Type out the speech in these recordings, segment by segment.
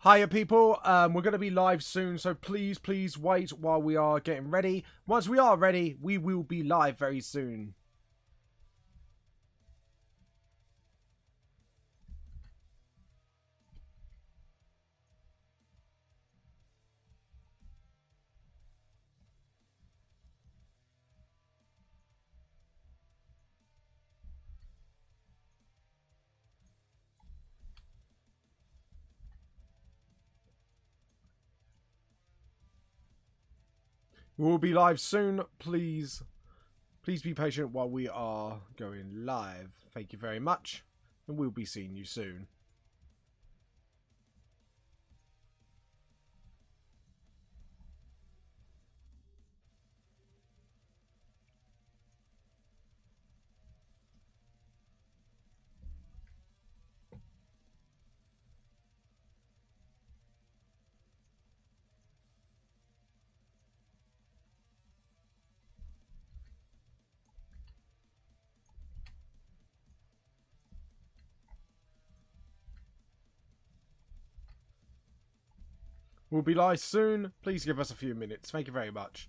Hiya people, we're going to be live soon, so please wait while we are getting ready. Once we are ready, we will be live very soon. We will be live soon, please be patient while we are going live. Thank you very much, and we'll be seeing you soon. We'll be live soon. Please give us a few minutes. Thank you very much.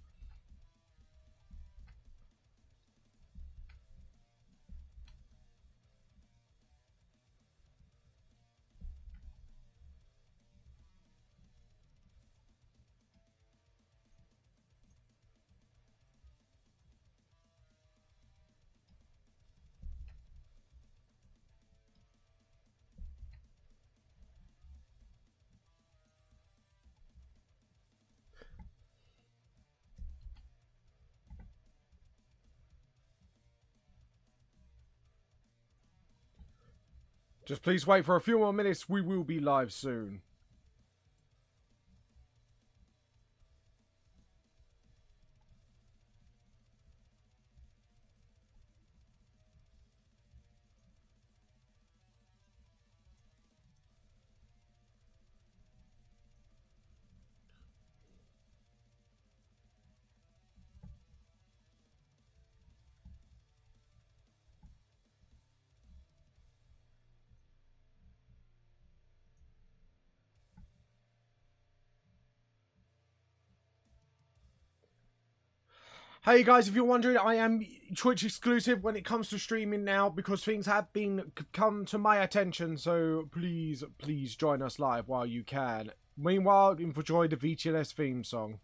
Just please wait for a few more minutes. We will be live soon. Hey guys, if you're wondering, I am Twitch exclusive when it comes to streaming now because things have been come to my attention. So please join us live while you can. Meanwhile, enjoy the VTLS theme song.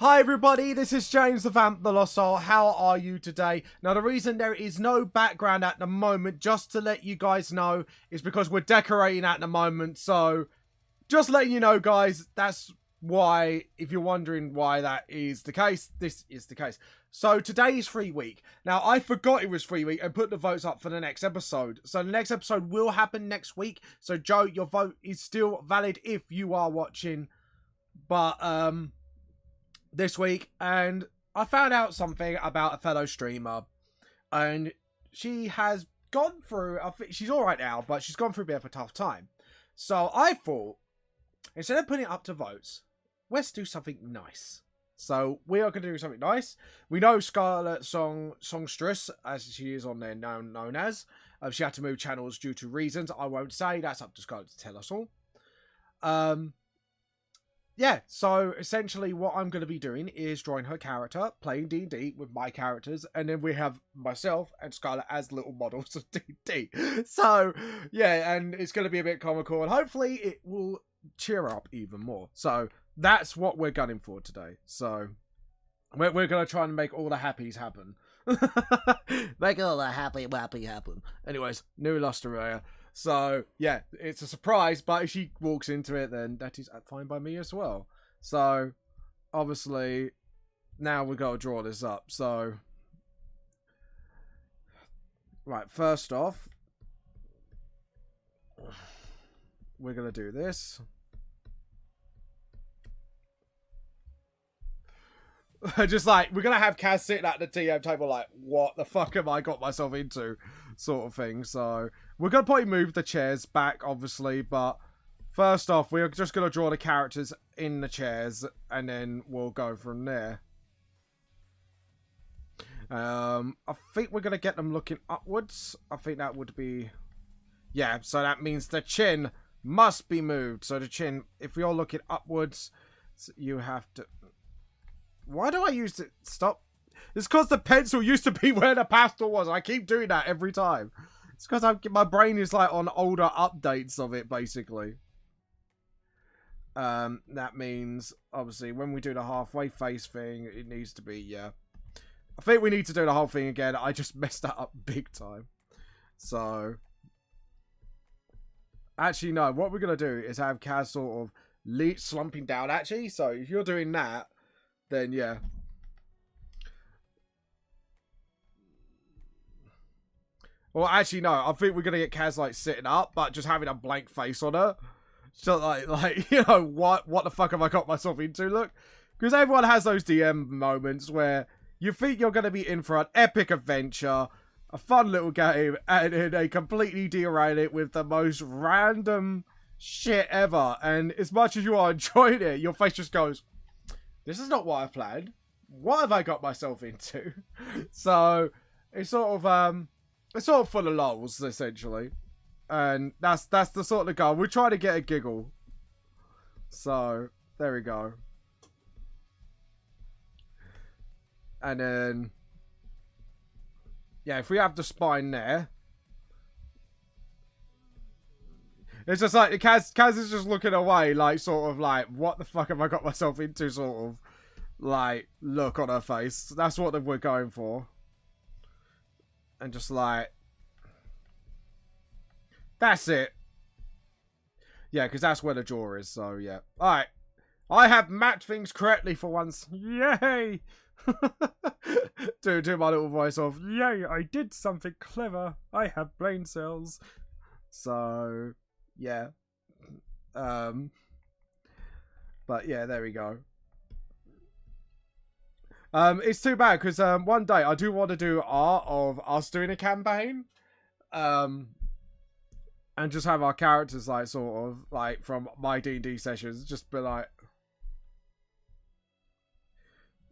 Hi everybody, this is James the Vamp the Lost Soul. How are you today? Now the reason there is no background at the moment, just to let you guys know, is because we're decorating at the moment. So just letting you know guys, that's why, if you're wondering why that is the case, this is the case. So today is free week. Now I forgot it was free week and put the votes up for the next episode. So the next episode will happen next week. So Joe, your vote is still valid if you are watching. But this week, and I found out something about a fellow streamer, and she has gone through, I think she's alright now, but she's gone through a bit of a tough time. So I thought, instead of putting it up to votes, let's do something nice. So we are going to do something nice. We know Scarlet Songstress, as she is on there now known as. She had to move channels due to reasons I won't say. That's up to Scarlet to tell us all. Yeah, so essentially what I'm going to be doing is drawing her character, playing D&D with my characters, and then we have myself and Scarlet as little models of D&D. So, yeah, and it's going to be a bit comical, and hopefully it will cheer up even more. So, that's what we're gunning for today. So, we're going to try and make all the happies happen. Make all the happy happen. Anyways, new Illustrator. So, yeah, it's a surprise, but if she walks into it, then that is fine by me as well. So, obviously, now we've got to draw this up. So, right, first off, we're going to do this. Just like, we're going to have Kaz sitting at the TM table like, what the fuck have I got myself into? Sort of thing. So, we're going to probably move the chairs back, obviously, but first off, we're just going to draw the characters in the chairs, and then we'll go from there. I think we're going to get them looking upwards. I think that would be... Yeah, so that means the chin must be moved. So the chin, if you're looking upwards, you have to... Why do I use it? Stop. It's because the pencil used to be where the pastel was. I keep doing that every time. It's because my brain is like on older updates of it, basically. That means, obviously, when we do the halfway face thing, it needs to be, yeah. I think we need to do the whole thing again. I just messed that up big time. So, actually, no. What we're going to do is have Kaz sort of slumping down, actually. So, if you're doing that, then, yeah. Well, actually, no. I think we're going to get Kaz, like, sitting up, but just having a blank face on her. So, like you know, what the fuck have I got myself into, look? Because everyone has those DM moments where you think you're going to be in for an epic adventure, a fun little game, and then they completely derail it with the most random shit ever. And as much as you are enjoying it, your face just goes, this is not what I planned. What have I got myself into? So, it's sort of full of lulz, essentially. And that's the sort of goal. We're trying to get a giggle. So, there we go. And then, yeah, if we have the spine there. It's just like, Kaz is just looking away, like, sort of like, what the fuck have I got myself into, sort of, like, look on her face. That's what we're going for. And just like, that's it. Yeah, because that's where the jaw is, so yeah. Alright. I have mapped things correctly for once. Yay! do my little voice of, yay, I did something clever. I have brain cells. So, yeah. But yeah, there we go. It's too bad, because one day I do want to do art of us doing a campaign. And just have our characters, like, sort of, like, from my D&D sessions, just be like...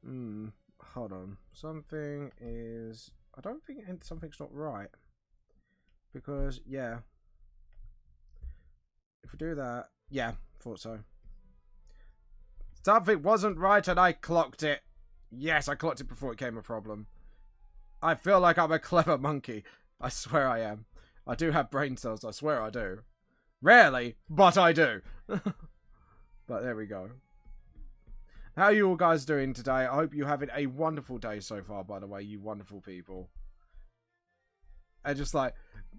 hold on. Something is... I don't think something's not right. Because, yeah. If we do that... Yeah, thought so. Something wasn't right and I clocked it. Yes, I clocked it before it became a problem. I feel like I'm a clever monkey. I swear I am. I do have brain cells, I swear I do. Rarely, but I do. But there we go. How are you all guys doing today? I hope you're having a wonderful day so far, by the way, you wonderful people. And just like,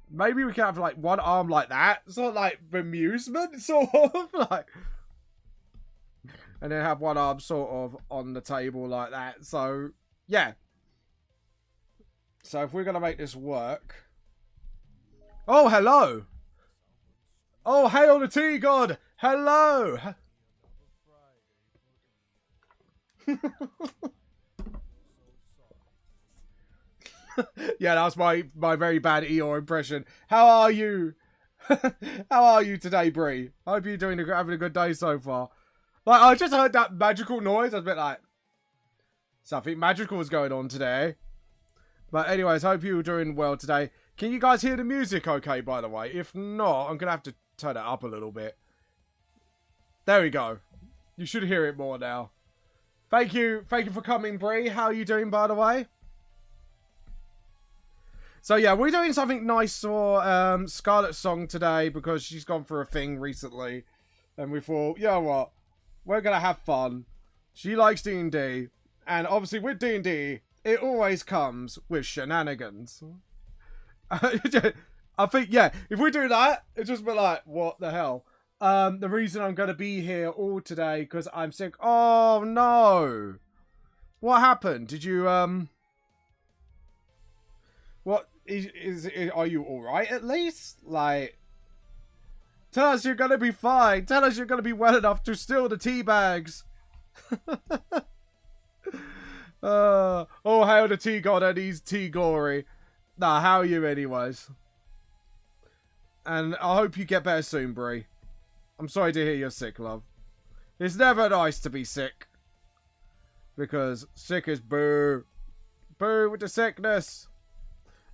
maybe we can have like one arm like that, sort of like bemusement, sort of like, and then have one arm sort of on the table like that. So yeah. So if we're gonna make this work, oh hello, oh hail the tea god, hello. Yeah, that's my very bad Eeyore impression. How are you? How are you today, Bree? I hope you're having a good day so far. Like, I just heard that magical noise. I was a bit like, something magical is going on today. But anyways, hope you're doing well today. Can you guys hear the music okay, by the way? If not, I'm going to have to turn it up a little bit. There we go. You should hear it more now. Thank you for coming, Bree. How are you doing, by the way? So yeah, we're doing something nice for Scarlett's song today because she's gone through a thing recently. And we thought, you know what? We're going to have fun. She likes D&D. And obviously with D&D, it always comes with shenanigans. I think, yeah, if we do that, it's just be like, what the hell? The reason I'm going to be here all today because I'm sick. Oh, no. What happened? Did you, what? Are you alright at least? Like, tell us you're gonna be fine. Tell us you're gonna be well enough to steal the tea bags. Oh, hail the tea god and he's tea gory. Nah, how are you anyways? And I hope you get better soon, Bree. I'm sorry to hear you're sick, love. It's never nice to be sick. Because sick is boo. Boo with the sickness.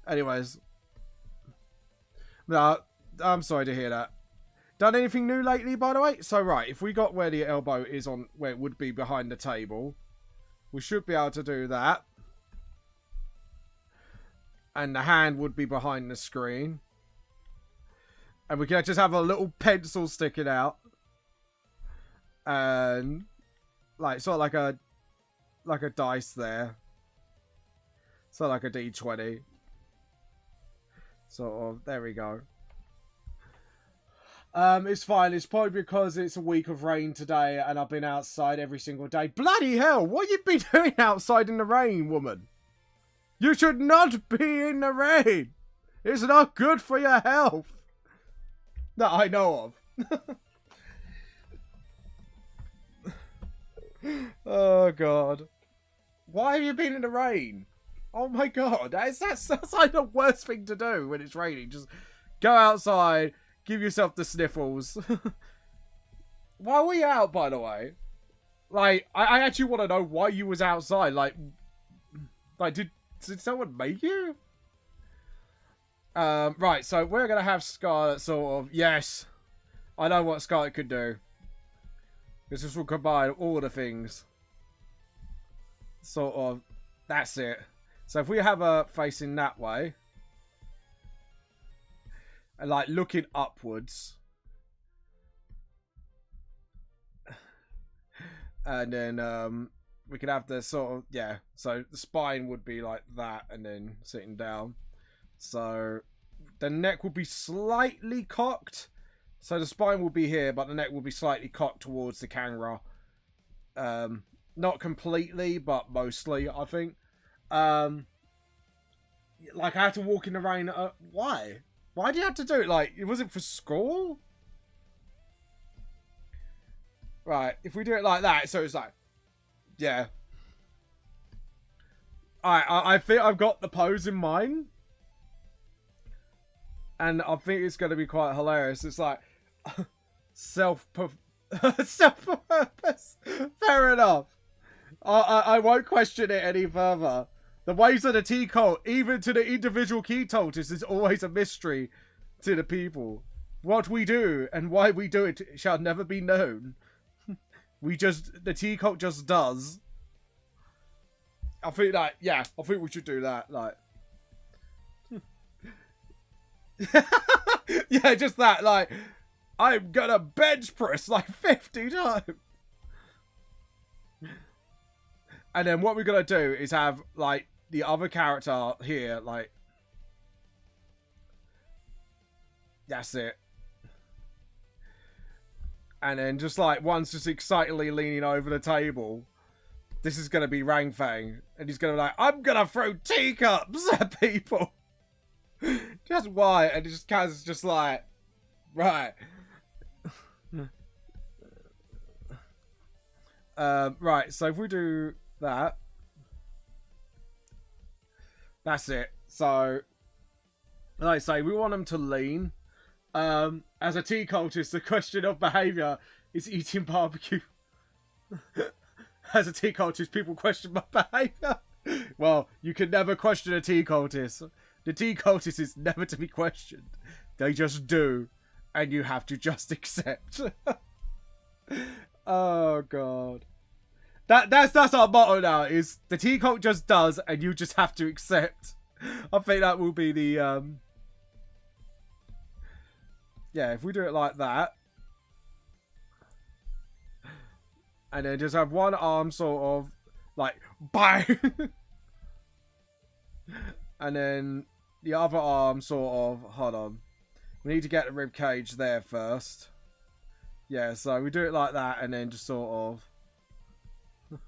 Anyways, no, I'm sorry to hear that. Done anything new lately, by the way? So, right, if we got where the elbow is on, where it would be behind the table, we should be able to do that. And the hand would be behind the screen. And we can just have a little pencil sticking out. And, like, sort of like a dice there. So like a D20. Sort of, there we go. It's fine. It's probably because it's a week of rain today and I've been outside every single day. Bloody hell, what you been doing outside in the rain, woman? You should not be in the rain. It's not good for your health. That I know of. Oh, God. Why have you been in the rain? Oh my god, that's like the worst thing to do when it's raining. Just go outside, give yourself the sniffles. Why were you out, by the way? Like, I actually want to know why you was outside. Like did someone make you? Right, so we're going to have Scarlett sort of... Yes, I know what Scarlett could do. This will combine all the things. Sort of, that's it. So if we have her facing that way, and like looking upwards, and then we could have the sort of, yeah, so the spine would be like that and then sitting down. So the neck would be slightly cocked. So the spine will be here, but the neck will be slightly cocked towards the camera. Not completely, but mostly, I think. Like, I had to walk in the rain. Why? Why do you have to do it? Like, was it for school? Right, if we do it like that, so it's like, yeah. Alright, I think I've got the pose in mind. And I think it's going to be quite hilarious. It's like, self-purpose. Fair enough. I won't question it any further. The ways of the tea cult, even to the individual key cultists, is always a mystery to the people. What we do and why we do it shall never be known. The tea cult just does. I think that, yeah, I think we should do that, like. Yeah, just that, like, I'm gonna bench press like 50 times. And then what we're gonna do is have like the other character here, like that's it. And then just like one's just excitedly leaning over the table. This is gonna be Rang Fang, and he's gonna be like, I'm gonna throw teacups at people. Just why? And just Kaz is just like, right. Right, so if we do that, that's it. So, like I say, we want them to lean. As a tea cultist, the question of behaviour is eating barbecue. As a tea cultist, people question my behaviour. Well, you can never question a tea cultist. The tea cultist is never to be questioned. They just do, and you have to just accept. Oh god, that's our motto now. Is the tea cult just does, and you just have to accept. I think that will be the yeah. If we do it like that, and then just have one arm sort of like bang, and then the other arm sort of, hold on, we need to get the rib cage there first. Yeah, so we do it like that, and then just sort of,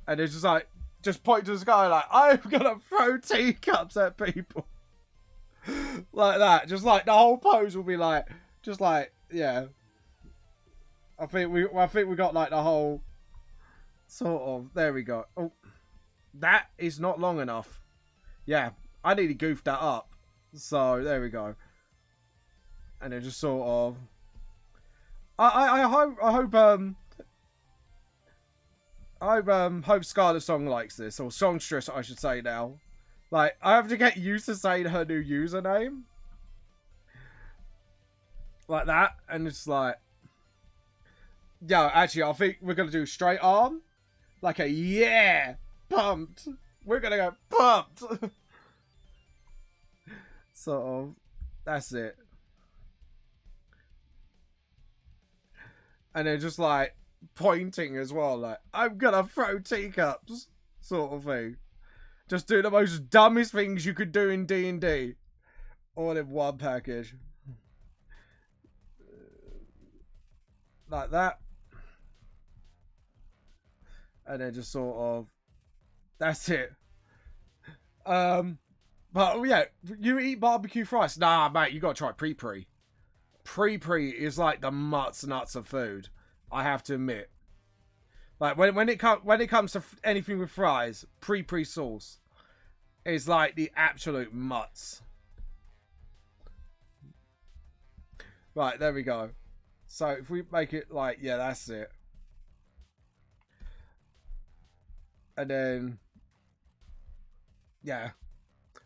and it's just like, just point to the sky like, I'm gonna throw teacups at people. Like that, just like the whole pose will be like, just like, yeah. I think we got like the whole sort of, there we go. Oh, that is not long enough. Yeah, I nearly goofed that up. So there we go. And then just sort of, I hope Scarlet Song likes this, or Songstress I should say now. Like, I have to get used to saying her new username. Like that, and it's like, yeah, actually I think we're gonna do straight arm. Like a yeah, pumped. We're gonna go pumped. Sort of, that's it. And then just like pointing as well, like, I'm gonna throw teacups, sort of thing. Just do the most dumbest things you could do in D&D, all in one package. Like that. And then just sort of, that's it. But yeah, you eat barbecue fries. Nah, mate, you gotta try pre-pre. Pre-pre is like the nuts of food. I have to admit. Like when it comes to anything with fries, pre-pre sauce is like the absolute mutts. Right, there we go. So if we make it like, yeah, that's it. And then, yeah.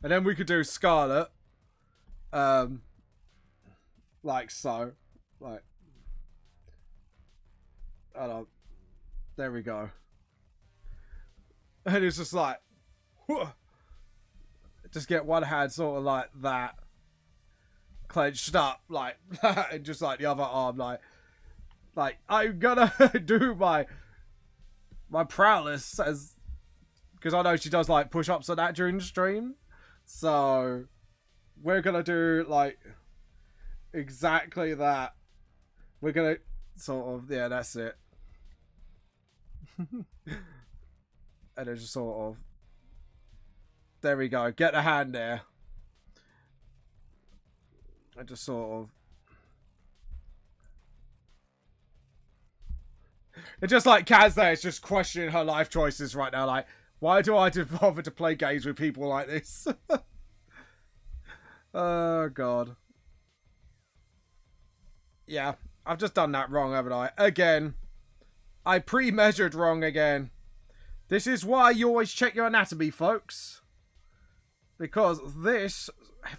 And then we could do Scarlet. Like so. Like, I don't. There we go. And it's just like, whoosh. Just get one hand sort of like that, clenched up like that, and just like the other arm like I'm gonna do my prowess, as because I know she does like push-ups and that during the stream, so we're gonna do like exactly that. We're gonna sort of, yeah, that's it. And then just sort of, there we go, get the hand there. And just sort of, it's just like Kaz there is just questioning her life choices right now, like, why do I bother to play games with people like this? Oh god. Yeah, I've just done that wrong, haven't I? Again. I pre-measured wrong again. This is why you always check your anatomy, folks. Because this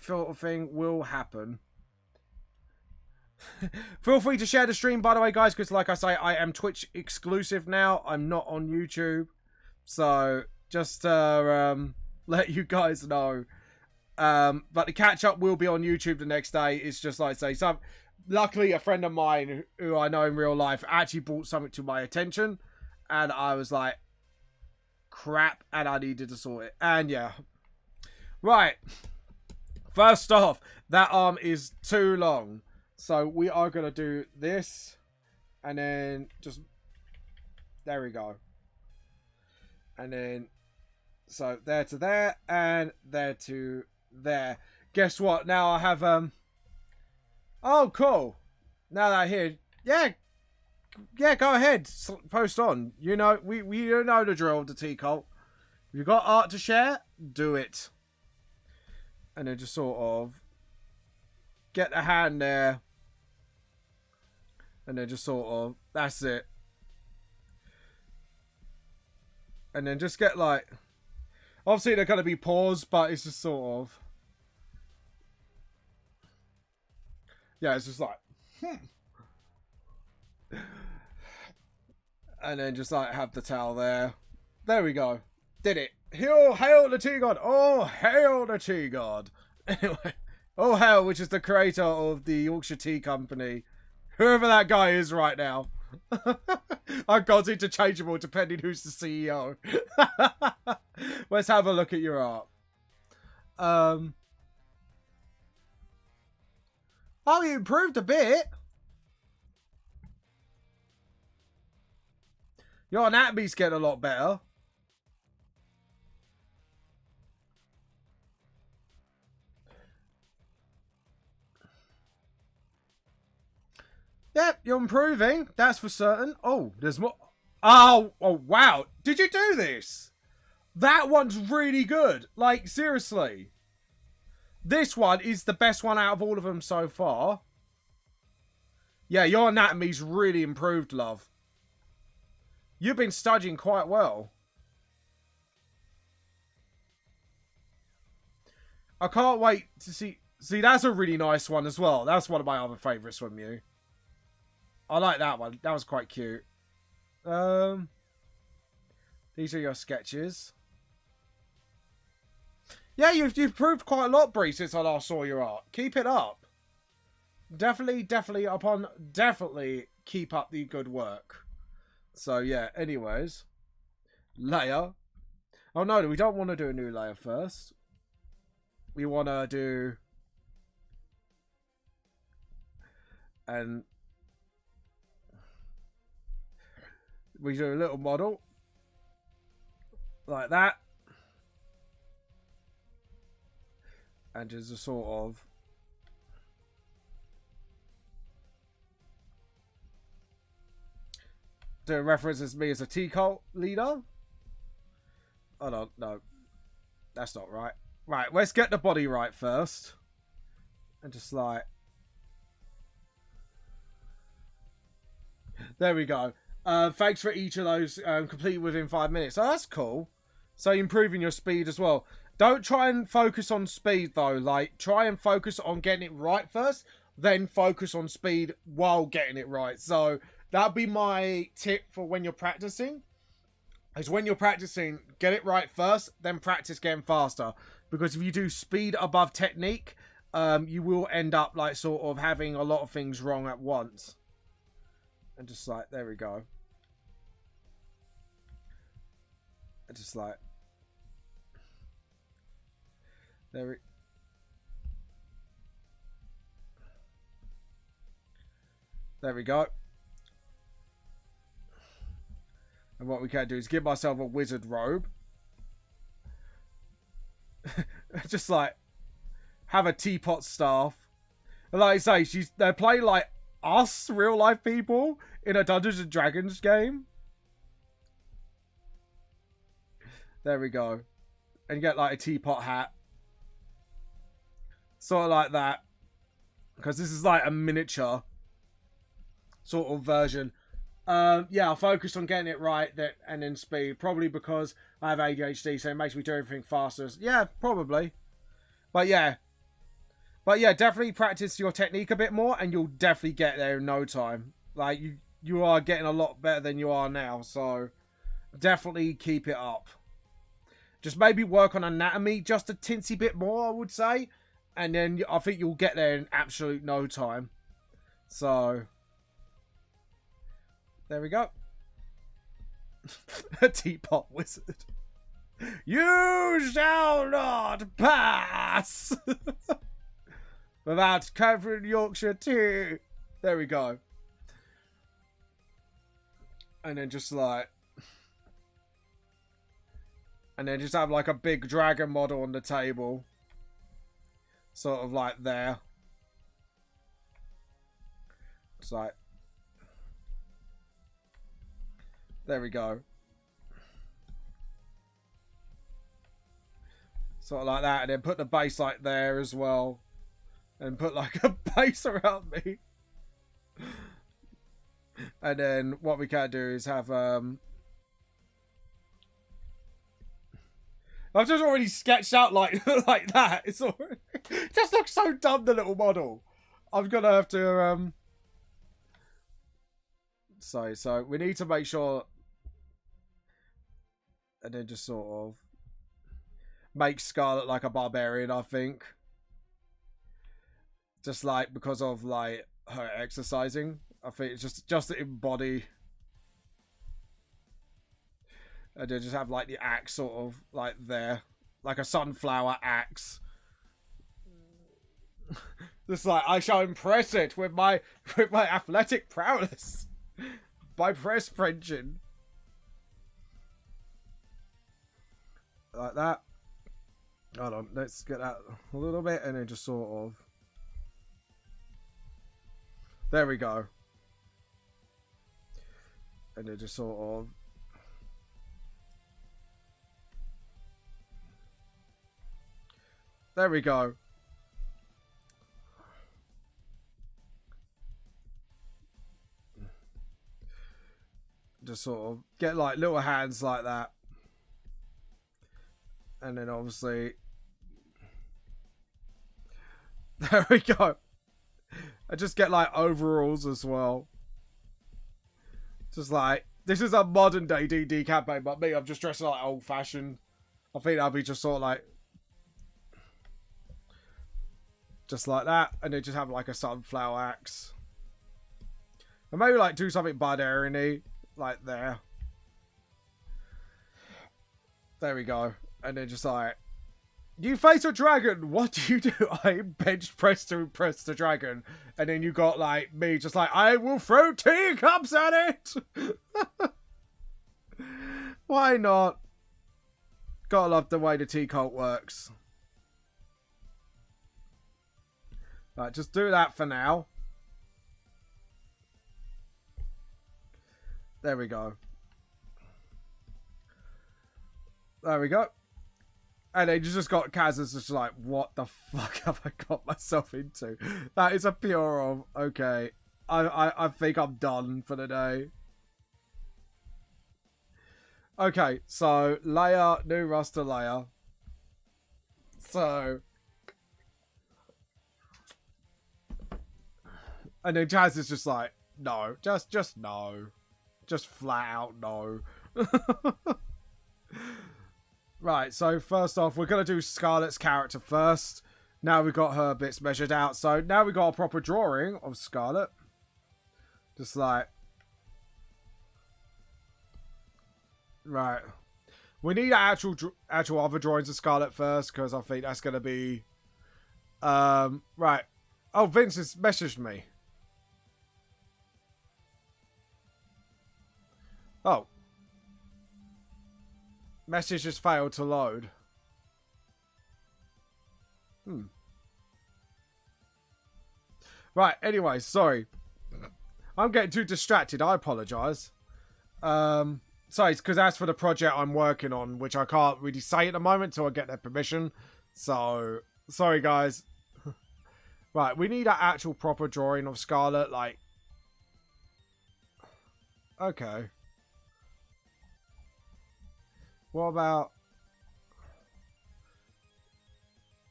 sort of thing will happen. Feel free to share the stream, by the way, guys, because like I say, I am Twitch exclusive now. I'm not on YouTube. So, just to let you guys know. But the catch-up will be on YouTube the next day. It's just like I say, luckily, a friend of mine who I know in real life actually brought something to my attention. and I was like, crap, and I needed to sort it. And yeah. Right. First off, that arm is too long. So we are going to do this. And then just... There we go. And then... So there to there. And there to there. Guess what? Now I have... Oh, cool. Now that I hear... Yeah. Yeah, go ahead. Post on. You know, we know the drill of the T-Cult. If you've got art to share, do it. And then just sort of get the hand there. And then just sort of, that's it. And then just get like, obviously they're going to be paused, but it's just sort of, yeah, it's just like, And then just like have the towel there. There we go. Did it. Hail the Tea God. Oh, hail the Tea God. Anyway. Oh, hail, which is the creator of the Yorkshire Tea Company. Whoever that guy is right now. I've got interchangeable depending who's the CEO. Let's have a look at your art. Oh, you improved a bit. Your anatomy's getting a lot better. Yep, you're improving. That's for certain. Oh, there's more. Oh, wow. Did you do this? That one's really good. Like, seriously. This one is the best one out of all of them so far. Yeah, your anatomy's really improved, love. You've been studying quite well. I can't wait to see... See, that's a really nice one as well. That's one of my other favourites from you. I like that one. That was quite cute. These are your sketches. Yeah, you've improved quite a lot, Bree, since I last saw your art. Keep it up. Definitely keep up the good work. So, yeah, anyways. Layer. Oh, no, we don't want to do a new layer first. We want to do... And... We do a little model. Like that. And just a sort of... Do references me as a T-Cult leader. Oh, no. That's not right. Right, let's get the body right first. And just like... There we go. Thanks for each of those completed within 5 minutes. Oh, that's cool. So improving your speed as well. Don't try and focus on speed though. Like, try and focus on getting it right first. Then focus on speed while getting it right. So that'd be my tip for when you're practicing. Is when you're practicing, get it right first. Then practice getting faster. Because if you do speed above technique, you will end up like sort of having a lot of things wrong at once. And just like, there we go. And just like, there we go. And what we can do is give myself a wizard robe. Just like, have a teapot staff. And like I say, they play like us, real life people, in a Dungeons and Dragons game. There we go. And you get like a teapot hat. Sort of like that. Because this is like a miniature sort of version. Yeah, I'll focus on getting it right and then speed. Probably because I have ADHD, so it makes me do everything faster. Yeah, probably. But yeah, definitely practice your technique a bit more and you'll definitely get there in no time. Like, you are getting a lot better than you are now, so definitely keep it up. Just maybe work on anatomy just a tinsy bit more, I would say. And then I think you'll get there in absolute no time. So, there we go. A teapot wizard. You shall not pass without covering Yorkshire tea. There we go. And then just like, and then just have like a big dragon model on the table, sort of like there. It's like, there we go. Sort of like that, and then put the base like there as well. And put like a base around me. And then what we can do is have I've just already sketched out like like that. It's already, it just looks so dumb, the little model. I'm gonna have to so we need to make sure, and then just sort of make Scarlet like a barbarian, I think. Just like because of like her exercising. I think it's just in body. And then just have like the axe sort of like there. Like a sunflower axe. Just like, I shall impress it with my athletic prowess. By press Frenching. Like that. Hold on, let's get that a little bit and then just sort of. There we go. And then just sort of. There we go. Just sort of get like little hands like that. And then obviously. There we go. I just get like overalls as well. Just like, this is a modern day D&D campaign, but me, I'm just dressing like old fashioned. I think I'll be just sort of like. Just like that. And then just have like a sunflower axe. And maybe like do something barbarian-y. Like there. There we go. And then just like. You face a dragon. What do you do? I bench press to impress the dragon. And then you got like me just like, I will throw teacups at it. Why not? Gotta love the way the tea cult works. Right, just do that for now. There we go. There we go. And then you just got Kaz is just like, what the fuck have I got myself into? That is a pure of, okay, I think I'm done for the day. Okay, so Leia, new roster Leia. So. And then Jazz is just like, no, just no. Just flat out no. Right, so first off, we're going to do Scarlet's character first. Now we've got her bits measured out. So now we've got a proper drawing of Scarlet. Just like. Right. We need actual other drawings of Scarlet first, because I think that's going to be. Right. Oh, Vince has messaged me. Oh. Message just failed to load. Right, anyway, sorry. I'm getting too distracted. I apologise. Sorry, it's because that's for the project I'm working on, which I can't really say at the moment until I get their permission. So, sorry, guys. Right, we need an actual proper drawing of Scarlet, like. Okay. What about...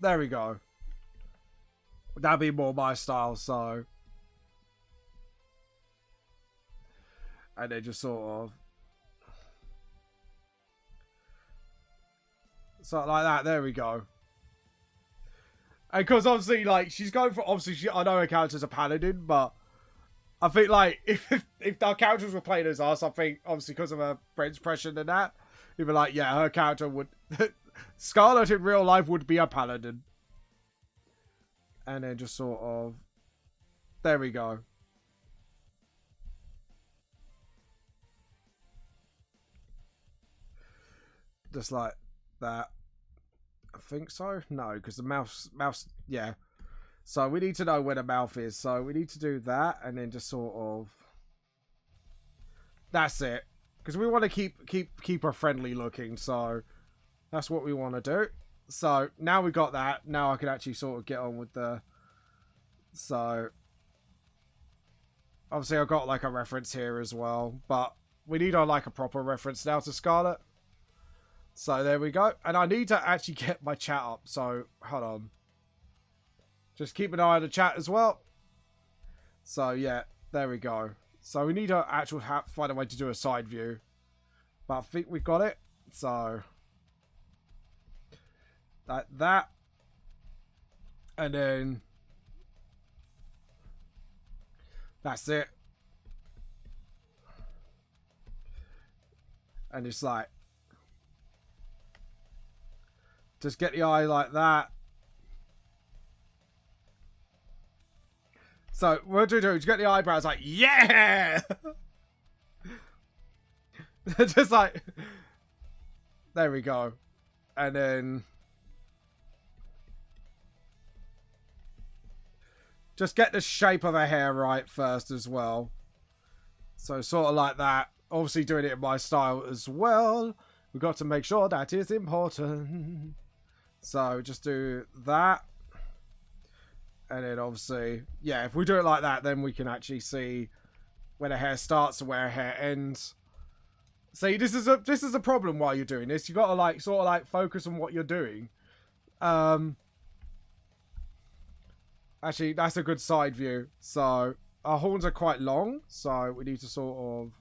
There we go. That'd be more my style, so... And then just sort of... So like that, there we go. And because obviously, like, she's going for... Obviously, I know her character's a paladin, but... I think like if our characters were playing as us, I think obviously because of her bench pressure and that, you'd be like, yeah, her character would Scarlet in real life would be a paladin. And then just sort of there we go. Just like that. I think so. No, because the mouse, yeah. So we need to know where the mouth is. So we need to do that, and then just sort of. That's it. Because we want to keep her friendly looking. So that's what we want to do. So now we got that. Now I can actually sort of get on with the. So obviously I've got like a reference here as well, but we need like a proper reference now to Scarlet. So there we go. And I need to actually get my chat up. So hold on. Just keep an eye on the chat as well. So yeah, there we go. So we need to actually find a way to do a side view. But I think we got it. So that. And then that's it. And it's like just get the eye like that. So what do? Just get the eyebrows like, yeah! Just like, there we go. And then just get the shape of her hair right first as well. So sort of like that. Obviously doing it in my style as well. We've got to make sure that is important. So just do that. And then obviously, yeah, if we do it like that, then we can actually see where the hair starts and where her hair ends. See, this is a problem while you're doing this. You got to like sort of like focus on what you're doing. Actually, that's a good side view. So our horns are quite long, so we need to sort of,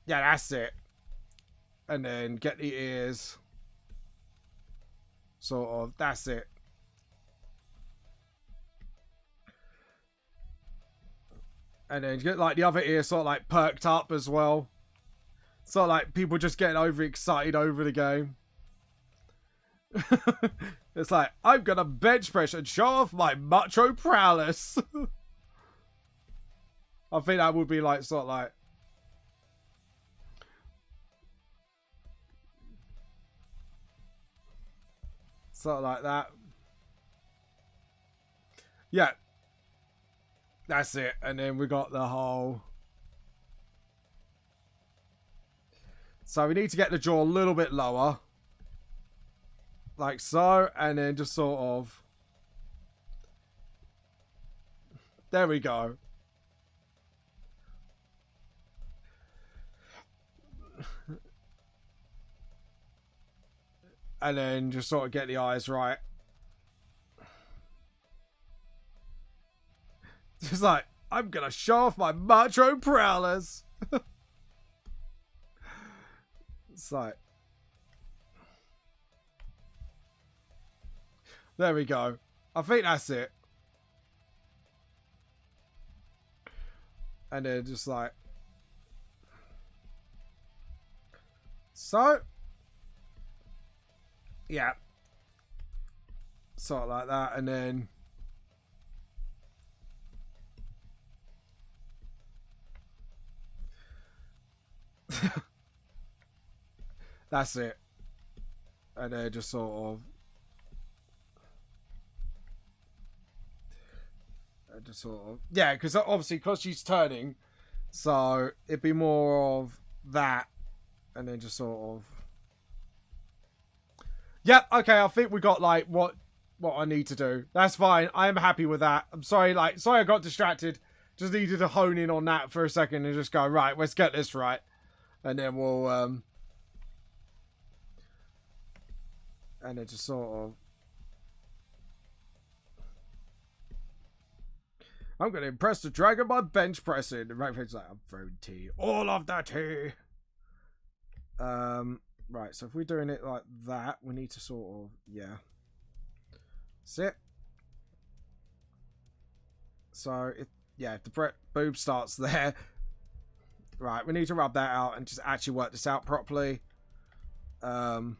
yeah, that's it. And then get the ears. Sort of, that's it. And then get like the other ear sort of like perked up as well. Sort of like people just getting overexcited over the game. It's like, I'm gonna bench press and show off my macho prowess. I think that would be like sort of like. Sort of like that. Yeah. That's it. And then we got the whole. So we need to get the jaw a little bit lower. Like so. And then just sort of. There we go. And then just sort of get the eyes right. Just like, I'm gonna show off my macho prowess. It's like, there we go. I think that's it. And then just like, so, yeah, sort of like that, and then. That's it. And then just sort of. Just sort of. Yeah, because obviously, because she's turning. So it'd be more of that. And then just sort of. Yep, okay, I think we got like what I need to do. That's fine. I am happy with that. I'm sorry, sorry I got distracted. Just needed to hone in on that for a second and just go, right, let's get this right. And then we'll and then just sort of. I'm gonna impress the dragon by bench pressing. The Rampage like, I'm throwing tea. All of the tea. Right, so if we're doing it like that, we need to sort of, yeah. Sit. So, yeah, the boob starts there. Right, we need to rub that out and just actually work this out properly. So,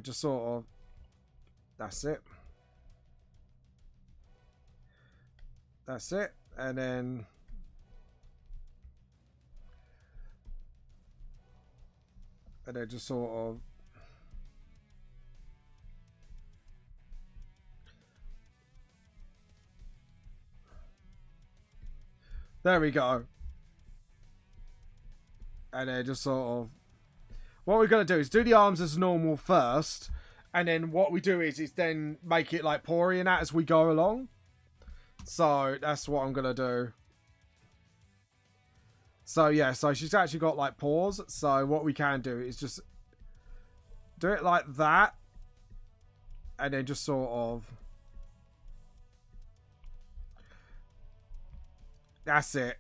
just sort of... That's it. That's it. And then... And then just sort of... There we go. And then just sort of... What we're going to do is do the arms as normal first. And then what we do is then make it like pory and that as we go along. So that's what I'm going to do. So yeah, so she's actually got like paws. So what we can do is just do it like that. And then just sort of... That's it.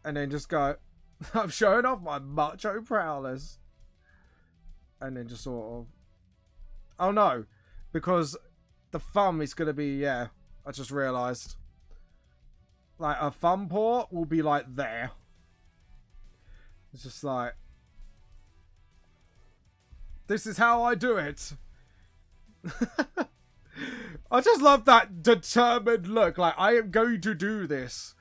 And then just go... I'm showing off my macho prowess. And then just sort of... Oh no. Because the thumb is going to be... Yeah. I just realised. Like a thumb paw will be like there. It's just like... This is how I do it. I just love that determined look. Like, I am going to do this.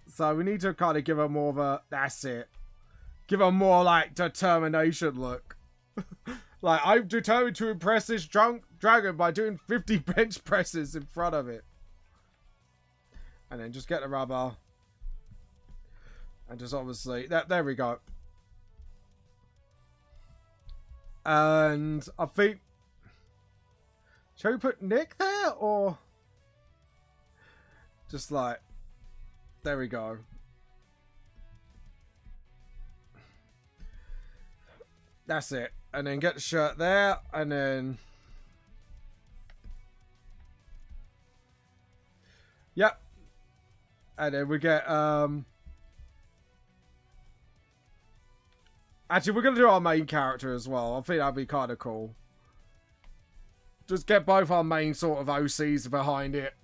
So we need to kind of give her more of a... That's it. Give her more, like, determination look. Like, I'm determined to impress this drunk dragon by doing 50 bench presses in front of it. And then just get the rubber. And just obviously... There we go. And I think... Shall we put Nick there? Or... Just like... There we go. That's it. And then get the shirt there. And then... Yep. And then we get... Actually, we're going to do our main character as well. I think that'd be kind of cool. Just get both our main sort of OCs behind it.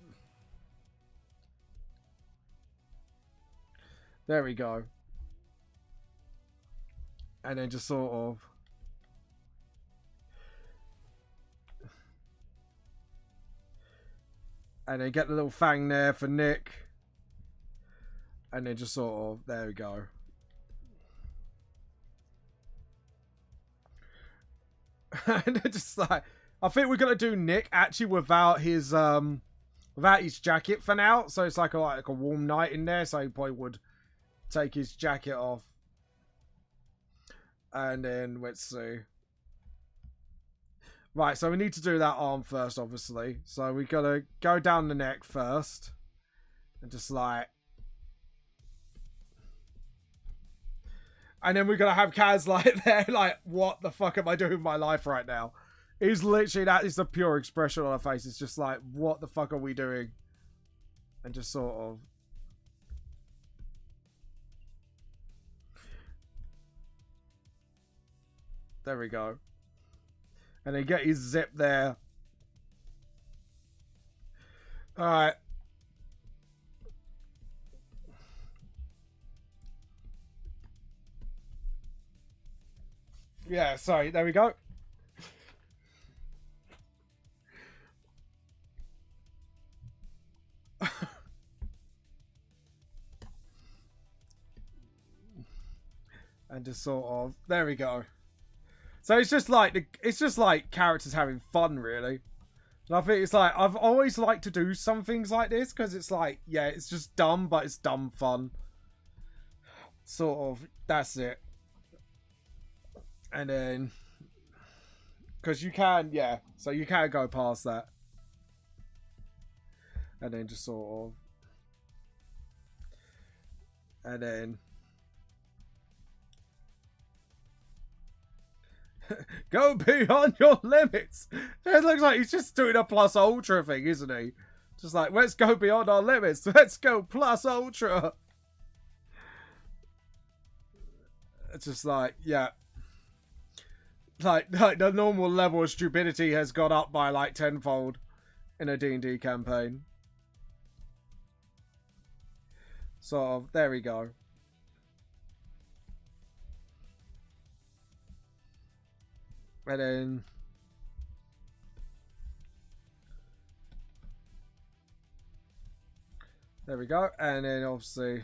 There we go. And then just sort of... And then get the little fang there for Nick. And then just sort of... There we go. And then just like... I think we're going to do Nick actually without his jacket for now. So it's like a warm night in there. So he probably would take his jacket off. And then let's see. Right, so we need to do that arm first, obviously. So we got to go down the neck first. And just like... And then we're going to have Kaz like there, like, what the fuck am I doing with my life right now? It's literally, that is the pure expression on her face. It's just like, what the fuck are we doing? And just sort of... There we go. And then get his zip there. Alright. Yeah, sorry, there we go. And just sort of... There we go. So it's just like characters having fun, really. And I think it's like, I've always liked to do some things like this, because it's like, yeah, it's just dumb, but it's dumb fun. Sort of, that's it. And then, because you can, yeah, so you can go past that. And then just sort of, and then, go beyond your limits. It looks like he's just doing a plus ultra thing, isn't he? Just like, let's go beyond our limits. Let's go plus ultra. It's just like, yeah. Like the normal level of stupidity has gone up by like tenfold. in a D&D campaign. Sort of. There we go. And then there we go. And then obviously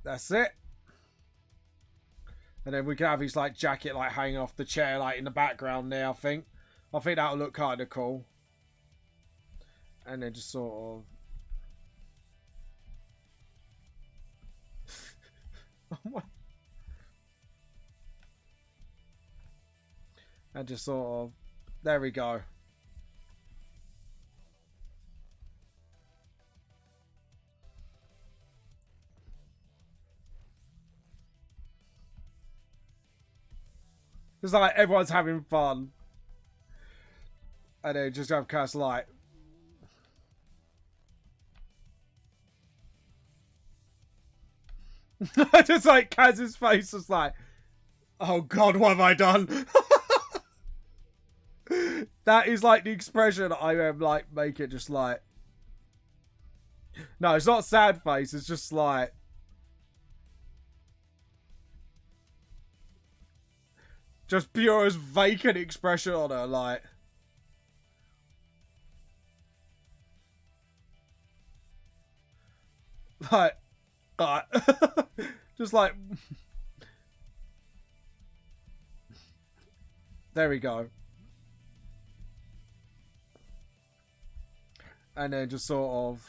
that's it. And then we can have his like jacket like hanging off the chair like in the background there, I think that'll look kind of cool. And then just sort of and just sort of there we go. It's like everyone's having fun. And then just have Kaz like just like Kaz's face was like, oh god, what have I done? That is like the expression I am like make it just like, no, it's not sad face, it's just like just pure as vacant expression on her, like just like there we go. And then just sort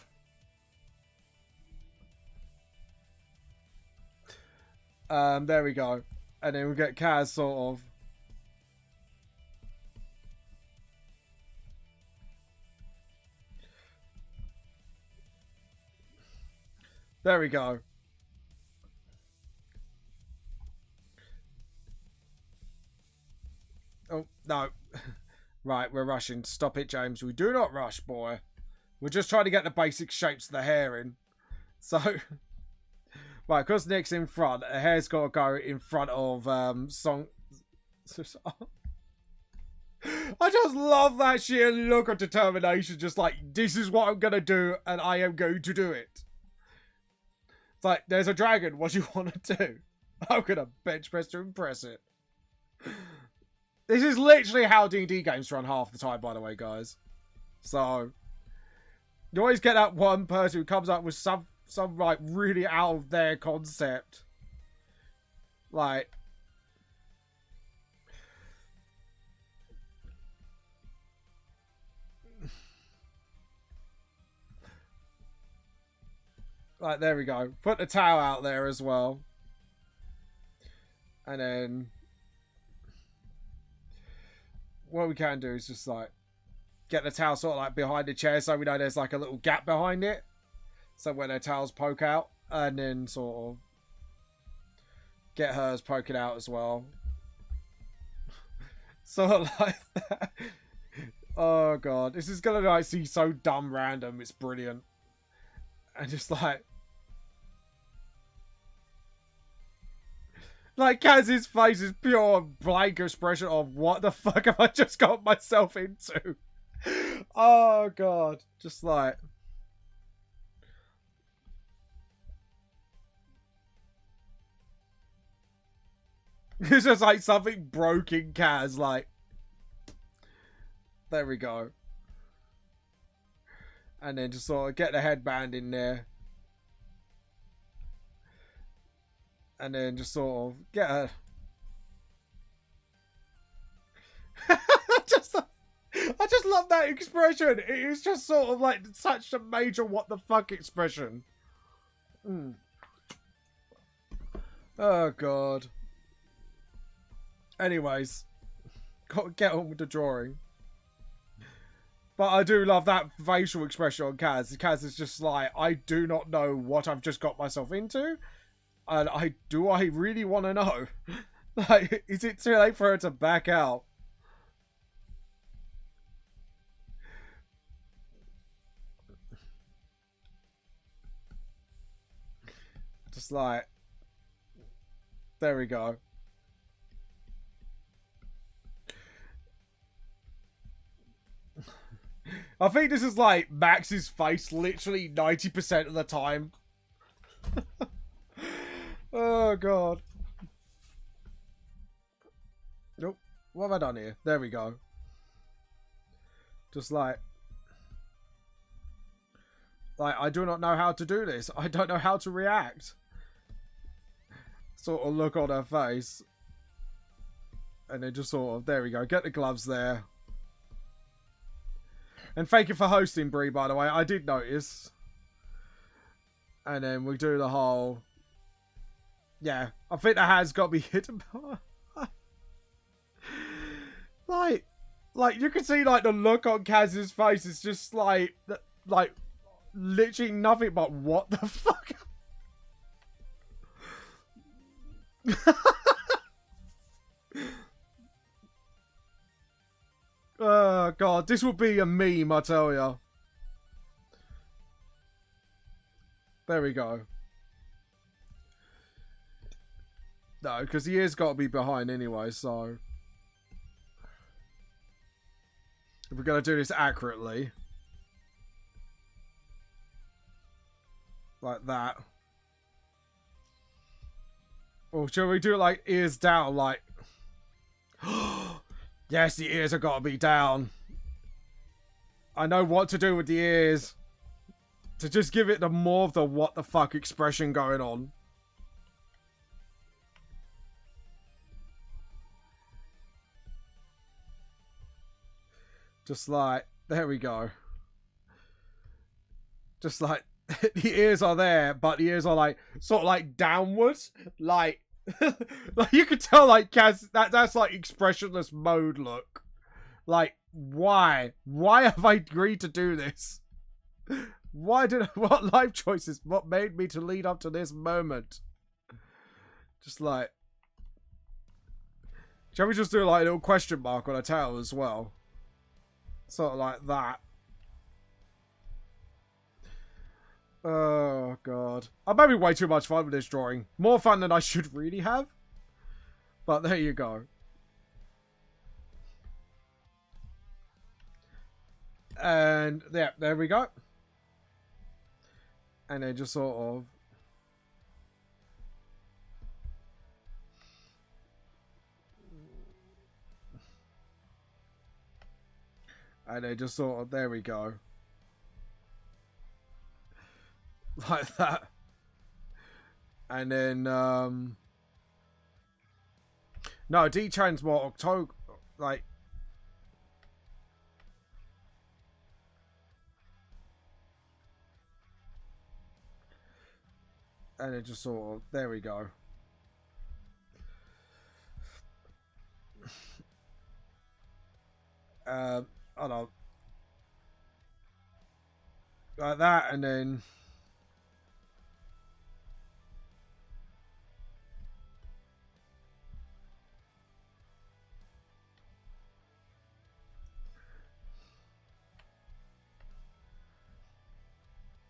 of there we go. And then we get Kaz sort of there we go. Oh, no. Right, we're rushing. Stop it, James. We do not rush, boy. We're just trying to get the basic shapes of the hair in. So, right, because Nick's in front, the hair's got to go in front of Song. I just love that sheer look of determination. Just like, this is what I'm going to do, and I am going to do it. It's like, there's a dragon. What do you want to do? I'm going to bench press to impress it. This is literally how D&D games run half the time, by the way, guys. So, you always get that one person who comes up with some like, really out of their concept. Like, there we go. Put the towel out there as well. And then what we can do is just like get the towel sort of like behind the chair so we know there's like a little gap behind it. So when their towels poke out, and then sort of get hers poking out as well. Sort of like that. Oh god. This is gonna like seem so dumb random, it's brilliant. And just like Kaz's face is pure blank expression of what the fuck have I just got myself into? Oh god. Just like it's just like something broke in Kaz, like there we go. And then just sort of get the headband in there. And then just sort of get her. I just love that expression. It is just sort of like such a major what the fuck expression. Mm. Oh god. Anyways, got to get on with the drawing. But I do love that facial expression on Kaz. Kaz is just like, I do not know what I've just got myself into. And I really want to know? Like, is it too late for her to back out? Just like, there we go. I think this is like Max's face literally 90% of the time. Oh, God. Nope. What have I done here? There we go. Just like, I do not know how to do this. I don't know how to react. Sort of look on her face. And then just sort of, there we go. Get the gloves there. And thank you for hosting, Brie, by the way. I did notice. And then we do the whole... Yeah, I think that has got to be hidden. like, you can see, like, the look on Kaz's face is just, like, literally nothing but what the fuck? Oh, God, this will be a meme, I tell ya. There we go. No, because the ear's got to be behind anyway, so... If we're going to do this accurately... Like that. Or shall we do it like ears down, like... Yes, the ears have got to be down. I know what to do with the ears. To just give it the more of the what the fuck expression going on. Just like, there we go. Just like, the ears are there, but the ears are like, sort of like downwards. Like, like you could tell like Kaz, that's like expressionless mode look. Like, why? Why have I agreed to do this? What life choices, what made me to lead up to this moment? Just like, shall we just do like a little question mark on a tail as well? Sort of like that. Oh, God. I'm having way too much fun with this drawing. More fun than I should really have. But there you go. And yeah, there we go. And then just sort of... And then just sort of, there we go. Like that. And then, no, D-Train's more October, like... And it just sort of, there we go. I don't know. Like that, and then...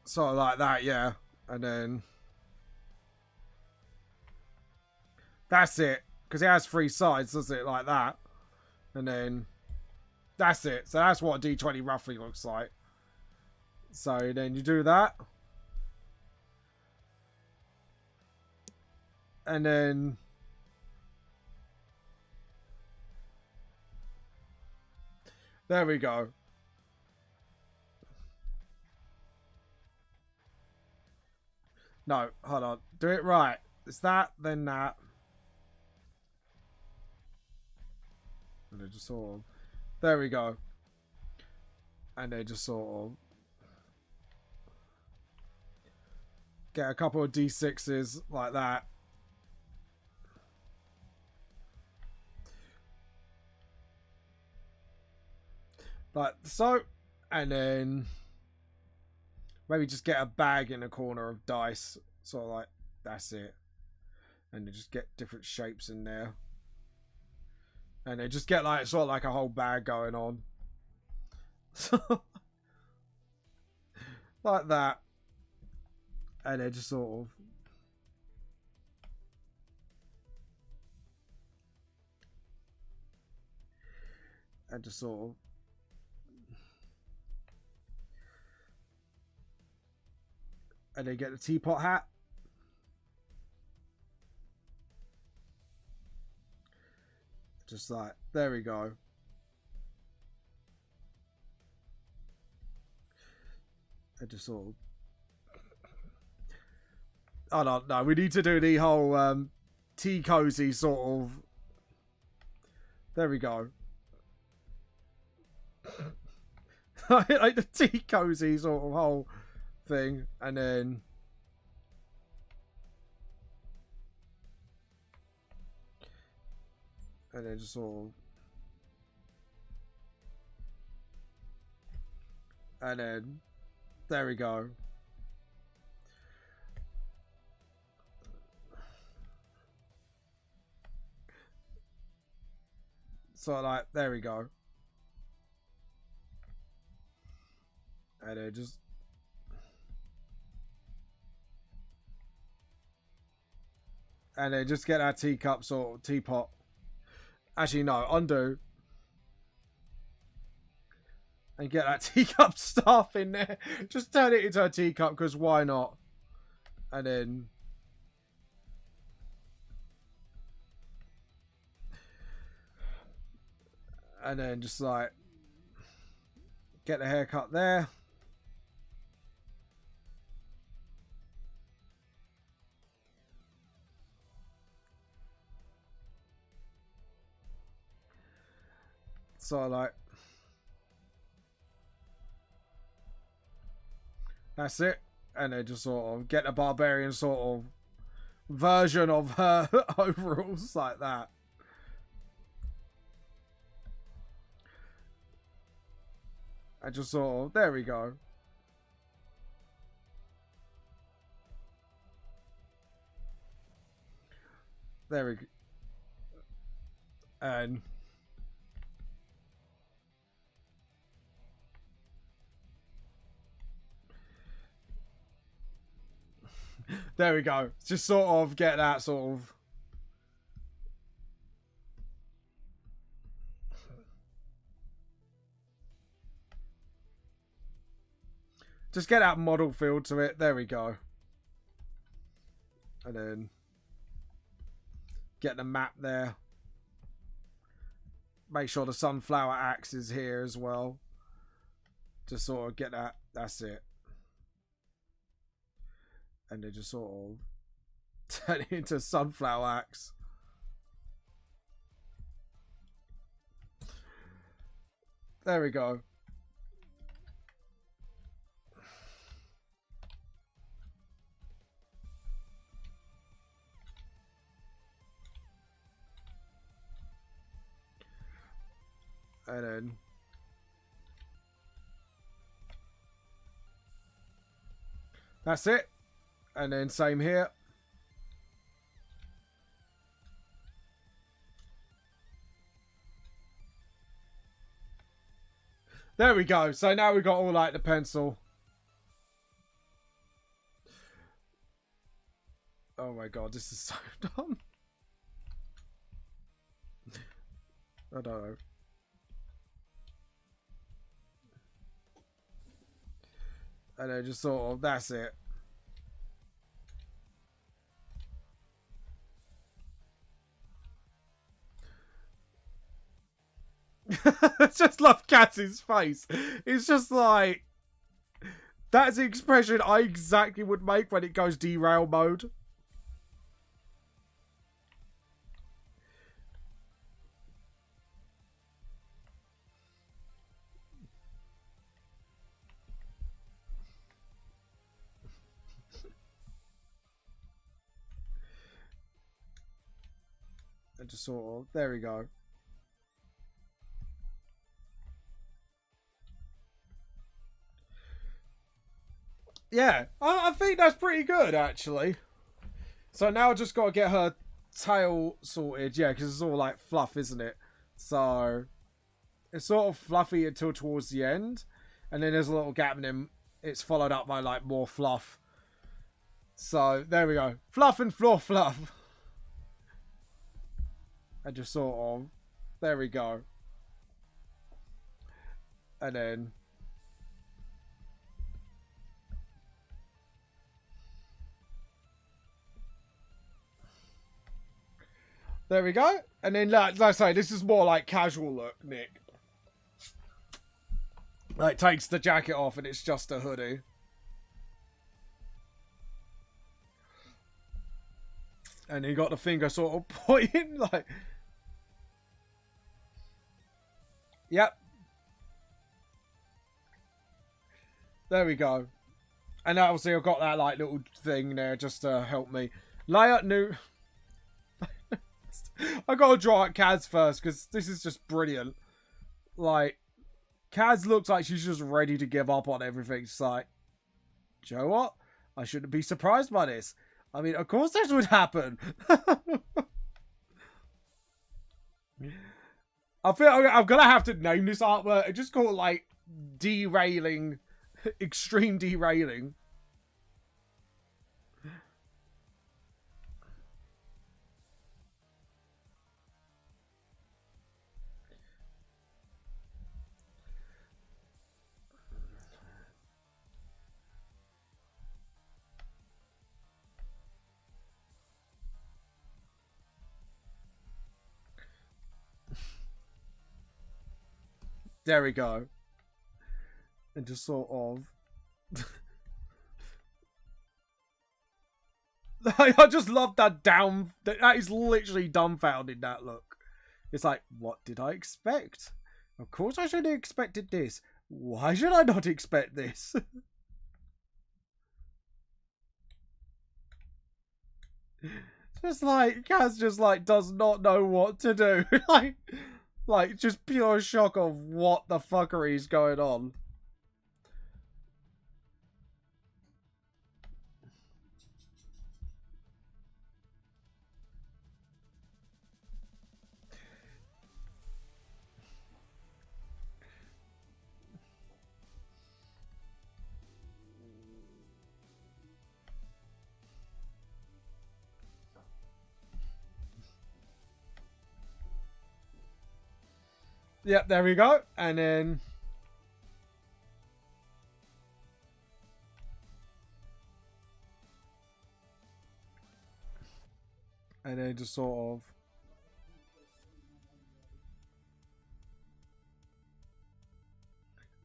Sort of like that, yeah. And then... That's it. Because it has 3 sides, doesn't it? Like that. And then... That's it. So that's what a D20 roughly looks like. So then you do that. And then... There we go. No, hold on. Do it right. It's that, then that. And then just sort of... There we go. And then just sort of... Get a couple of D6s like that. Like so. And then... Maybe just get a bag in a corner of dice. Sort of like, that's it. And then just get different shapes in there. And then just get like, sort of like a whole bag going on. Like that. And then just sort of... And just sort of... And then get the teapot hat. Just like, there we go. And just sort of... Oh, no, we need to do the whole tea cozy sort of... There we go. Like the tea cozy sort of whole thing. And then... And then just sort of... And then... There we go. So like, there we go. And then just... And then just get our teacup sort of teapot. Actually, no, undo. And get that teacup stuff in there. Just turn it into a teacup, because why not? And then... And then just like... Get the haircut there. So like... That's it. And then just sort of get a barbarian sort of version of her overalls like that. And just sort of, there we go. There we go. And... There we go. Just sort of get that sort of... Just get that model feel to it. There we go. And then... Get the map there. Make sure the sunflower axe is here as well. Just sort of get that. That's it. And they just sort of turn it into sunflower axe. There we go. And then... That's it. And then same here. There we go. So now we've got all like the pencil. Oh my god, this is so dumb. I don't know. And then just sort of, that's it. Just love Cassie's face. It's just like... That's the expression I exactly would make when it goes derail mode. And just sort of... There we go. Yeah, I think that's pretty good, actually. So now I just got to get her tail sorted. Yeah, because it's all like fluff, isn't it? So it's sort of fluffy until towards the end. And then there's a little gap and then it's followed up by like more fluff. So there we go. Fluff and floor fluff. And just sort of... There we go. And then... There we go. And then, like I say, this is more like casual look, Nick. Like, takes the jacket off and it's just a hoodie. And he got the finger sort of pointing, like... Yep. There we go. And obviously I've got that, like, little thing there just to help me. Leia knew... I gotta draw out Kaz first, because this is just brilliant. Like, Kaz looks like she's just ready to give up on everything. She's like, do you know what? I shouldn't be surprised by this. I mean, of course this would happen. I feel I'm gonna have to name this artwork and just call it, like, derailing, extreme derailing. There we go. And just sort of... I just love that that is literally dumbfounded, that look. It's like, what did I expect? Of course I should have expected this. Why should I not expect this? Just like, Kaz just like does not know what to do. like just pure shock of what the fuckery is going on. Yep, there we go. And then... And then just sort of...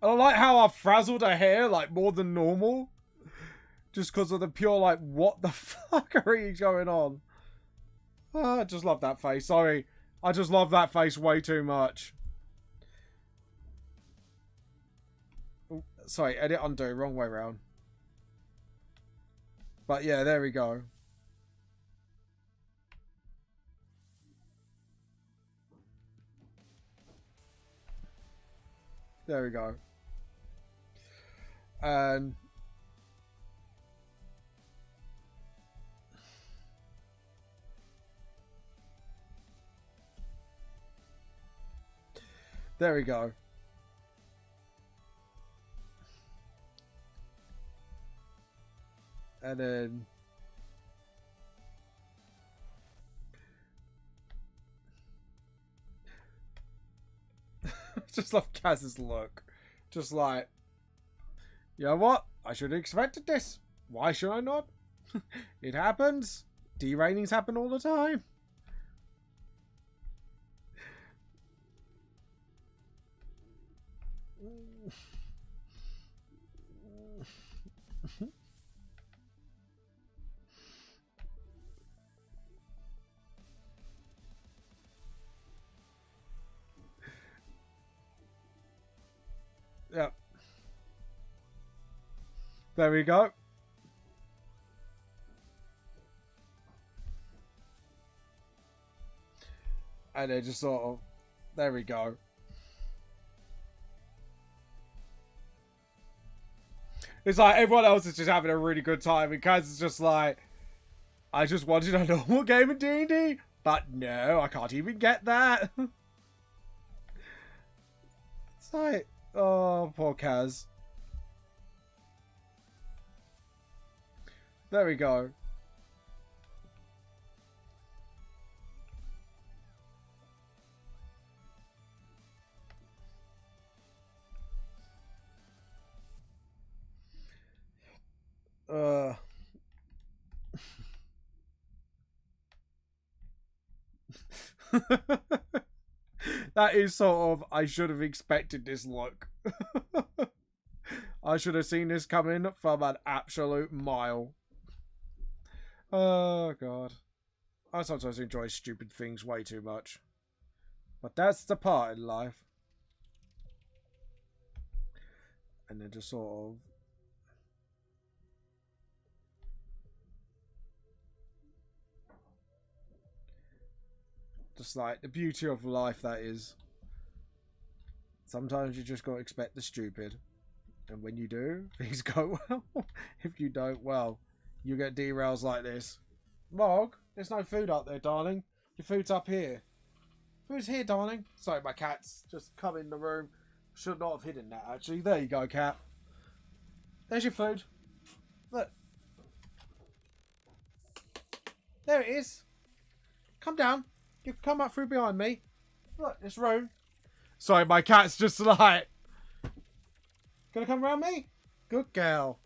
I like how I frazzled her hair, like, more than normal. Just because of the pure, like, what the fuckery is going on. Oh, I just love that face. Sorry. I just love that face way too much. Oh, sorry, edit undo. Wrong way around. But yeah, there we go. There we go. And... there we go. And then... just love Kaz's look. Just like... you know what? I should have expected this. Why should I not? It happens. Derailings happen all the time. Yep. There we go. And then just sort of... there we go. It's like everyone else is just having a really good time, and Kaz is just like, I just wanted a normal game of D&D, but no, I can't even get that. It's like, oh, poor Kaz. There we go. That is sort of, I should have expected this look. I should have seen this coming from an absolute mile. Oh, God. I sometimes enjoy stupid things way too much. But that's the part in life. And then just sort of... Just like the beauty of life, that is. Sometimes you just gotta expect the stupid. And when you do, things go well. If you don't, well, you get derails like this. Mog, there's no food up there, darling. Your food's up here. Food's here, darling. Sorry, my cat's just come in the room. Should not have hidden that, actually. There you go, cat. There's your food. Look. There it is. Come down. You can come up through behind me. Look, this room. Sorry, my cat's just like... Gonna come around me? Good girl.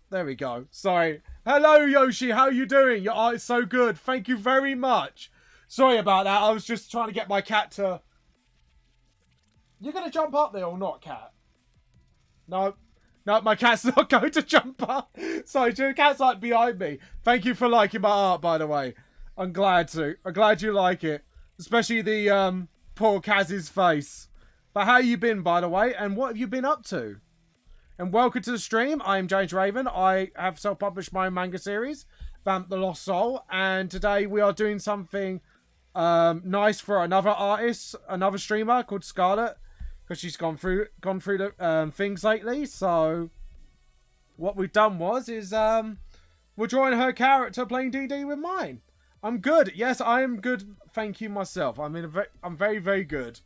There we go. Sorry. Hello, Yoshi. How you doing? Your art is so good. Thank you very much. Sorry about that. I was just trying to get my cat to... You're gonna jump up there or not, cat? No. No, my cat's not going to jump up. Sorry, the cat's like behind me. Thank you for liking my art, by the way. I'm glad to. I'm glad you like it. Especially the poor Kaz's face. But how you been, by the way? And what have you been up to? And welcome to the stream. I am James Raven. I have self-published my own manga series, Vamp the Lost Soul. And today we are doing something nice for another artist, another streamer called Scarlett. Because she's gone through the things lately. So what we've done is we're drawing her character playing D&D with mine. I'm good. Yes, I am good. Thank you myself. I'm very, very good.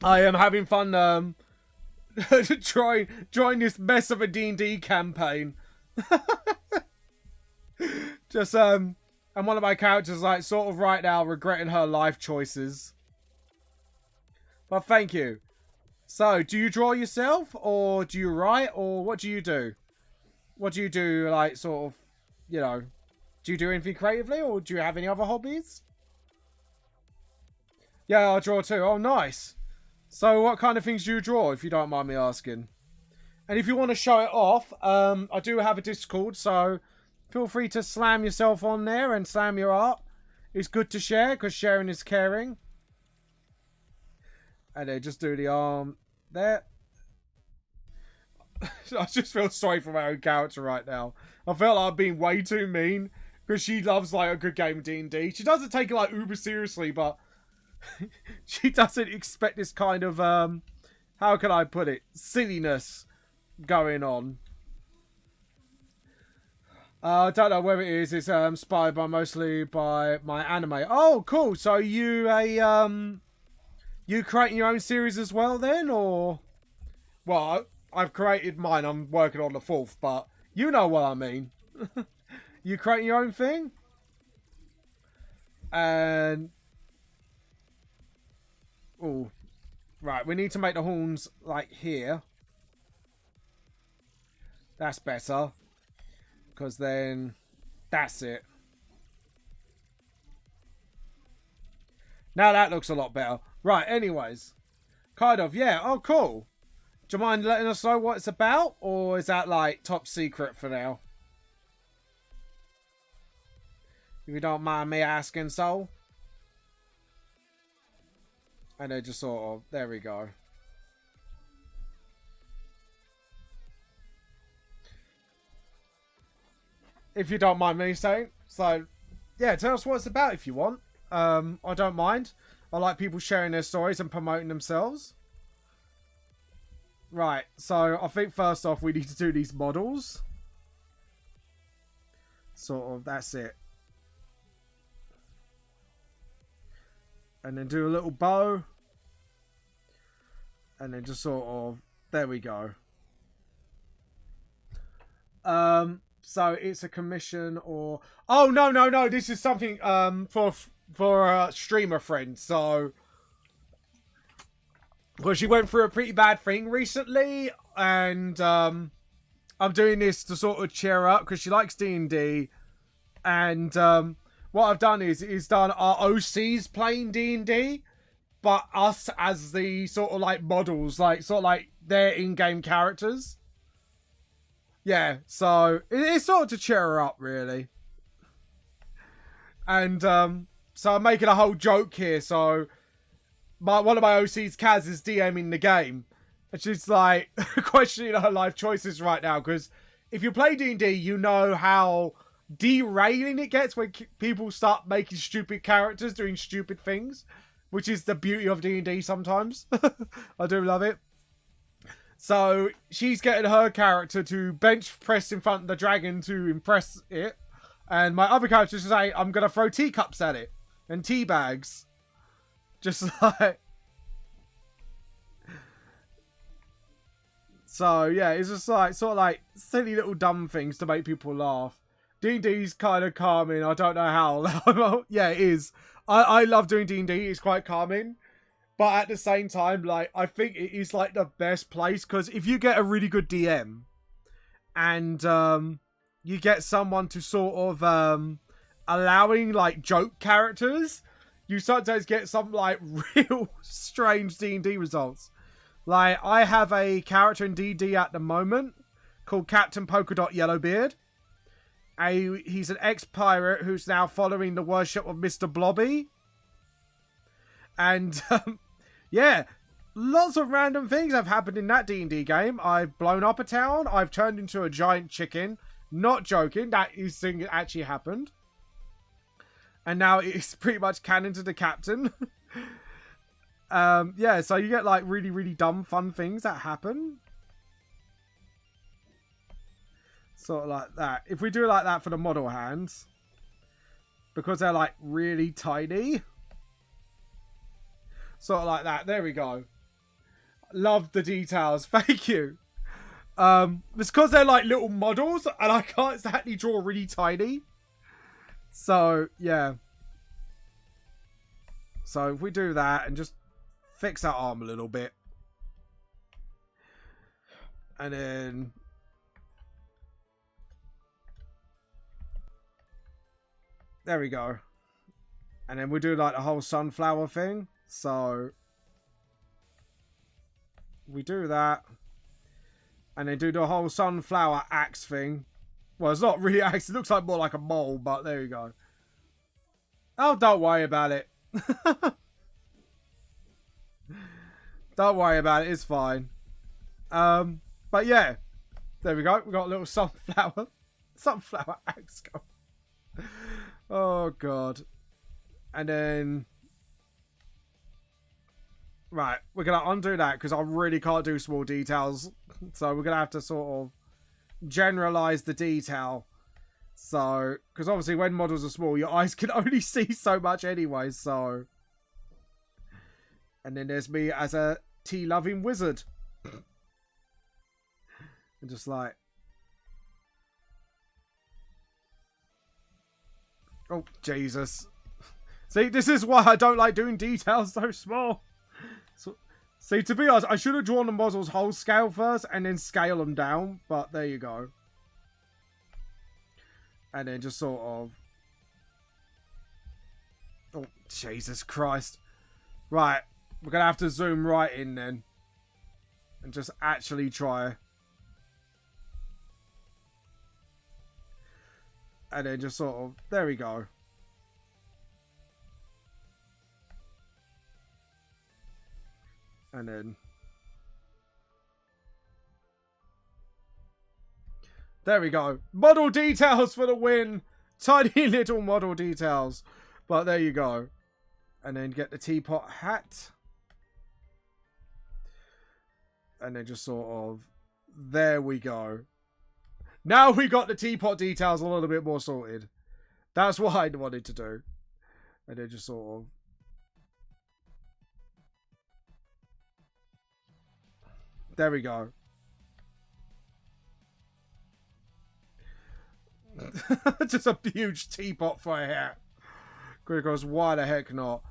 I am having fun trying this mess of a D&D campaign. Just and one of my characters like sort of right now regretting her life choices. But thank you. So, do you draw yourself or do you write or what do you do? What do you do like sort of, you know, do you do anything creatively or do you have any other hobbies? Yeah, I draw too. Oh, nice. So what kind of things do you draw, if you don't mind me asking? And if you want to show it off, I do have a Discord, so feel free to slam yourself on there and slam your art. It's good to share, because sharing is caring. And then just do the arm there. I just feel sorry for my own character right now. I felt like I'm being way too mean. Because she loves like a good game of D&D. She doesn't take it like uber seriously, but she doesn't expect this kind of how can I put it, silliness going on. I don't know whether it is. It's inspired by mostly by my anime. Oh, cool. So you you creating your own series as well then, or? Well, I've created mine. I'm working on the 4th, but you know what I mean. You creating your own thing? And... Oh. Right, we need to make the horns, like, here. That's better. Because then... That's it. Now that looks a lot better. Right, anyways. Kind of, yeah. Oh, cool. Do you mind letting us know what it's about? Or is that, like, top secret for now? If you don't mind me asking, so. And then just sort of, there we go. If you don't mind me saying. So, yeah, tell us what it's about if you want. I don't mind. I like people sharing their stories and promoting themselves. Right, so I think first off we need to do these models. Sort of, that's it. And then do a little bow. And then just sort of... There we go. So it's a commission or... Oh, no. This is something for a streamer friend. So... Well, she went through a pretty bad thing recently. And I'm doing this to sort of cheer her up. Because she likes D&D. And... what I've done is done our OCs playing D&D, but us as the sort of like models, like sort of like their in-game characters. Yeah, so it's sort of to cheer her up, really. And so I'm making a whole joke here. So one of my OCs, Kaz, is DMing the game, and she's like questioning her life choices right now, because if you play D&D, you know how derailing it gets when people start making stupid characters doing stupid things, which is the beauty of D&D sometimes. I do love it. So she's getting her character to bench press in front of the dragon to impress it, and my other character say, I'm gonna throw teacups at it and tea bags, just like. So yeah, it's just like sort of like silly little dumb things to make people laugh. D&D's kind of calming. I don't know how. Yeah, it is. I love doing D&D. It's quite calming. But at the same time, like, I think it is like the best place, because if you get a really good DM and you get someone to sort of allowing like joke characters, you sometimes get some like real strange D&D results. Like, I have a character in D&D at the moment called Captain Polka Dot Yellowbeard. He's an ex-pirate who's now following the worship of Mr. Blobby. And, yeah, lots of random things have happened in that D&D game. I've blown up a town. I've turned into a giant chicken. Not joking. That thing actually happened. And now it's pretty much canon to the captain. Yeah, so you get like really, really dumb, fun things that happen. Sort of like that. If we do like that for the model hands, because they're like really tiny. Sort of like that. There we go. Love the details. Thank you. It's because they're like little models and I can't exactly draw really tiny. So, yeah. So if we do that and just fix that arm a little bit. And then there we go. And then we do like the whole sunflower thing. So we do that. And then do the whole sunflower axe thing. Well, it's not really axe. It looks like more like a mole, but there you go. Oh, don't worry about it. Don't worry about it. It's fine. But yeah. There we go. We got a little sunflower axe going. Oh, God. And then... Right. We're going to undo that because I really can't do small details. So we're going to have to sort of generalize the detail. So, because obviously when models are small, your eyes can only see so much anyway, so. And then there's me as a tea-loving wizard. And just like. Oh, Jesus. See, this is why I don't like doing details so small. So, see, to be honest, I should have drawn the models whole scale first and then scale them down, but there you go. And then just sort of... Oh, Jesus Christ. Right. We're going to have to zoom right in then. And just actually try. And then just sort of... There we go. And then... There we go. Model details for the win. Tiny little model details. But there you go. And then get the teapot hat. And then just sort of... There we go. Now we got the teapot details a little bit more sorted. That's what I wanted to do. And then just sort of... There we go. Just a huge teapot for a hat. Because why the heck not?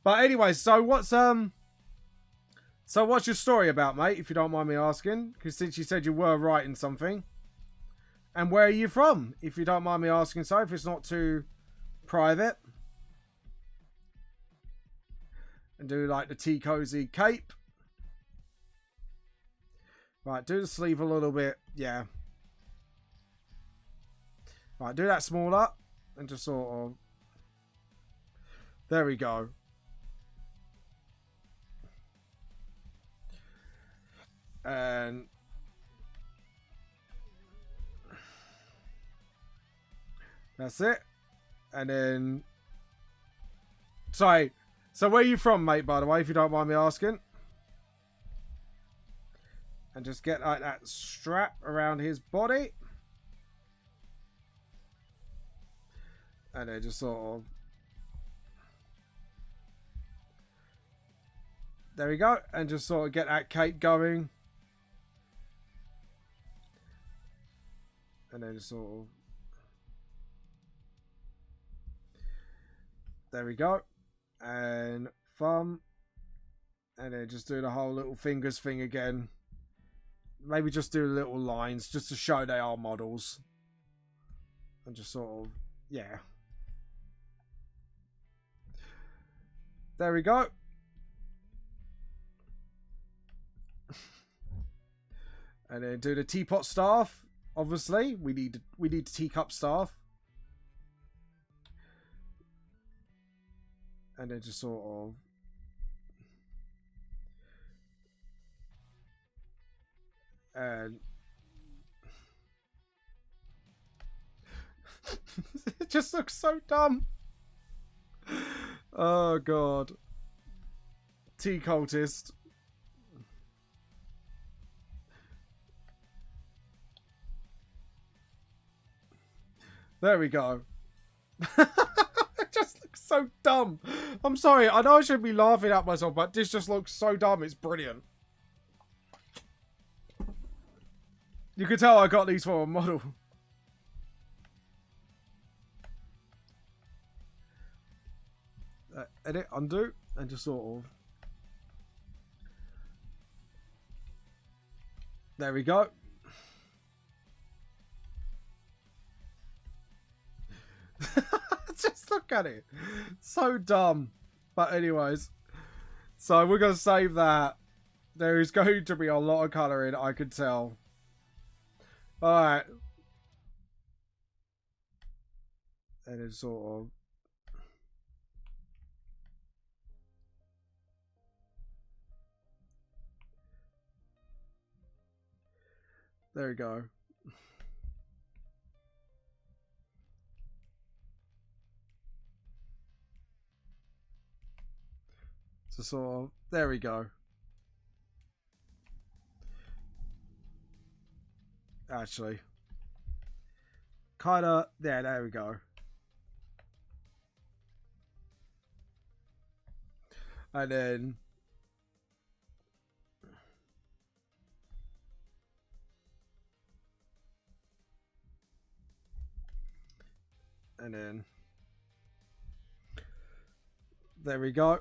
But anyway, so what's your story about, mate? If you don't mind me asking, because since you said you were writing something, and where are you from? If you don't mind me asking, so if it's not too private. And do like the tea cozy cape. Right, do the sleeve a little bit. Yeah. Right, do that smaller. And just sort of... There we go. And... That's it. And then... Sorry. So where are you from, mate, by the way, if you don't mind me asking? And just get like that strap around his body. And then just sort of... There we go. And just sort of get that cape going. And then just sort of... There we go. And thumb. And then just do the whole little fingers thing again. Maybe just do little lines just to show they are models. And just sort of... Yeah. There we go. And then do the teapot staff. Obviously, we need teacup staff. And then just sort of... And... It just looks so dumb. Oh, God. Tea cultist. There we go. It just looks so dumb. I'm sorry. I know I should be laughing at myself, but this just looks so dumb. It's brilliant. You can tell I got these for a model. Edit, undo, and just sort of... There we go. Just look at it. So dumb. But anyways. So we're going to save that. There is going to be a lot of colouring, I can tell. Alright. And it's sort of... There we go. So sort of, there we go. Actually. Kinda, yeah, there we go. And then... And then... There we go.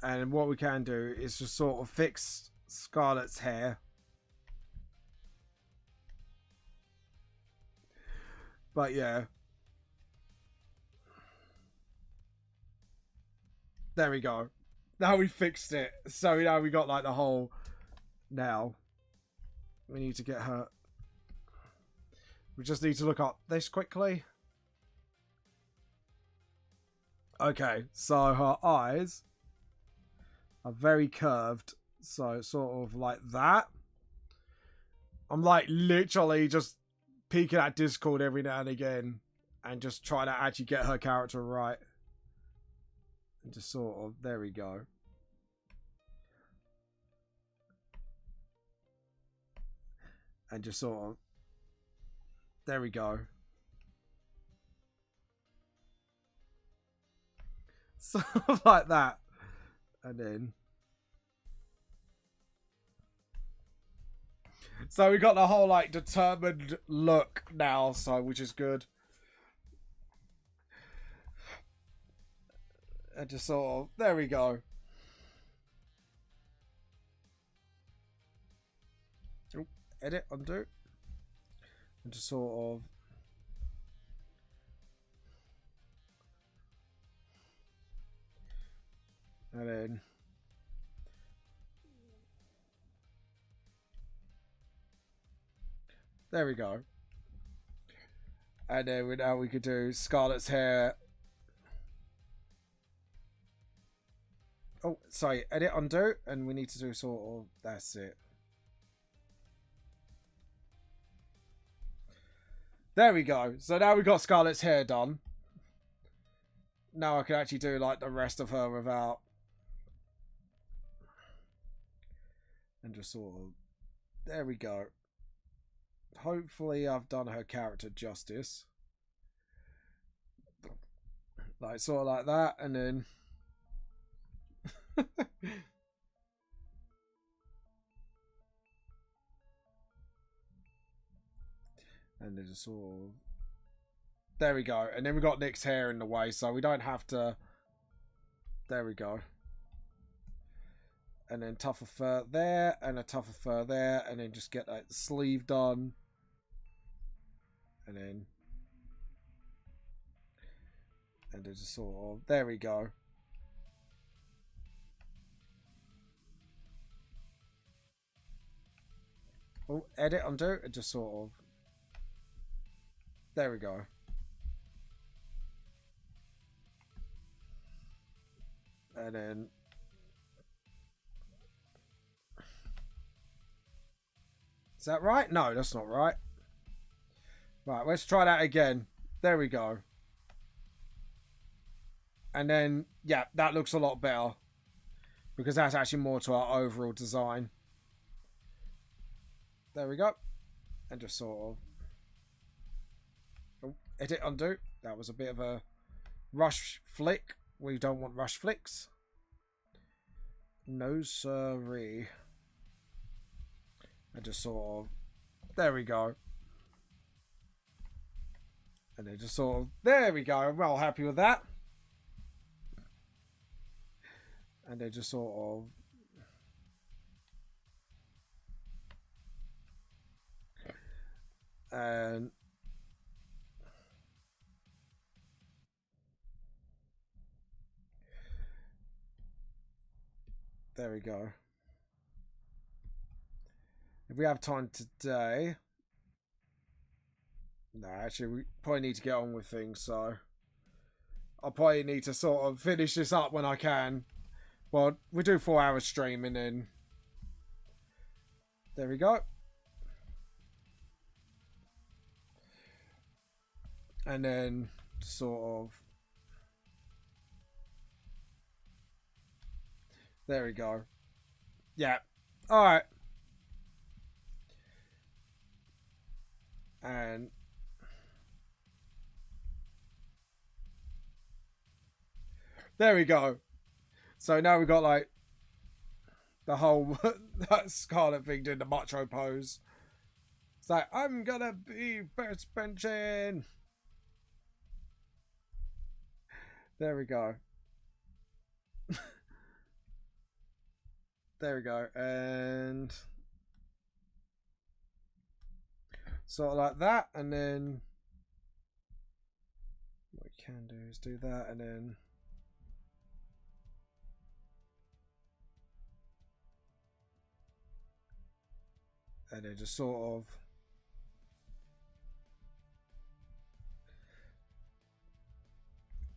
And what we can do is just sort of fix Scarlett's hair. But yeah. There we go. Now we fixed it. So now we got like the whole... Now. We need to get her... We just need to look up this quickly. Okay, so her eyes are very curved. So sort of like that. I'm like literally just peeking at Discord every now and again. And just trying to actually get her character right. And just sort of, there we go. And just sort of, there we go. Sort of like that. And then. So we got the whole like determined look now, so which is good. And just sort of, there we go. Oh, edit, undo. And just sort of... And then... There we go. And then now we could do Scarlet's hair. Oh, sorry. Edit, undo. And we need to do sort of... That's it. There we go. So now we got Scarlet's hair done. Now I can actually do like the rest of her without... And just sort of... There we go. Hopefully I've done her character justice. Like, sort of like that, and then... and then just sort of... There we go. And then we got Nick's hair in the way, so we don't have to... There we go. And then tougher fur there, and a tougher fur there, and then just get that sleeve done. And then just sort of... There we go. Oh, edit, undo, and just sort of... There we go. And then... Is that right? No, that's not right. Right, let's try that again. There we go. And then, yeah, that looks a lot better. Because that's actually more to our overall design. There we go. And just sort of... Oh, edit, undo. That was a bit of a rush flick. We don't want rush flicks. No siree. And just sort of... There we go. And then just sort of... There we go. I'm well happy with that. And then just sort of... And... There we go. If we have time today... No, actually, we probably need to get on with things, so... I'll probably need to sort of finish this up when I can. Well, we do 4 hours streaming and... There we go. And then, sort of... There we go. Yeah. Alright. And... There we go. So now we've got like the whole that Scarlet thing doing the macho pose. It's like, I'm gonna be best benching. There we go. There we go. And sort of like that. And then what we can do is do that and then just sort of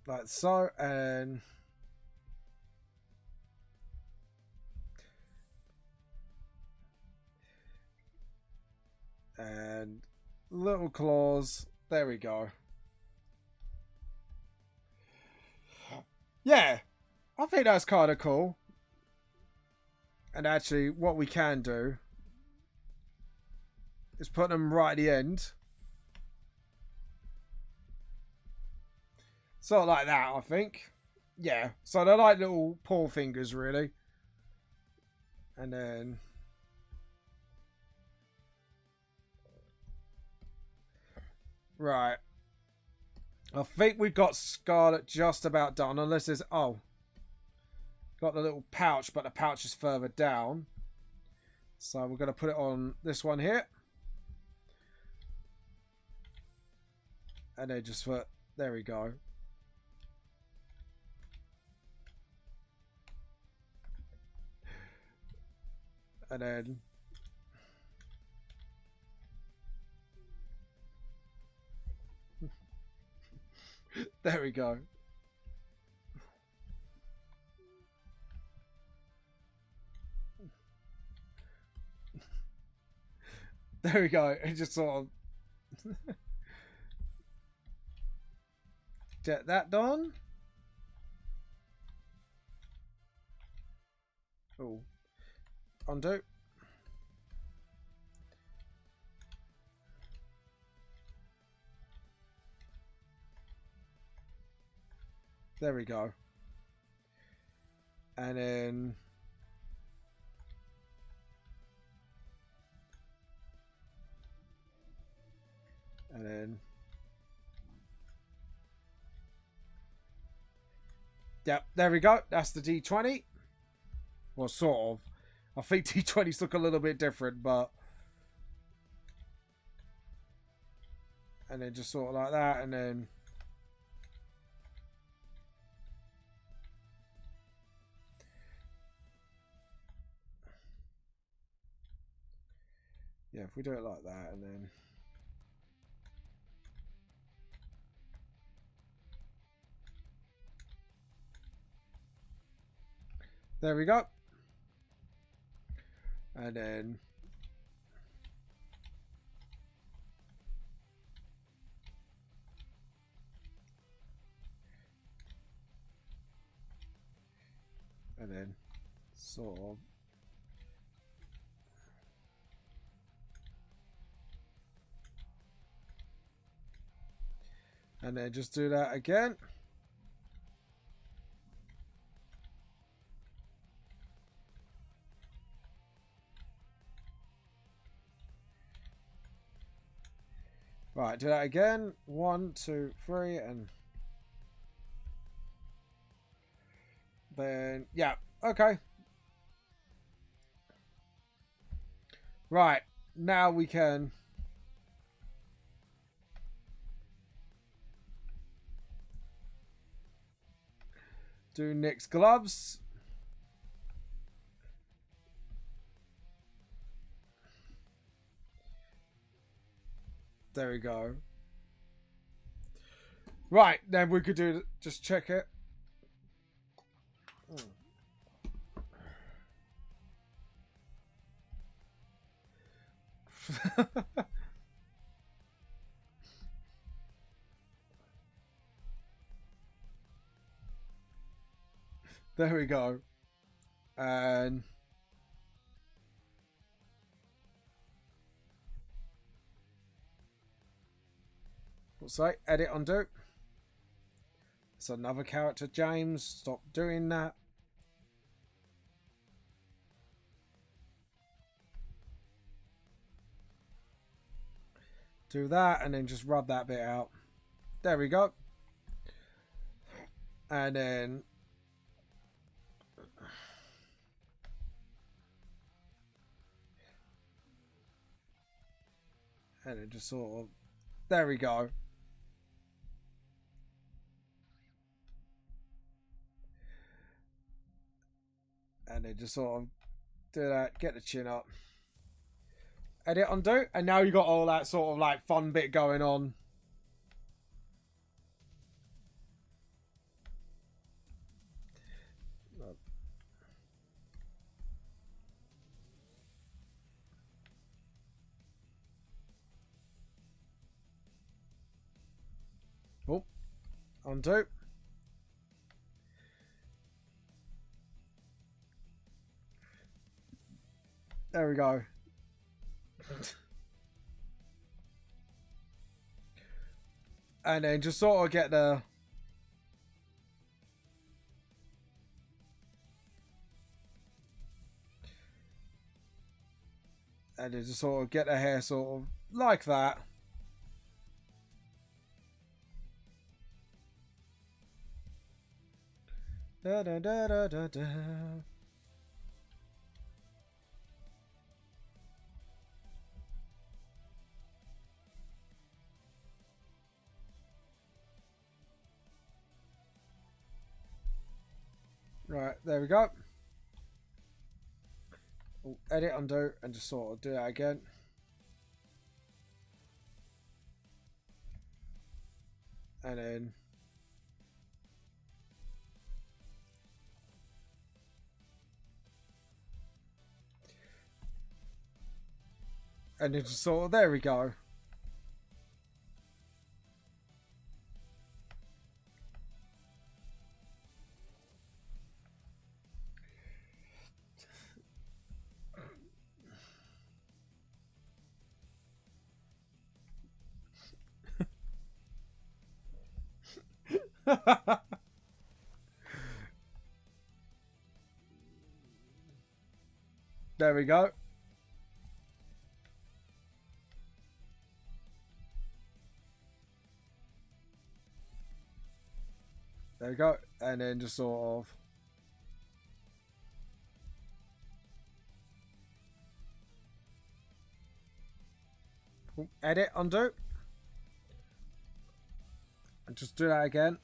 like so, and little claws. There we go. Yeah, I think that's kind of cool. And actually, what we can do is put them right at the end. Sort of like that, I think. Yeah, so they're like little paw fingers, really. And then... Right. I think we've got Scarlet just about done, unless there's... Oh. Got the little pouch, but the pouch is further down. So we're going to put it on this one here. And then just put, there we go. And then there we go. There we go. It just sort of get that done. Oh, undo. There we go. And then yep, there we go. That's the D20. Well, sort of. I think D20s look a little bit different, but and then just sort of like that, and then yeah, if we do it like that, and then there we go. And then sort of and then just do that again. Right, do that again. 1, 2, 3, and then yeah, okay. Right, now we can do Nick's gloves. There we go. Right, then we could do just check it. There we go. And what's that? Edit, undo. It's another character, James. Stop doing that. Do that and then just rub that bit out. There we go. And then just sort of, there we go. And then just sort of do that, get the chin up. Edit, undo, and now you got all that sort of like fun bit going on. Oh, undo. There we go. And then just sort of get the and then just sort of get the hair sort of like that. Da, da, da, da, da, da. Right, there we go. We'll edit, undo, and just sort of do that again. And then just sort of, there we go. There we go. There we go. And then just sort of edit, undo. And just do that again.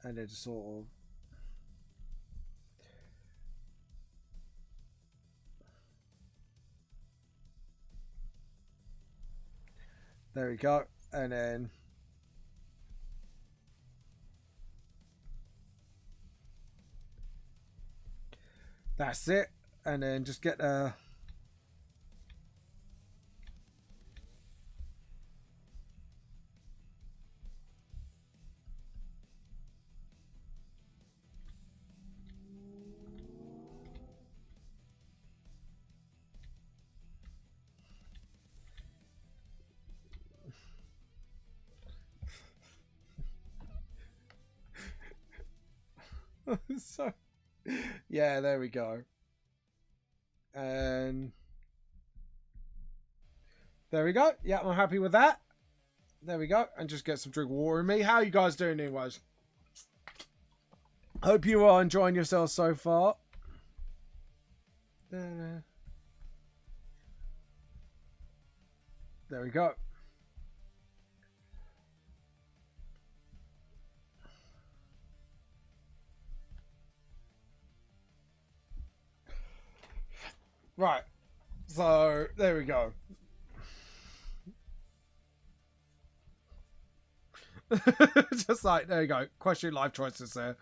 And then just sort of there we go. And then that's it. And then just get the so yeah, there we go. And there we go. Yeah, I'm happy with that. There we go. And just get some drink of water in me. How are you guys doing anyways? Hope you are enjoying yourselves so far. There we go. Right. So, there we go. Just like, there you go. Question life choices there.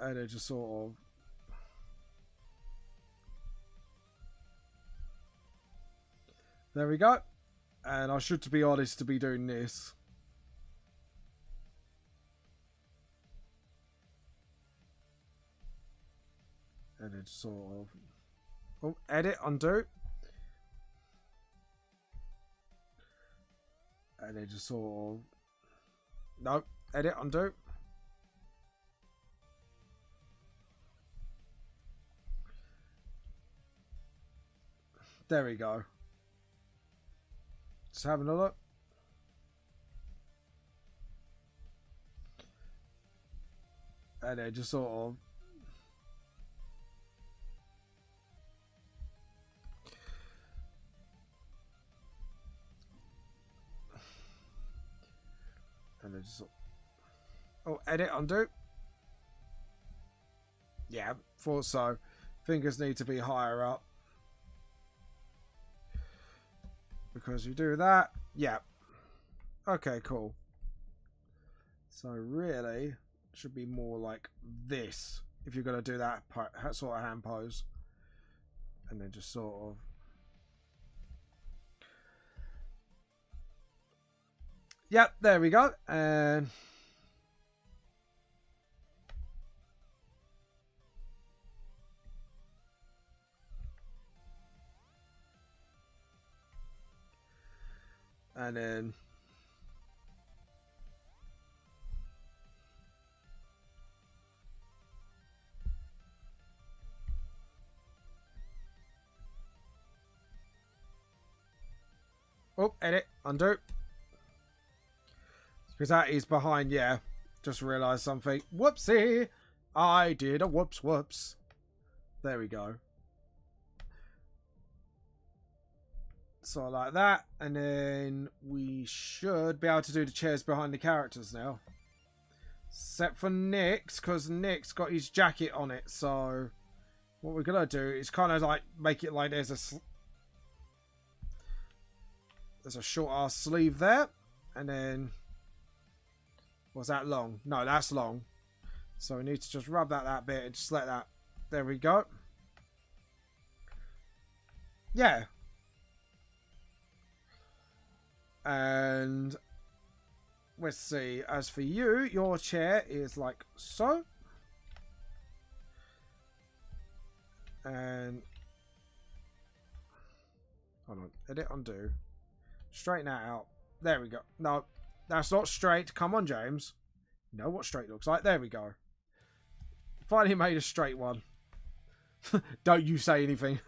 And it just sort of there we go. And I should, to be honest, to be doing this. And it sort of edit, undo. And it just sort of no, edit, undo. There we go. Just having a look. And then just sort of and then just edit, undo. Yeah, thought so. Fingers need to be higher up. Because you do that. Yeah. Okay, cool. So really, should be more like this. If you're going to do that sort of hand pose. And then just sort of. Yep, there we go. And then edit, undo. Because that is behind, yeah. Just realised something. Whoopsie! I did a whoops. There we go. So like that, and then we should be able to do the chairs behind the characters now. Except for Nick's, because Nick's got his jacket on it, so what we're going to do is kind of like make it like there's a short ass sleeve there, and then was that long? No, that's long. So we need to just rub that bit and just let that. There we go. Yeah. And let's see. As for you, your chair is like so. And hold on. Edit, undo. Straighten that out. There we go. No, that's not straight. Come on, James. You know what straight looks like. There we go. Finally made a straight one. Don't you say anything.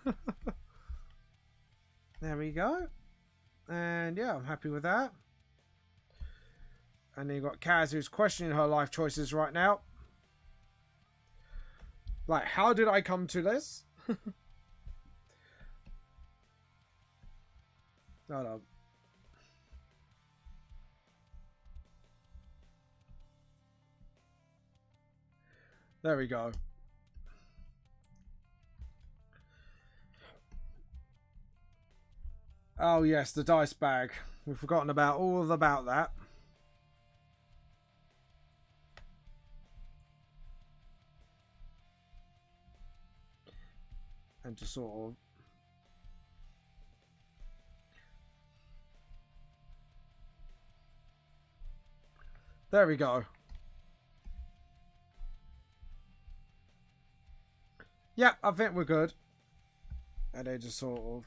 There we go. And yeah, I'm happy with that. And then you've got Kaz, who's questioning her life choices right now. Like, how did I come to this? No. There we go. Oh yes, the dice bag. We've forgotten all about that. And just sort of there we go. Yeah, I think we're good. And they just sort of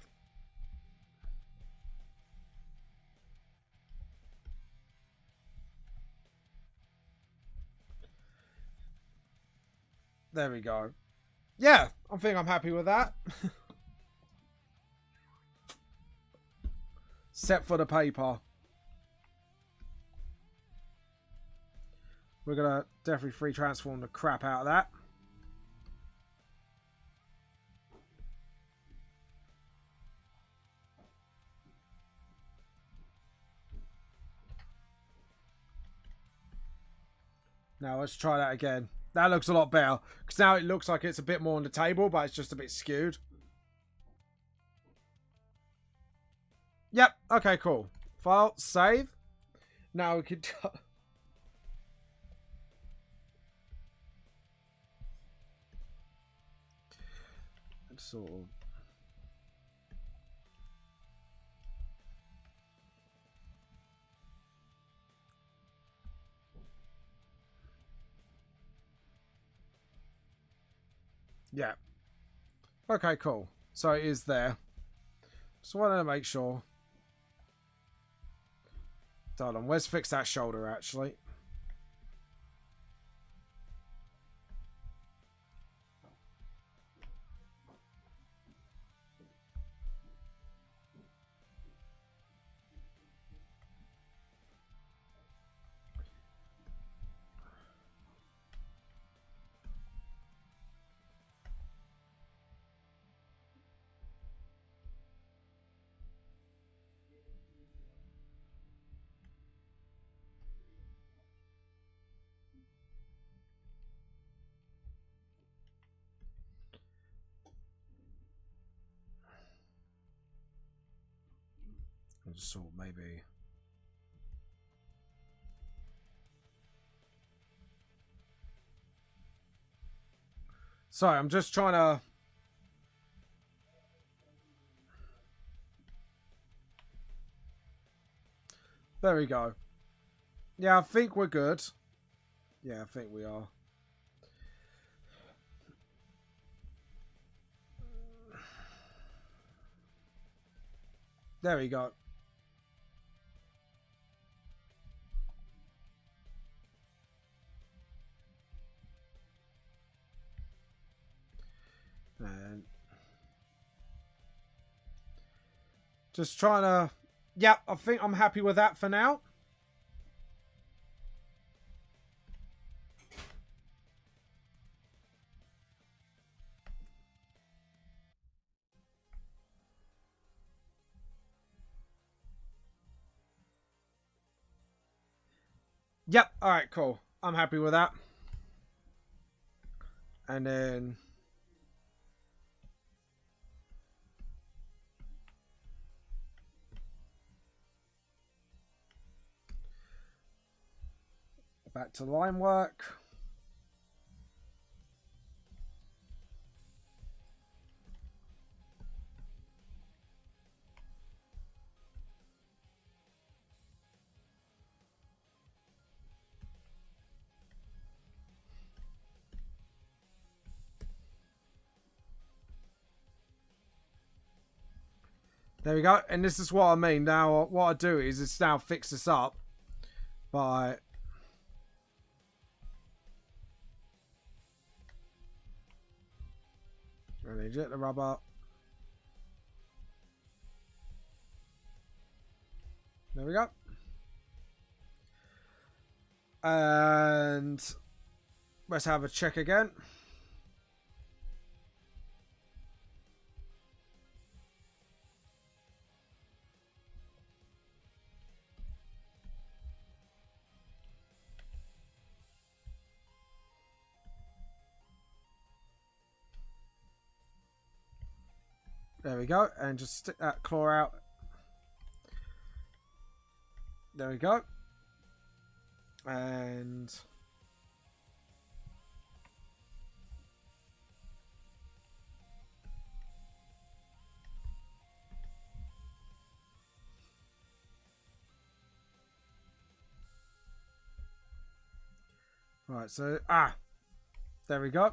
there we go. Yeah, I think I'm happy with that. Except for the paper. We're going to definitely free transform the crap out of that. Now let's try that again. That looks a lot better. Because now it looks like it's a bit more on the table, but it's just a bit skewed. Yep. Okay, cool. File, save. Now we can... sort of... Yeah. Okay, cool. So it is there. Just wanted to make sure. Hold on, let's fix that shoulder actually. I just thought maybe... Sorry, I'm just trying to... There we go. Yeah, I think we're good. Yeah, I think we are. There we go. And just trying to... Yep, I think I'm happy with that for now. Yep. All right. Cool. I'm happy with that. And then back to line work. There we go. And this is what I mean. Now, what I do is it's now fix this up by... Eject the rubber. There we go. And let's have a check again. There we go. And just stick that claw out. There we go. And right, so there we go.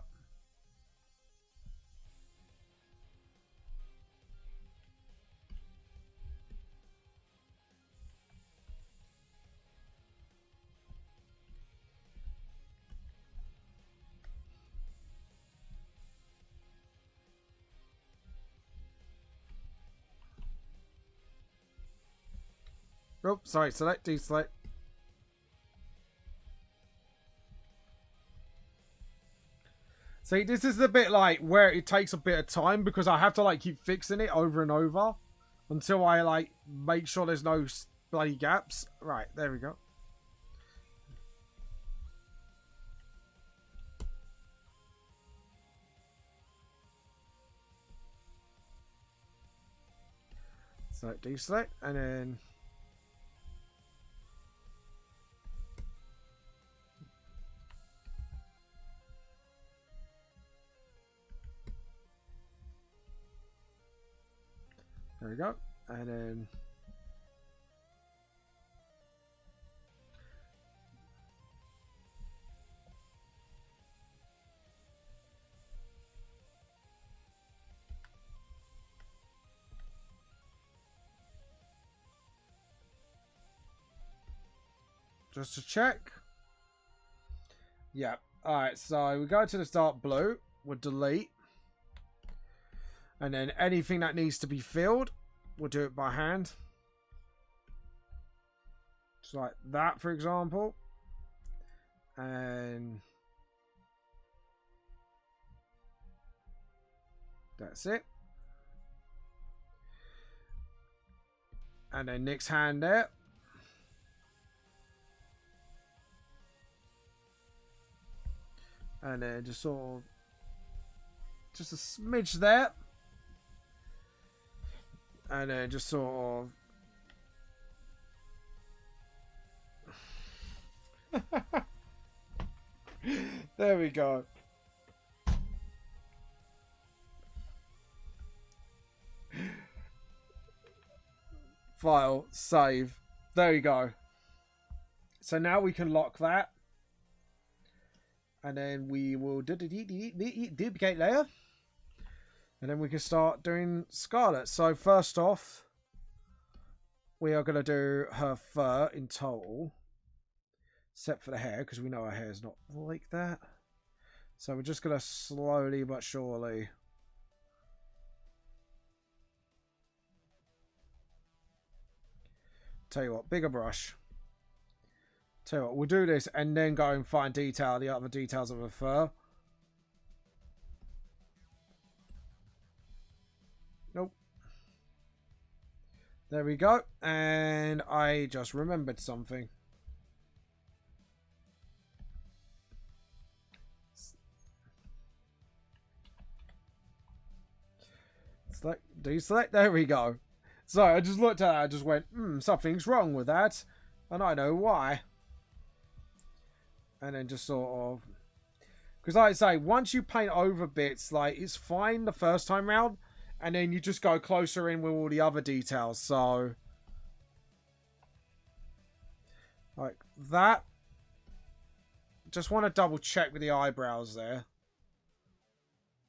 Oh, sorry, select, deselect. See, this is the bit like where it takes a bit of time because I have to like keep fixing it over and over until I like make sure there's no bloody gaps. Right, there we go. Select, deselect, and then there we go, and then just to check. Yeah. Alright, so we go to the start blue. We'll delete. And then anything that needs to be filled, we'll do it by hand. Just like that, for example. And that's it. And then next hand there. And then just sort of, just a smidge there. And then just sort of. There we go. File, save. There you go. So now we can lock that. And then we will duplicate layer. And then we can start doing Scarlet. So first off, we are going to do her fur in total. Except for the hair, because we know her hair is not like that. So we're just going to slowly but surely... Tell you what, bigger brush. Tell you what, we'll do this and then go and find the other details of her fur. Nope. There we go. And I just remembered something. Deselect. There we go. So I just looked at that. I just went, something's wrong with that. And I know why. And then just sort of... Because like I say, once you paint over bits, like, it's fine the first time round. And then you just go closer in with all the other details. So... like that. Just want to double check with the eyebrows there.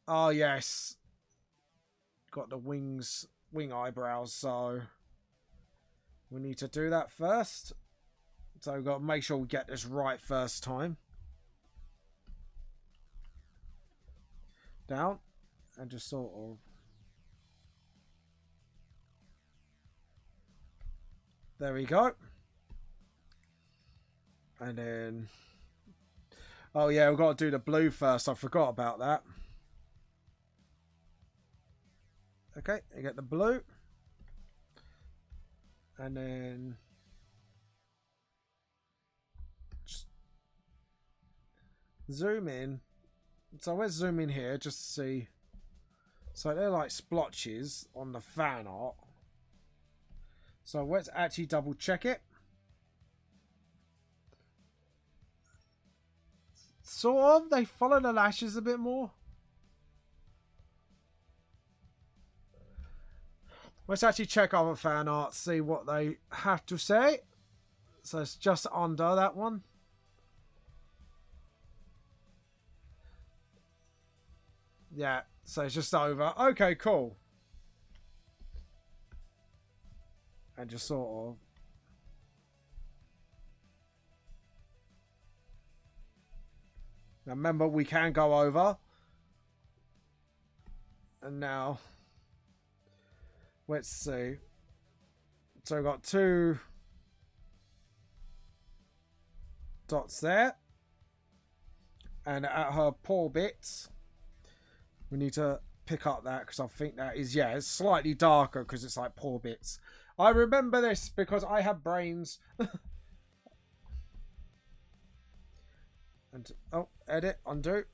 Oh, yes. Got the wing eyebrows, so... we need to do that first. So we've got to make sure we get this right first time. Down. And just sort of... there we go. And then... oh yeah, we've got to do the blue first. I forgot about that. Okay, you get the blue. And then... just zoom in. So let's zoom in here just to see. So they're like splotches on the fan art. So let's actually double check it. Sort of. They follow the lashes a bit more. Let's actually check other fan art, see what they have to say. So it's just under that one. Yeah, so it's just over. Okay, cool. And just sort of... now remember, we can go over. And now... let's see. So we've got 2 dots there. And at her paw bits, we need to pick up that because I think that is, yeah, it's slightly darker because it's like paw bits. I remember this because I have brains. And, oh, edit, undo.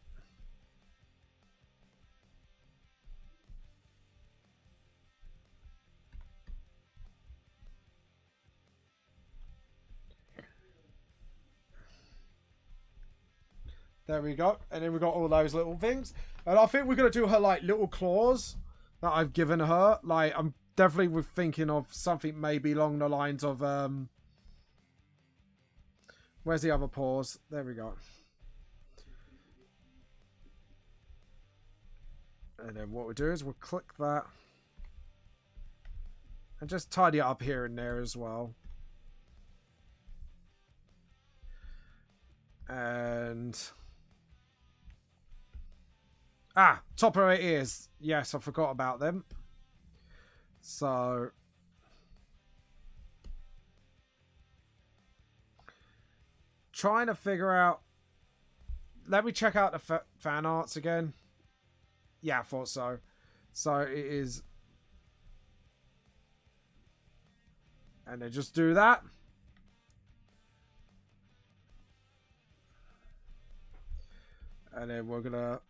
There we go. And then we got all those little things. And I think we're going to do her, like, little claws that I've given her. Like, I'm definitely thinking of something maybe along the lines of, where's the other paws? There we go. And then what we'll do is we'll click that. And just tidy it up here and there as well. And... ah, top of her ears. Yes, I forgot about them. So... trying to figure out... let me check out the fan arts again. Yeah, I thought so. So it is... and then just do that. And then we're gonna...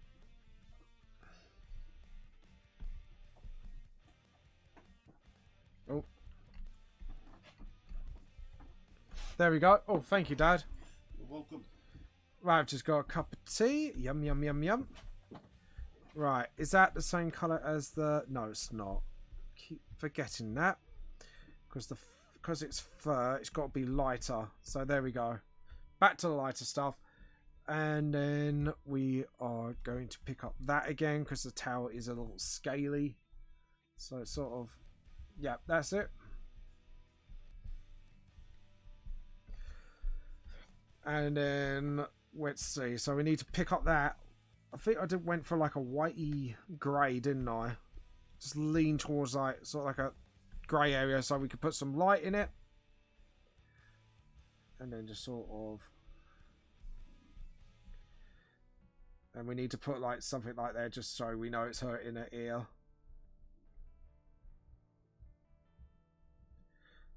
oh. There we go. Oh, thank you, Dad. You're welcome. Right, I've just got a cup of tea. Yum, yum, yum, yum. Right, is that the same colour as the... no, it's not. Keep forgetting that. Because it's fur, it's got to be lighter. So there we go. Back to the lighter stuff. And then we are going to pick up that again because the towel is a little scaly. So it's sort of... yeah, that's it. And then let's see. So we need to pick up that. I think I went for like a whitey grey, didn't I? Just lean towards like sort of like a grey area so we could put some light in it. And then just sort of... and we need to put like something like there just so we know it's her inner ear.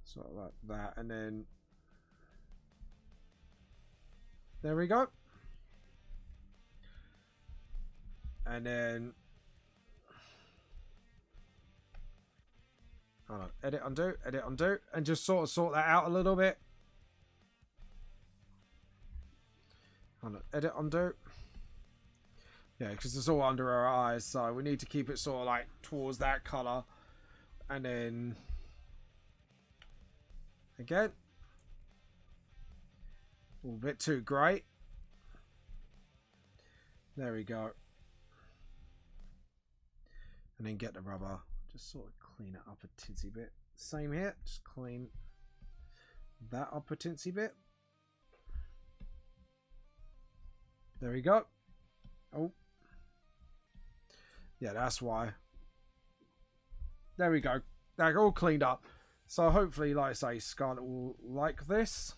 Sort of like that. And then... there we go. And then... Hold on. Edit, undo, and just sort that out a little bit. Hold on. Edit, undo. Yeah, because it's all under her eyes, so we need to keep it sort of like towards that colour. And then again, a little bit too great. There we go. And then get the rubber. Just sort of clean it up a tinsy bit. Same here. Just clean that up a tinsy bit. There we go. Oh. Yeah, that's why. There we go. They're all cleaned up. So hopefully, like I say, Scarlet will like this.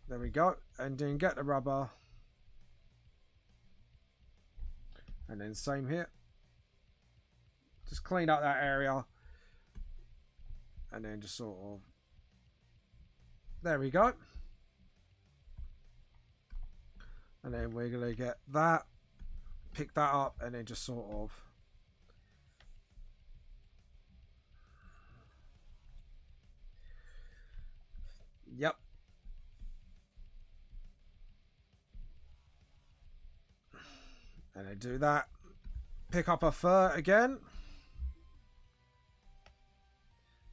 There we go. And then get the rubber. And then same here. Just clean up that area. And then just sort of... There we go. And then we're going to get that. Pick that up and then just sort of... Yep. And then do that. Pick up a fur again.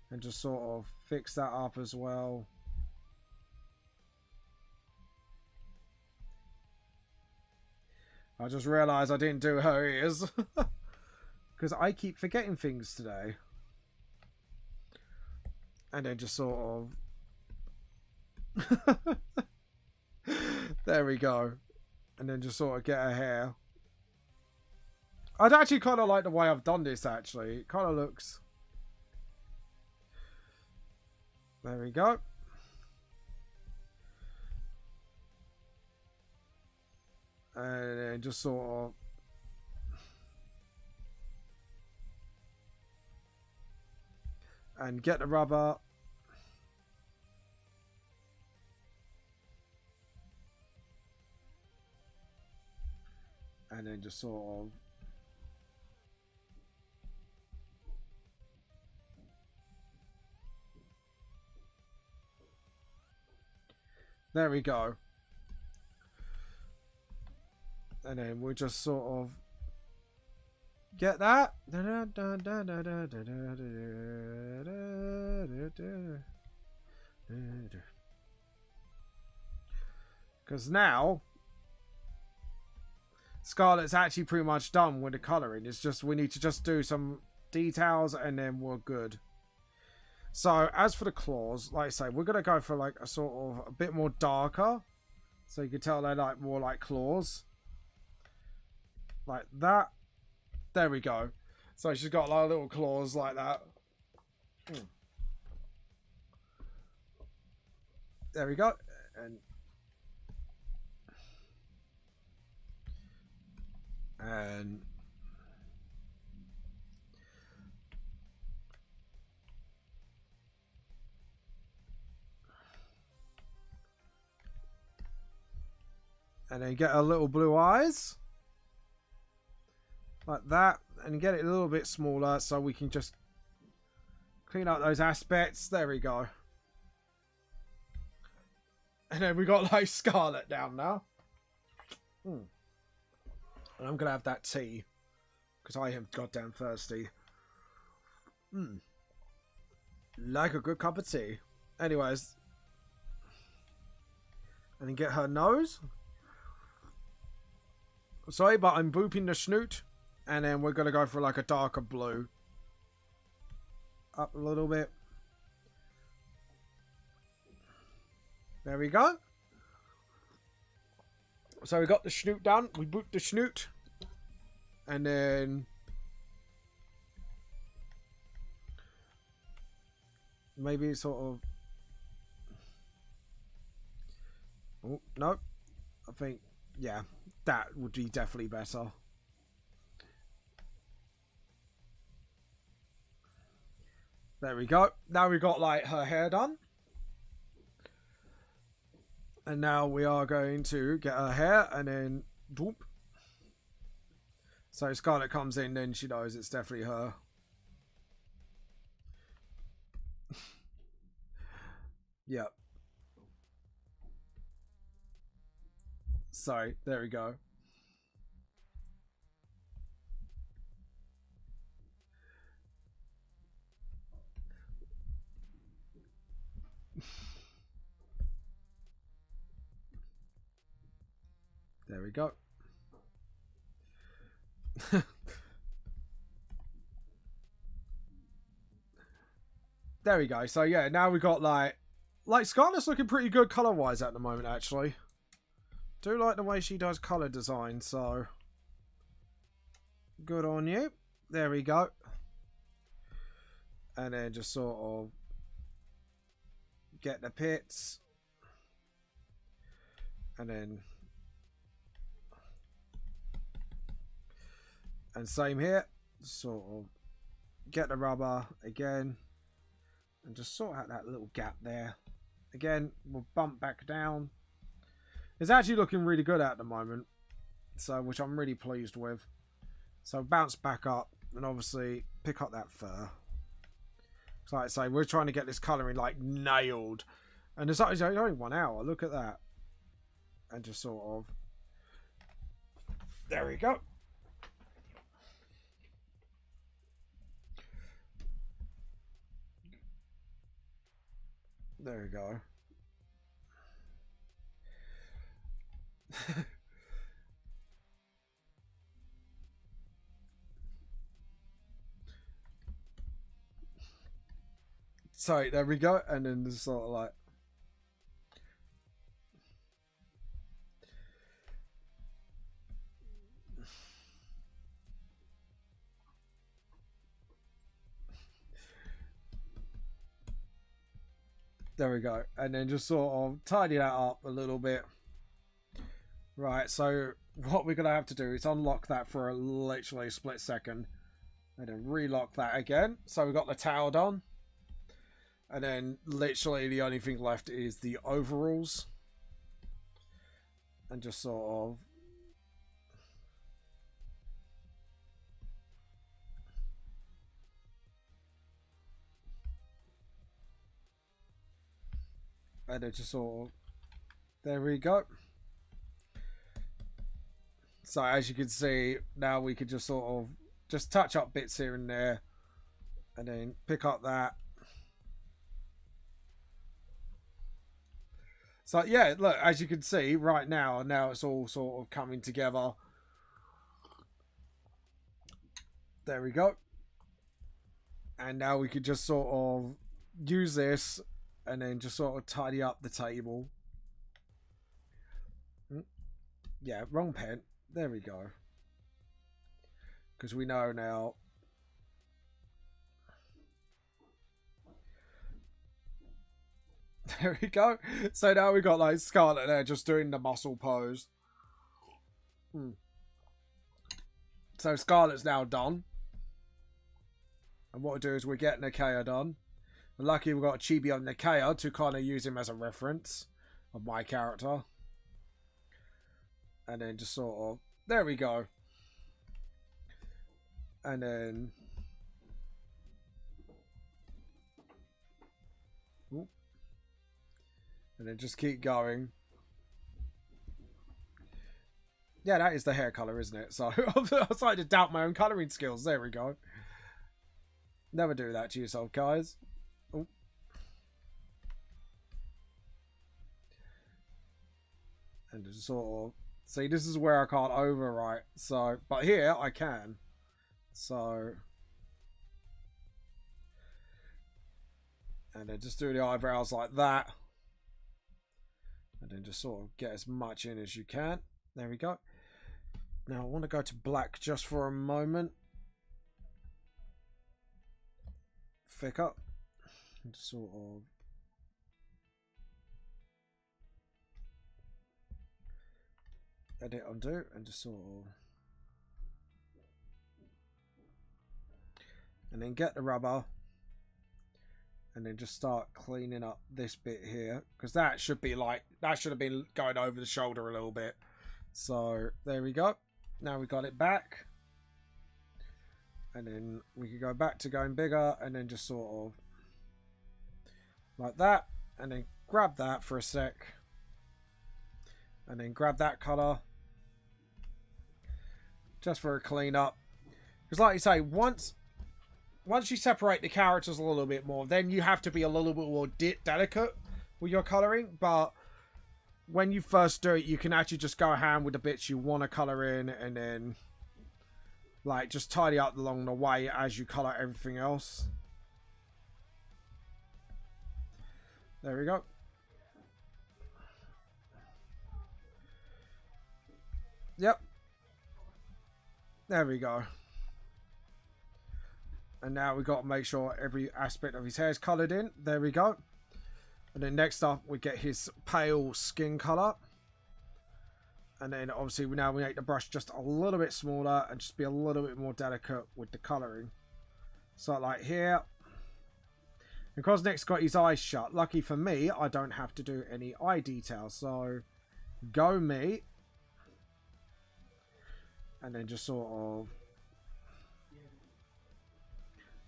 And just sort of fix that up as well. I just realised I didn't do her ears. Because I keep forgetting things today. And then just sort of... There we go. And then just sort of get her hair. I'd actually kind of like the way I've done this, actually. It kind of looks... There we go. And then just sort of... And get the rubber. And then just sort of... There we go. And then we'll just sort of get that. Because now Scarlet's actually pretty much done with the colouring. It's just we need to just do some details and then we're good. So as for the claws, like I say, we're going to go for like a sort of a bit more darker. So you can tell they're like more like claws. Like that. There we go. So she's got like little claws like that. There we go. And then get a little blue eyes. Like that. And get it a little bit smaller so we can just clean up those aspects. There we go. And then we got like Scarlet down now. And I'm going to have that tea. Because I am goddamn thirsty. Like a good cup of tea. Anyways. And then get her nose. Sorry, but I'm booping the snoot. And then we're going to go for like a darker blue. Up a little bit. There we go. So we got the snoot done. We boot the snoot. And then... maybe sort of... oh, no. I think... yeah. That would be definitely better. There we go. Now we got like her hair done. And now we are going to get her hair and then doop. So Scarlet comes in, then she knows it's definitely her. Yep. So, there we go. There we go. There we go. So yeah, now we got like Scarlett's looking pretty good color wise at the moment. Actually, do like the way she does color design. So good on you. There we go. And then just sort of get the pits, and then same here. Sort of get the rubber again. And just sort out that little gap there. Again, we'll bump back down. It's actually looking really good at the moment. So, which I'm really pleased with. So, bounce back up. And obviously, pick up that fur. So, like I say, we're trying to get this colouring, like, nailed. And it's only 1 hour. Look at that. And just sort of... There we go. There we go. So there we go, and then there's sort of like there we go, and then just sort of tidy that up a little bit. Right, so what we're gonna have to do is unlock that for literally a split second, and then relock that again. So we've got the towel done, and then literally the only thing left is the overalls, and just sort of and then just sort of there we go. So as you can see, now we can just sort of just touch up bits here and there, and then pick up that. So yeah, look, as you can see right now it's all sort of coming together. There we go. And now we could just sort of use this and then just sort of tidy up the table. Yeah, wrong pen. There we go. Because we know now. There we go. So now we got like Scarlett there just doing the muscle pose. So Scarlett's now done. And what we'll do is we're getting Nakia done. We're lucky we've got a chibi on Nakia to kind of use him as a reference of my character. And then just sort of... There we go. And then... Ooh. And then just keep going. Yeah, that is the hair colour, isn't it? So I'm starting to doubt my own colouring skills. There we go. Never do that to yourself, guys. Ooh. And just sort of... See, this is where I can't overwrite. So, but here I can. So... And then just do the eyebrows like that. And then just sort of get as much in as you can. There we go. Now I want to go to black just for a moment. Thick up. And just sort of... Edit, undo, and just sort of... And then get the rubber. And then just start cleaning up this bit here. Because that should be like... That should have been going over the shoulder a little bit. So, there we go. Now we got it back. And then we can go back to going bigger. And then just sort of... Like that. And then grab that for a sec. And then grab that colour. Just for a clean up. Because like you say, once you separate the characters a little bit more, then you have to be a little bit more delicate with your colouring. But when you first do it, you can actually just go hand with the bits you want to colour in, and then like just tidy up along the way as you colour everything else. There we go. Yep. There we go. And now we've got to make sure every aspect of his hair is coloured in. There we go. And then next up, we get his pale skin colour. And then obviously now we make the brush just a little bit smaller and just be a little bit more delicate with the colouring. So like here. And because Nick's got his eyes shut, lucky for me, I don't have to do any eye details. So go me. And then just sort of...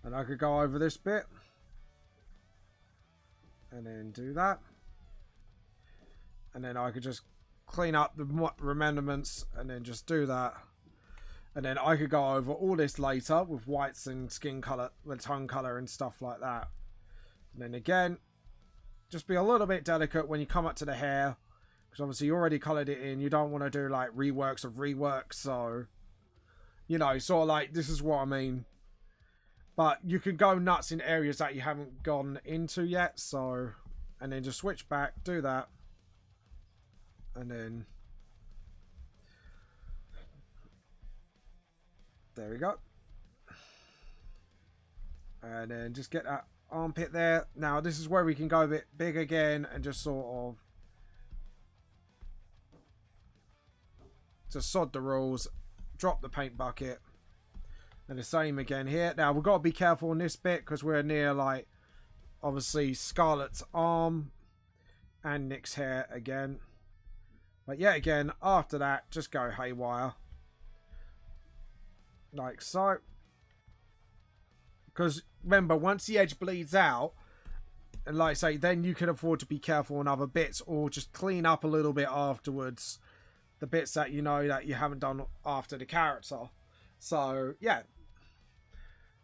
And I could go over this bit. And then do that. And then I could just clean up the remnants and then just do that. And then I could go over all this later with whites and skin colour, the tongue colour and stuff like that. And then again, just be a little bit delicate when you come up to the hair. Because obviously you already coloured it in. You don't want to do like reworks of reworks. So, you know, sort of like, this is what I mean. But you can go nuts in areas that you haven't gone into yet. So, and then just switch back, do that. And then, there we go. And then just get that armpit there. Now, this is where we can go a bit big again and just sort of just sod the rules, drop the paint bucket. And the same again here. Now, we've got to be careful on this bit because we're near, like, obviously Scarlet's arm and Nick's hair again. But yet again, after that, just go haywire. Like so. Because, remember, once the edge bleeds out, and like I say, then you can afford to be careful on other bits or just clean up a little bit afterwards. The bits that you know that you haven't done after the character. So, yeah.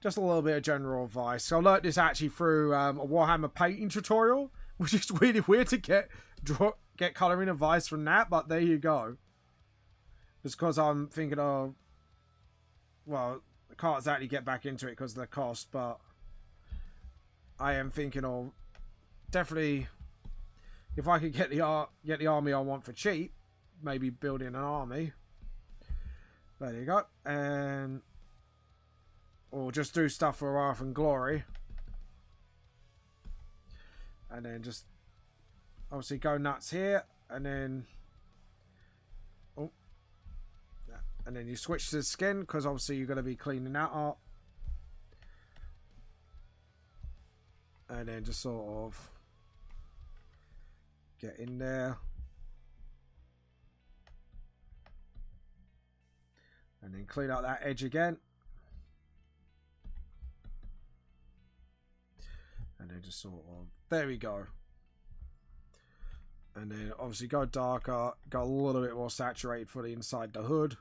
Just a little bit of general advice. So I learnt this actually through a Warhammer painting tutorial, which is really weird to get colouring advice from that, but there you go. It's because I'm thinking of, well, I can't exactly get back into it because of the cost, but I am thinking of definitely, if I could get the army I want for cheap, maybe building an army. There you go. And or just do stuff for Wrath and Glory. And then just obviously go nuts here. And then and then you switch to the skin because obviously you're going to be cleaning that up. And then just sort of get in there. And then clean out that edge again. And then just sort of, there we go. And then obviously go darker, go a little bit more saturated for the inside the hood.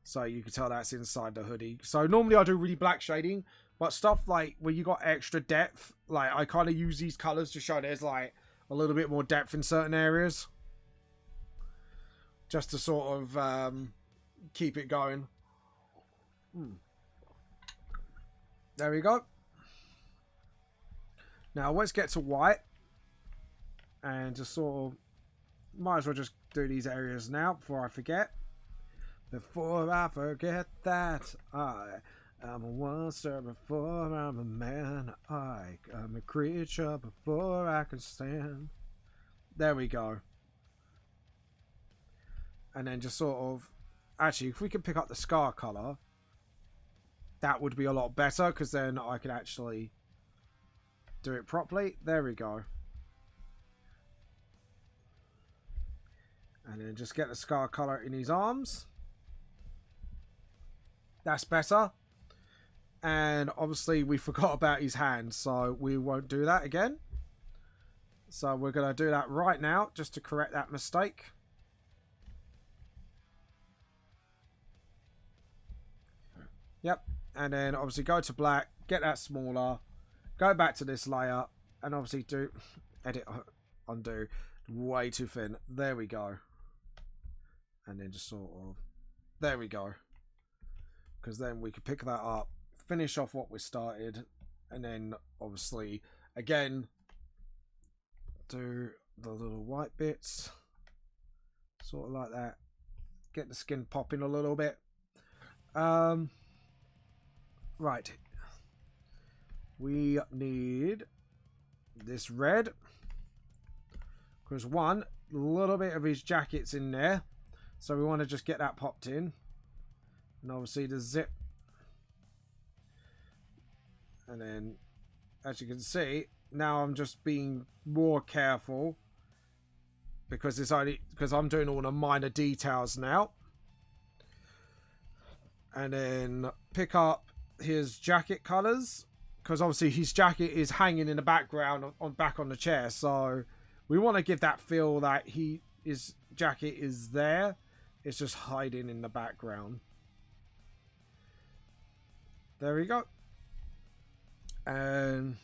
So you can tell that's inside the hoodie. So normally I do really black shading, but stuff like where you got extra depth, like I kind of use these colors to show there's like a little bit more depth in certain areas. Just to sort of keep it going. There we go. Now let's get to white. And just sort of, might as well just do these areas now before I forget. Before I forget that I am a monster before I'm a man. I'm a creature before I can stand. There we go. And then just sort of, actually, if we could pick up the scar color, that would be a lot better because then I could actually do it properly. There we go. And then just get the scar color in his arms. That's better. And obviously we forgot about his hands, so we won't do that again. So we're going to do that right now just to correct that mistake. Yep. And then obviously go to black, get that smaller, go back to this layer, and obviously do edit, undo. Way too thin. There we go. And then just sort of, there we go. Because then we can pick that up, finish off what we started, and then obviously again do the little white bits, sort of like that. Get the skin popping a little bit. Right. We need this red. Because one, a little bit of his jacket's in there. So we want to just get that popped in. And obviously the zip. And then, as you can see, now I'm just being more careful. Because it's only because I'm doing all the minor details now. And then pick up his jacket colours. Because obviously his jacket is hanging in the background back on the chair. So we want to give that feel that his jacket is there. It's just hiding in the background. There we go. And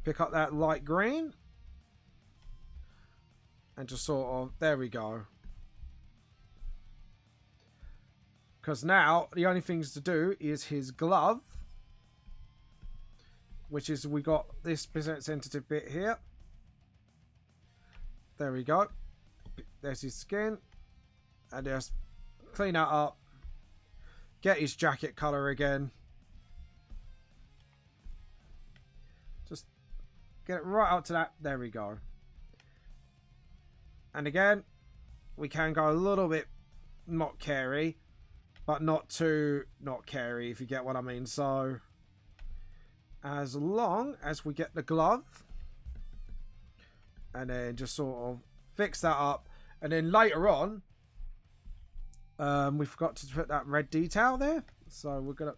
pick up that light green. And just sort of, there we go. Because now the only things to do is his glove. Which is, we got this sensitive bit here. There we go. There's his skin. And just clean that up. Get his jacket colour again. Just get it right up to that. There we go. And again, we can go a little bit not carey. But not too not carey, if you get what I mean. So as long as we get the glove, and then just sort of fix that up, and then later on, we forgot to put that red detail there, so we're gonna,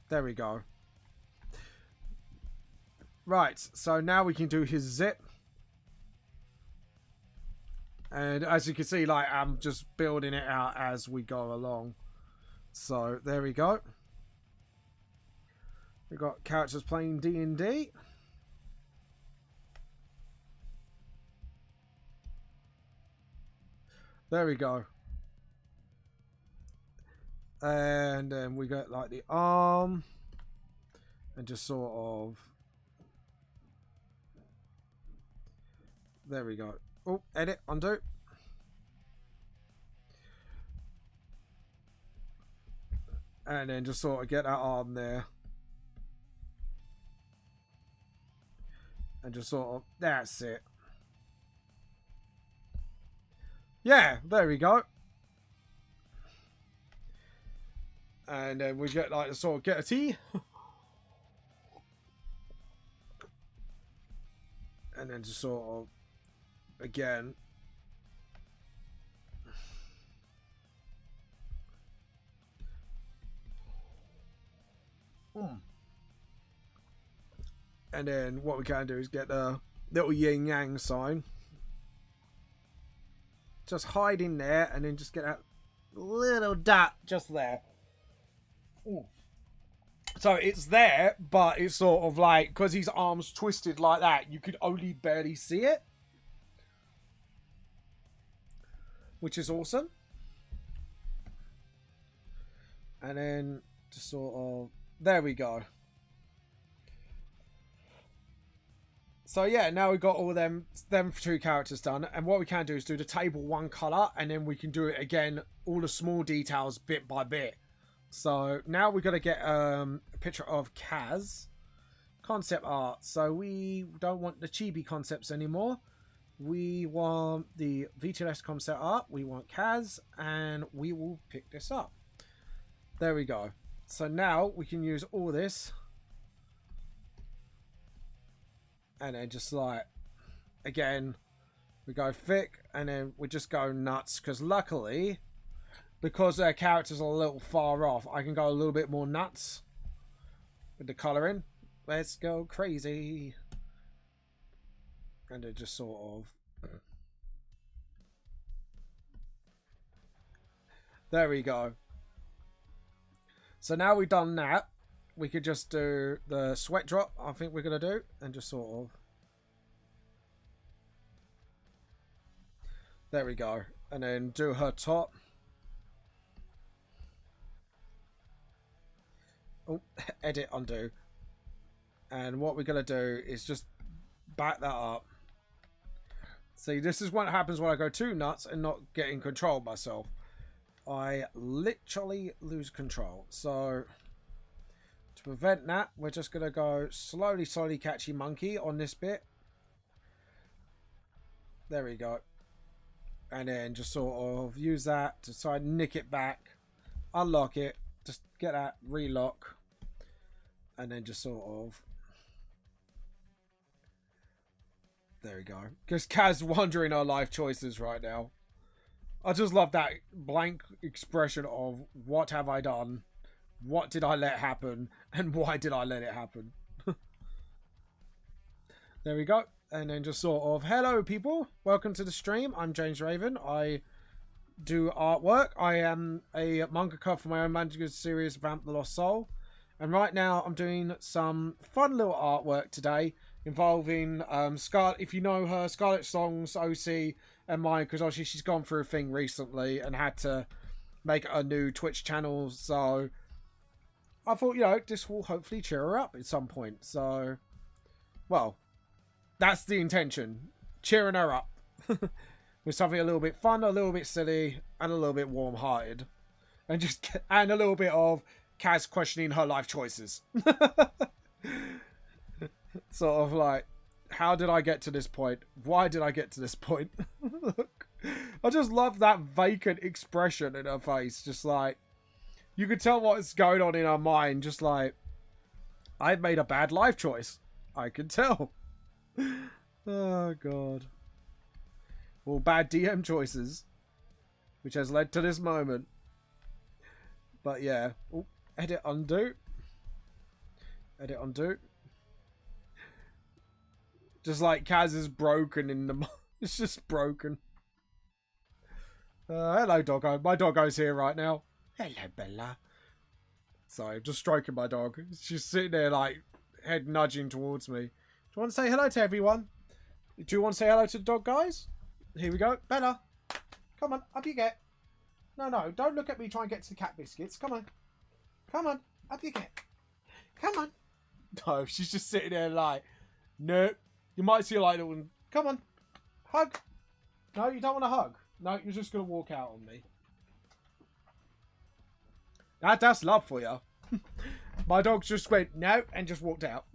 there we go. Right, so now we can do his zip, and as you can see, like, I'm just building it out as we go along. So there we go. We've got characters playing D&D. There we go. And then we got like the arm. And just sort of. There we go. Oh, edit, undo. And then just sort of get that arm there. And just sort of, that's it. Yeah, there we go. And then we get like, sort of get a tea. And then just sort of, again. And then what we can do is get a little yin yang sign. Just hide in there, and then just get that little dot just there. Ooh. So it's there, but it's sort of like, because his arm's twisted like that, you could only barely see it. Which is awesome. And then just sort of, there we go. So yeah, now we've got all them two characters done, and what we can do is do the table one color, and then we can do it again, all the small details bit by bit. So now we've got to get a picture of Kaz. Concept art. So we don't want the chibi concepts anymore. We want the VTLS concept art. We want Kaz, and we will pick this up. There we go. So now we can use all this. And then just like, again, we go thick, and then we just go nuts. Because luckily, because their characters are a little far off, I can go a little bit more nuts with the colouring. Let's go crazy. And it just sort of... There we go. So now we've done that, we could just do the sweat drop, I think we're going to do, and just sort of... There we go. And then do her top. Oh, edit, undo. And what we're going to do is just back that up. See, this is what happens when I go too nuts and not get in control of myself. I literally lose control. So, to prevent that, we're just going to go slowly, catchy monkey on this bit. There we go. And then just sort of use that to try and nick it back. Unlock it. Just get that relock. And then just sort of... There we go. Because Kaz wondering her life choices right now. I just love that blank expression of what have I done? What did I let happen? And why did I let it happen? There we go. And then just sort of, hello people, welcome to the stream. I'm James Raven. I do artwork. I am a mangaka for my own manga series, Vamp the Lost Soul. And right now I'm doing some fun little artwork today involving Scarlett, if you know her, Scarlett Songs, OC, and mine, because obviously she's gone through a thing recently and had to make a new Twitch channel. So I thought, you know, this will hopefully cheer her up at some point. So, well, that's the intention. Cheering her up. With something a little bit fun, a little bit silly, and a little bit warm-hearted. And a little bit of Kaz questioning her life choices. Sort of like, how did I get to this point? Why did I get to this point? Look, I just love that vacant expression in her face. Just like, you could tell what's going on in her mind. Just like, I've made a bad life choice. I can tell. Oh, God. All bad DM choices. Which has led to this moment. But yeah. Ooh, edit, undo. Edit, undo. Just like Kaz is broken in the... It's just broken. Hello, doggo. My doggo's here right now. Hello, Bella. Sorry, just stroking my dog. She's sitting there, like, head nudging towards me. Do you want to say hello to everyone? Do you want to say hello to the dog, guys? Here we go. Bella. Come on, up you get. No, don't look at me trying to get to the cat biscuits. Come on. Come on, up you get. Come on. No, she's just sitting there like, nope. You might see like a little... Come on. Hug. No, you don't want to hug. No, you're just going to walk out on me. That's love for you. My dog just went, no, and just walked out.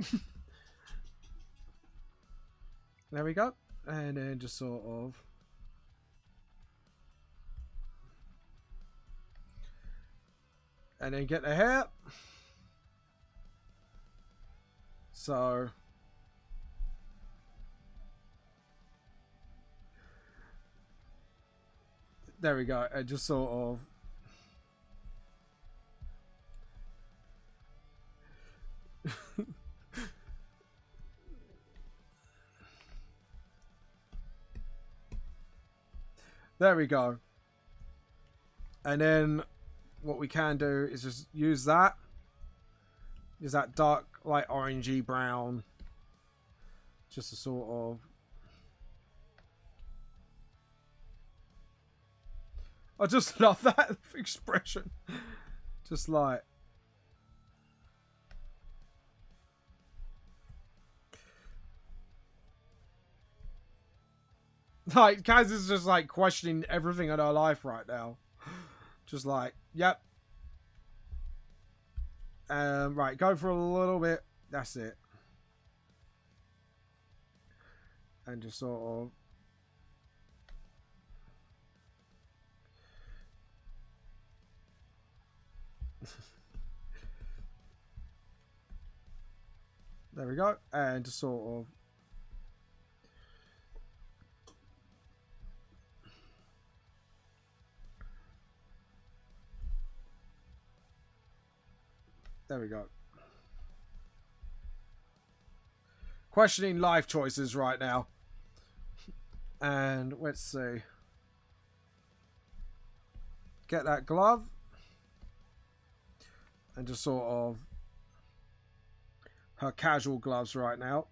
There we go. And then just sort of... And then get the hair. So... There we go. And just sort of... There we go. And then what we can do is just use that. Use that dark, like orangey brown. Just to sort of... I just love that expression. Just like... Like, Kaz is just like questioning everything in her life right now. Just like, yep. Right, go for a little bit. That's it. And just sort of... There we go. And just sort of... There we go. questioning life choices right now. And let's see. Get that glove. And just sort of her casual gloves right now.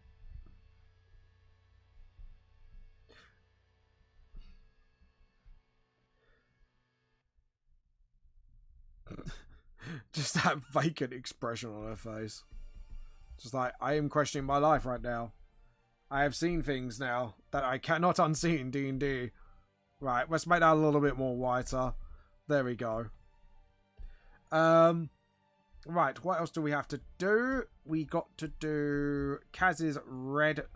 Just that vacant expression on her face. Just like, I am questioning my life right now. I have seen things now that I cannot unsee in D&D. Right, let's make that a little bit more whiter. There we go. Right, what else do we have to do? We got to do Kaz's red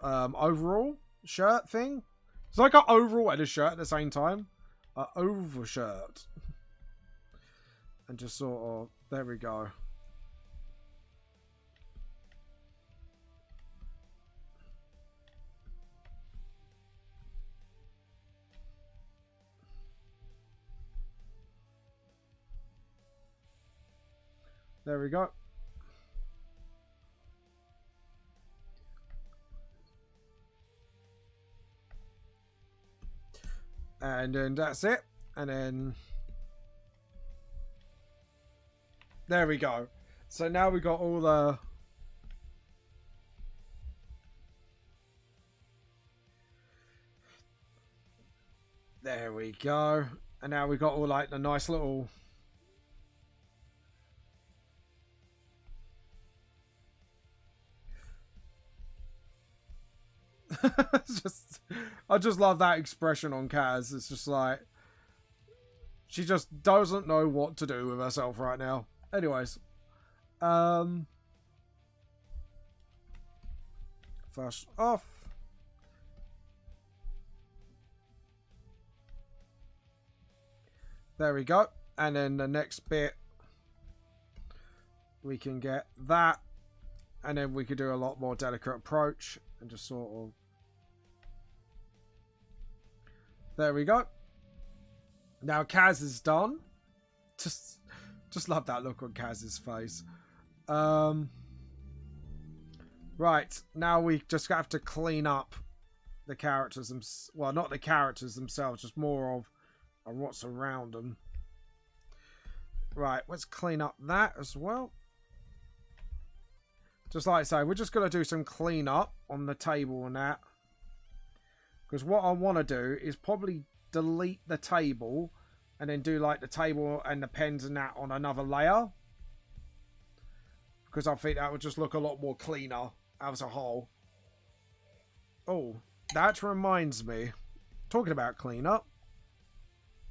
overall shirt thing. It's like an overall and a shirt at the same time. An overshirt. And just sort of, there we go. There we go. And then that's it. And then there we go. So now we got all the there we go. And now we got all like the nice little I just love that expression on Kaz. It's just like she just doesn't know what to do with herself right now. Anyways, first off, there we go. And then the next bit, we can get that, and then we could do a lot more delicate approach and just sort of. There we go. Now Kaz is done. Just love that look on Kaz's face. Right, now we just have to clean up the characters. Well, not the characters themselves, just more of what's around them. Right, let's clean up that as well. Just like I say, we're just going to do some clean up on the table and that. Because what I want to do is probably delete the table and then do like the table and the pens and that on another layer. Because I think that would just look a lot more cleaner as a whole. Oh, that reminds me. Talking about cleanup,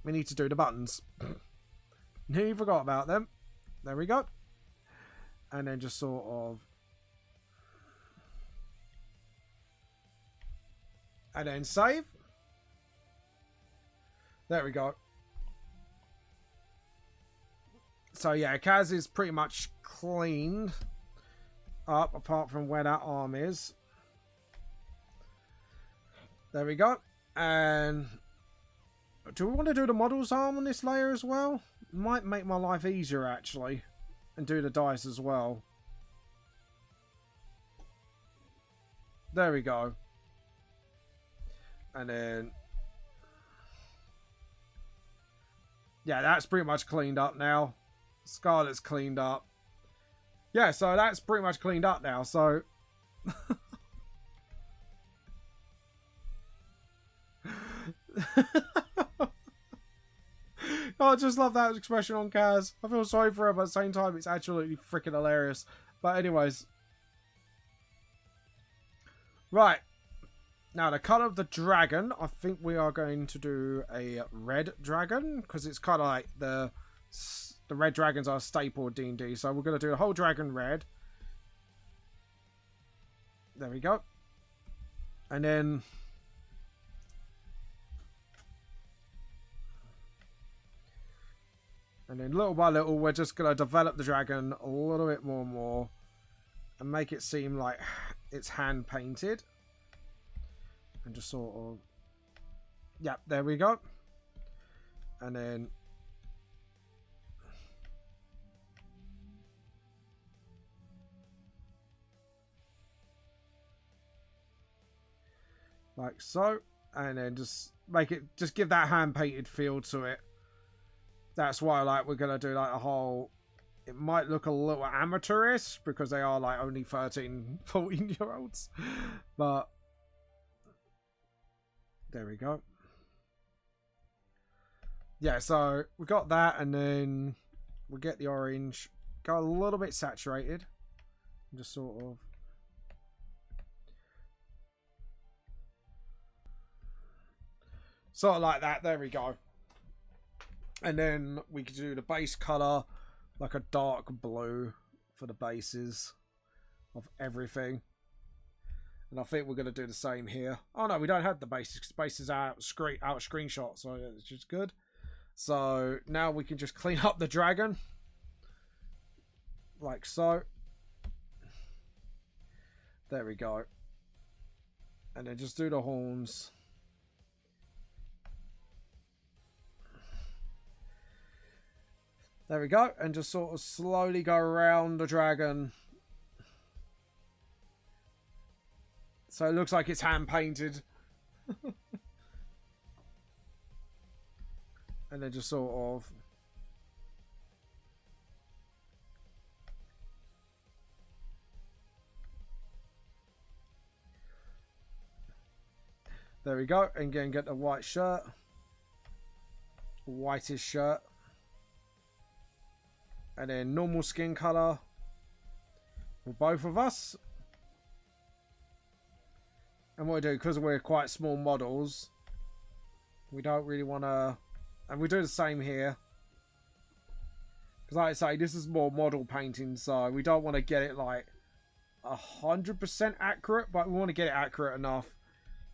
we need to do the buttons. Nearly forgot about them. There we go. And then just sort of. And then save. There we go. So yeah, Kaz is pretty much cleaned up apart from where that arm is. There we go. And do we want to do the model's arm on this layer as well? Might make my life easier actually. And do the dice as well. There we go. And then yeah, that's pretty much cleaned up now. Scarlet's cleaned up. Yeah, so that's pretty much cleaned up now. So I just love that expression on Kaz. I feel sorry for her, but at the same time, it's absolutely freaking hilarious. But anyways. Right. Now, the colour of the dragon, I think we are going to do a red dragon. Because it's kind of like the red dragons are a staple of D&D. So we're going to do the whole dragon red. There we go. And then little by little, we're just going to develop the dragon a little bit more and more. And make it seem like it's hand painted. And just sort of. Yep, there we go. And then. like so, and then just make it, just give that hand painted feel to it. That's why like we're gonna do like a whole, it might look a little amateurish because they are like only 13, 14-year-olds, but there we go. Yeah, so we got that, and then we get the orange, go a little bit saturated, just sort of. Sort of like that, there we go. And then we could do the base colour, like a dark blue for the bases of everything. And I think we're going to do the same here. Oh no, we don't have the bases, because bases are out screenshot, so it's just good. So now we can just clean up the dragon. Like so. There we go. And then just do the horns. There we go. And just sort of slowly go around the dragon. So it looks like it's hand painted. And then just sort of. There we go. And again, get the white shirt. Whitish shirt. And then normal skin color for both of us. And what we do, because we're quite small models, we don't really want to, and we do the same here. Because like I say, this is more model painting, so we don't want to get it like 100% accurate, but we want to get it accurate enough.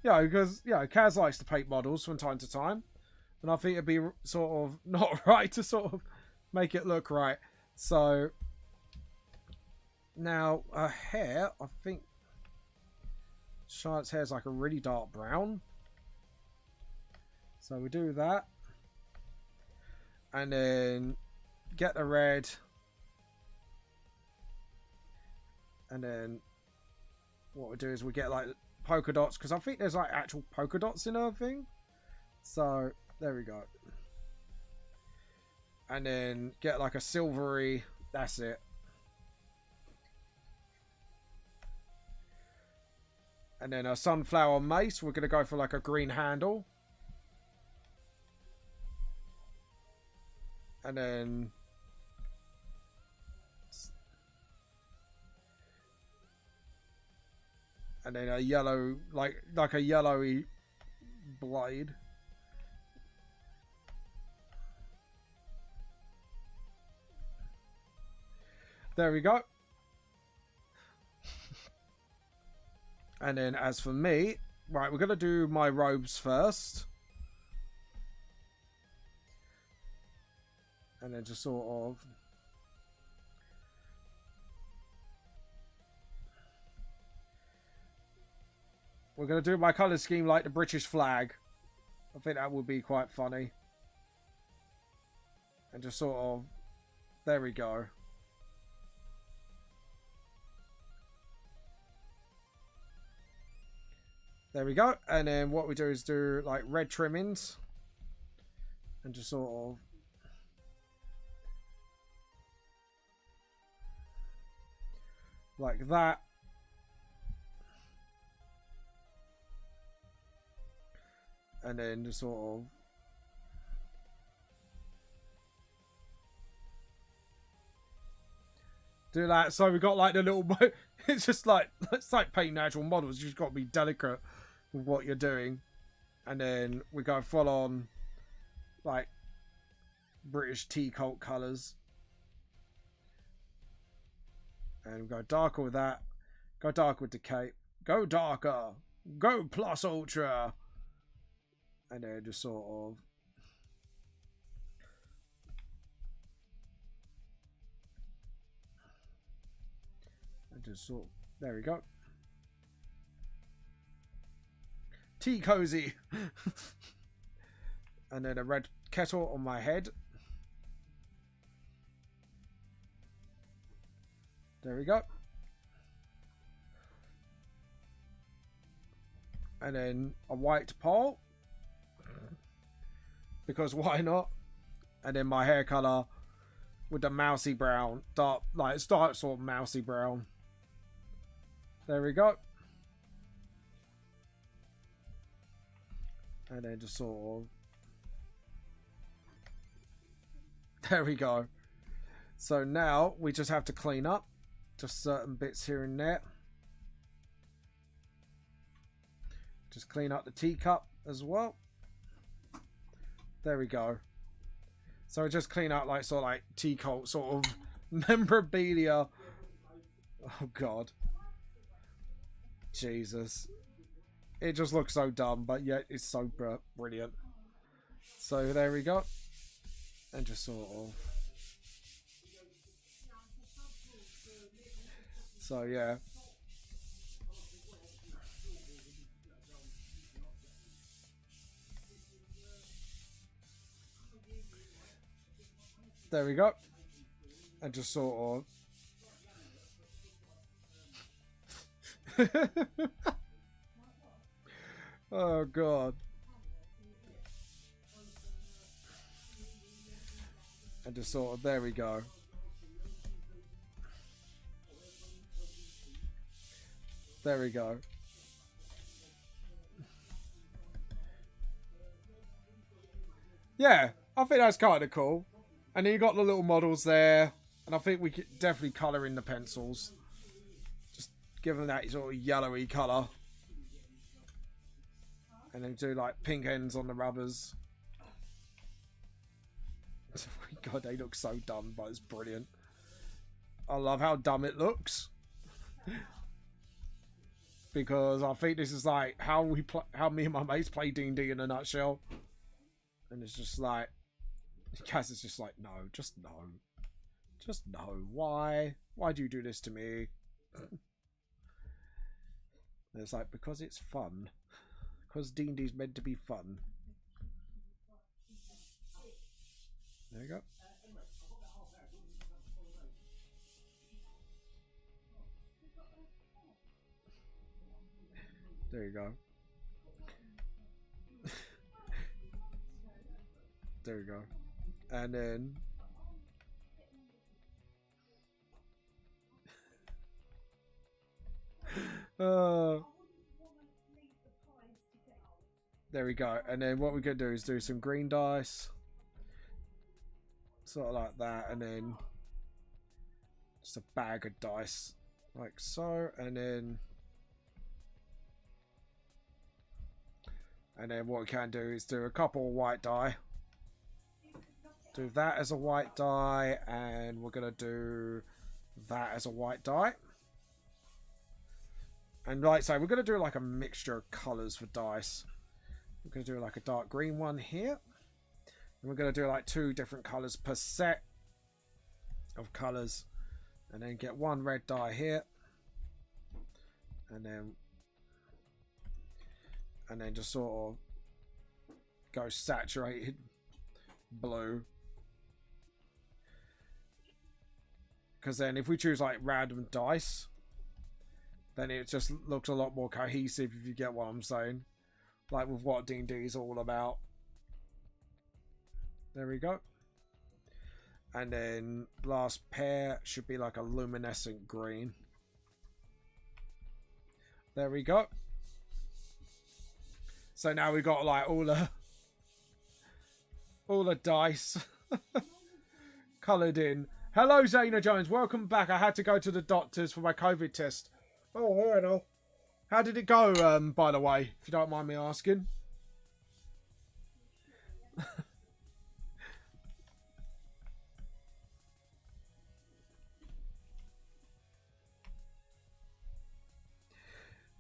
Yeah, because, you know, Kaz likes to paint models from time to time. And I think it'd be sort of not right to sort of make it look right. So, now her hair, I think Charlotte's hair is like a really dark brown. So we do that. And then get the red. And then what we do is we get like polka dots, because I think there's like actual polka dots in her thing. So there we go. And then get like a silvery, that's it. And then a sunflower mace, we're going to go for like a green handle. And then a yellow, like a yellowy blade. There we go. And then as for me, right, we're going to do my robes first. And then just sort of. We're going to do my colour scheme like the British flag. I think that would be quite funny. And just sort of. There we go. There we go. And then what we do is do like red trimmings. And just sort of. Like that. And then just sort of. Do that. So we got like the little. It's just like. It's like painting actual models. You've got to be delicate with what you're doing. And then we go full on. Like. British tea cult colours. And we go darker with that. Go darker with the cape. Go darker. Go plus ultra. And then just sort of. And just sort of. There we go. Tea cozy. And then a red kettle on my head. There we go. And then a white pole. Because why not? And then my hair colour with the mousy brown. Dark sort of mousy brown. There we go. And then just sort of... There we go. So now we just have to clean up just certain bits here and there. Just clean up the teacup as well. There we go. So just clean out like sort of like tea cult sort of memorabilia. Oh god. Jesus. It just looks so dumb, but yet it's so brilliant. So there we go. And just sort of... So yeah. There we go. And just sort of... Oh god. And just sort of, there we go. There we go. Yeah, I think that's kind of cool. And then you got the little models there. And I think we could definitely colour in the pencils. Just give them that sort of yellowy colour. And then do like pink ends on the rubbers. Oh my god, they look so dumb, but it's brilliant. I love how dumb it looks. Because I think this is like how me and my mates play D&D in a nutshell. And it's just like, Kaz is just like, no, just no. Just no. Why? Why do you do this to me? And it's like, because it's fun. Because D&D's meant to be fun. There you go. There you go. There you go. And then... there we go. And then what we're going to do is do some green dice. Sort of like that. And then just a bag of dice. Like so. And then what we can do is do a couple of white die. Do that as a white die. And we're going to do that as a white die. And like so, we're going to do like a mixture of colours for dice. We're going to do like a dark green one here. And we're going to do like 2 different colours per set of colours. And then get 1 red die here. And then just sort of go saturated blue. Because then if we choose like random dice, then it just looks a lot more cohesive, if you get what I'm saying. Like with what D&D is all about. There we go. And then last pair should be like a luminescent green. There we go. So now we've got like all the dice coloured in. Hello Zayna Jones, welcome back. I had to go to the doctors for my COVID test. Oh, I know. How did it go, by the way, if you don't mind me asking?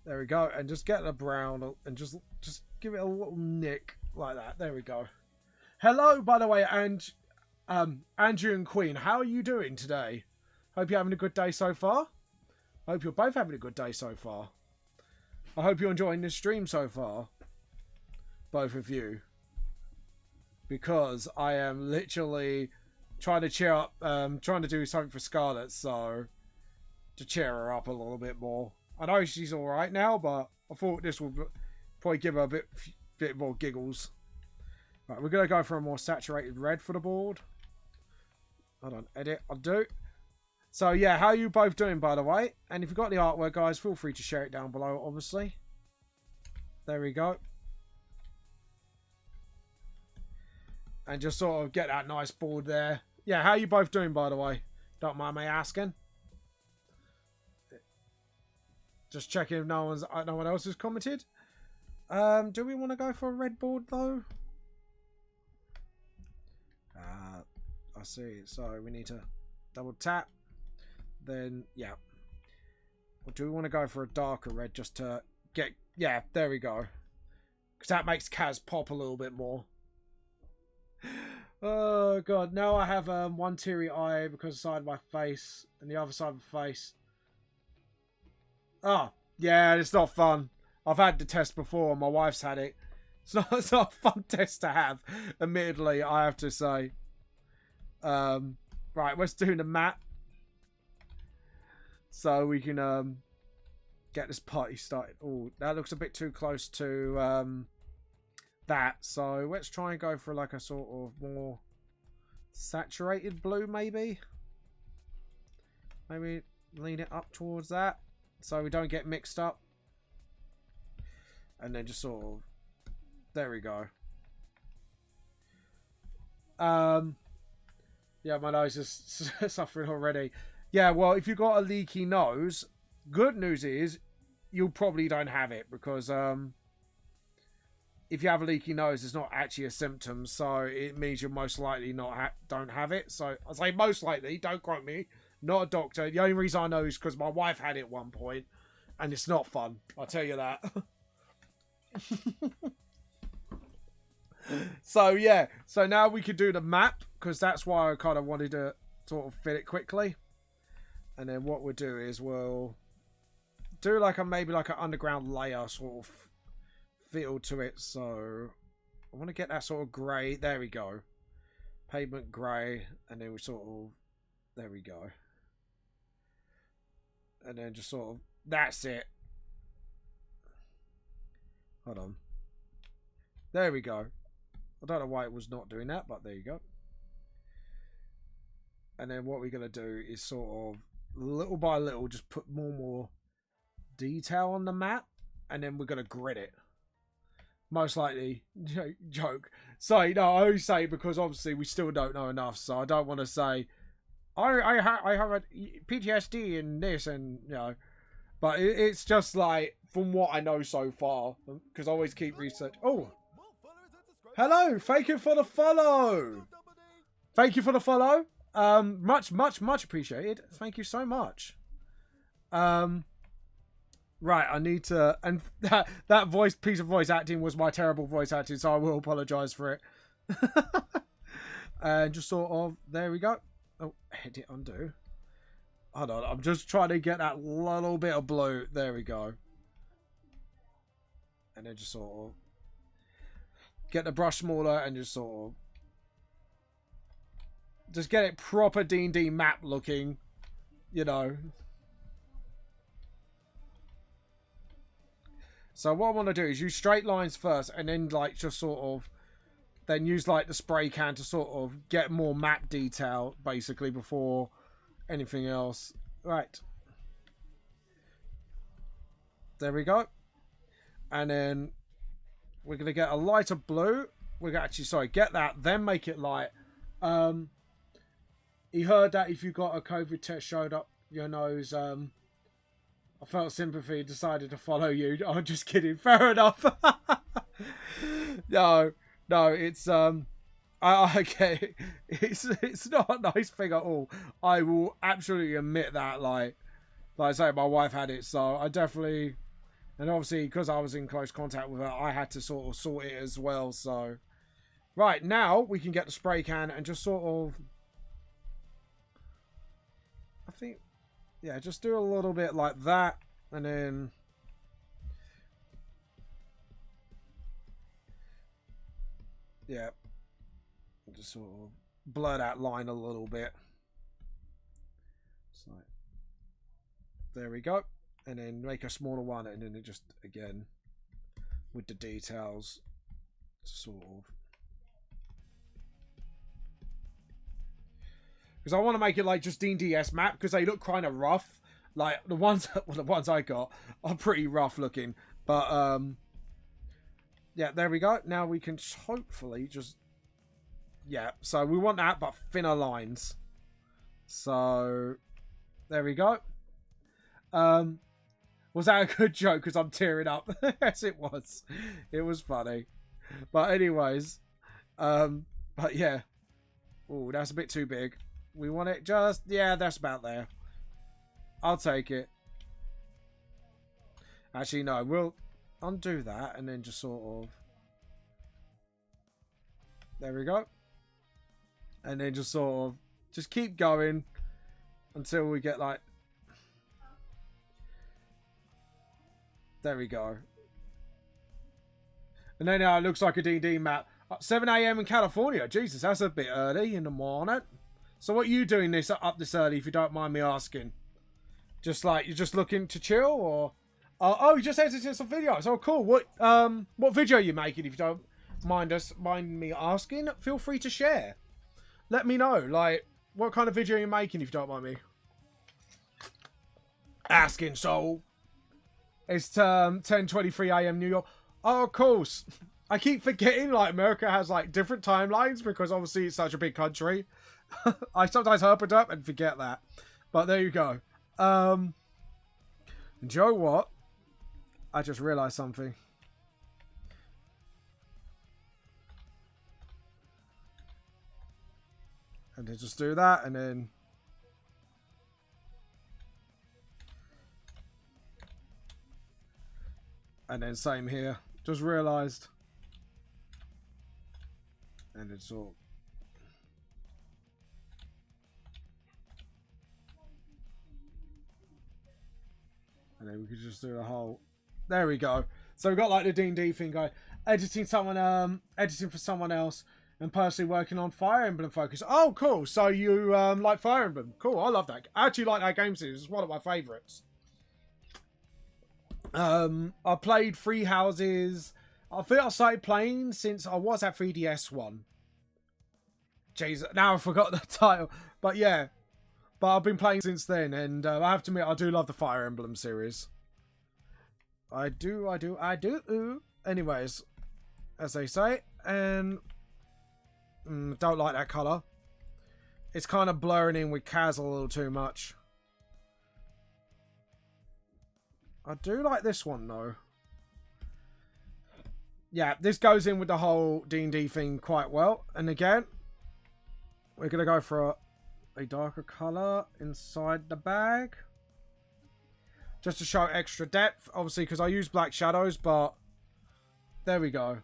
There we go. And just get the brown and just give it a little nick like that. There we go. Hello, by the way, and Andrew and Queen. How are you doing today? Hope you're having a good day so far. I hope you're both having a good day so far. I hope you're enjoying this stream so far. Both of you. Because I am literally trying to cheer up, trying to do something for Scarlett, so to cheer her up a little bit more. I know she's alright now, but I thought this would Probably give her a bit more giggles. Right, we're going to go for a more saturated red for the board. Hold on, edit, undo. So yeah, how are you both doing, by the way? And if you've got the artwork, guys, feel free to share it down below, obviously. There we go. And just sort of get that nice board there. Yeah, how are you both doing, by the way? Don't mind me asking. Just checking if no one else has commented. Do we want to go for a red board, though? I see. So we need to double tap. Then, yeah. Or do we want to go for a darker red just to get... Yeah, there we go. Because that makes Kaz pop a little bit more. Oh, God. Now I have one teary eye because of the side of my face and the other side of the face. Oh, yeah, it's not fun. I've had the test before. My wife's had it. It's not a fun test to have, admittedly, I have to say. Right, let's do the map. So we can get this party started. Oh, that looks a bit too close to that. So let's try and go for like a sort of more saturated blue, maybe. Maybe lean it up towards that so we don't get mixed up. And then just sort of... There we go. Yeah, my nose is suffering already. Yeah, well, if you've got a leaky nose, good news is you probably don't have it because if you have a leaky nose, it's not actually a symptom, so it means you're most likely don't have it. So I say most likely, don't quote me, not a doctor. The only reason I know is because my wife had it at one point, and it's not fun. I'll tell you that. So yeah, so now we can do the map because that's why I kind of wanted to sort of fit it quickly. And then what we'll do is we'll do like maybe like an underground layer sort of feel to it. So I want to get that sort of grey. There we go. Pavement grey, and then we sort of, there we go. And then just sort of, that's it. Hold on. There we go. I don't know why it was not doing that, but there you go. And then what we're going to do is sort of, little by little, just put more detail on the map. And then we're going to grid it. Most likely, joke. So, no, I always say because obviously we still don't know enough. So I don't want to say, I have a PTSD in this and, you know. But it's just like, from what I know so far, because I always keep research. Oh, hello, thank you for the follow. Thank you for the follow. Much appreciated. Thank you so much. Right, I need to, and that piece of voice acting was my terrible voice acting, so I will apologise for it. And just sort of, there we go. Oh, edit, undo. Hold on, I'm just trying to get that little bit of blue. There we go. And then just sort of get the brush smaller and just sort of just get it proper D&D map looking, you know. So what I want to do is use straight lines first and then like just sort of then use like the spray can to sort of get more map detail basically before anything else. Right. There we go. And then we're going to get a lighter blue. We're going to actually, sorry, get that, then make it light. He heard that if you got a COVID test showed up your nose, I felt sympathy, decided to follow you. I'm just kidding. Fair enough. No, it's, okay. It's not a nice thing at all. I will absolutely admit that, like I say, my wife had it, so I definitely... And obviously, because I was in close contact with her, I had to sort of sort it as well, so... Right, now we can get the spray can and just sort of... I think... Yeah, just do a little bit like that, and then... Yeah. Just sort of blur that line a little bit. So, there we go. And then make a smaller one, and then it just, again, with the details, sort of. Because I want to make it like just D&DS map, because they look kind of rough. Like, the ones I got are pretty rough looking. But, yeah, there we go. Now we can hopefully just... Yeah, so we want that, but thinner lines. So, there we go. Was that a good joke? Because I'm tearing up. Yes, it was. It was funny. But anyways, but yeah. Oh, that's a bit too big. We want it just... Yeah, that's about there. I'll take it. Actually, no. We'll undo that and then just sort of... There we go. And then just sort of... Just keep going until we get like... There we go. And then it looks like a D&D map. 7 a.m. in California. Jesus, that's a bit early in the morning. So what are you doing up this early, if you don't mind me asking? Just like, you're just looking to chill, or... oh, you just editing some videos. Oh, cool. What video are you making, if you don't mind me asking? Feel free to share. Let me know, like, what kind of video you're making, if you don't mind me asking. So, it's 10:23 a.m. New York. Oh, of course. I keep forgetting, like, America has, like, different timelines, because obviously it's such a big country. I sometimes herp it up and forget that. But there you go. Joe, what? I just realized something. And then just do that, and then... And then same here. Just realized. And it's all... And then we could just do the whole... There we go. So we've got like the D&D thing going. Editing for someone else. And personally working on Fire Emblem Focus. Oh, cool. So you like Fire Emblem. Cool. I love that. I actually like that game series. It's one of my favourites. I played Three Houses. I think I started playing since I was at 3DS one. Jeez, now I forgot the title. But yeah. But I've been playing since then. And I have to admit, I do love the Fire Emblem series. I do. Anyways, as they say. And don't like that colour. It's kind of blurring in with Kaz a little too much. I do like this one though. Yeah, this goes in with the whole D&D thing quite well. And again, we're going to go for a darker colour inside the bag. Just to show extra depth. Obviously, because I use black shadows, but there we go.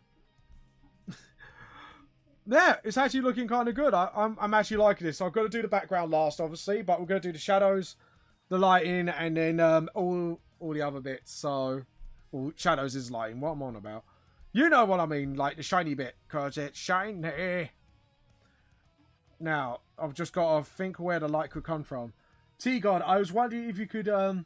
Yeah, it's actually looking kind of good. I'm actually liking this. So I've got to do the background last, obviously, but we're going to do the shadows, the lighting, and then all the other bits. So, well, shadows is lighting. What I'm on about. You know what I mean, like the shiny bit, because it's shiny. Now, I've just got to think where the light could come from. T-God, I was wondering if you could... Oh,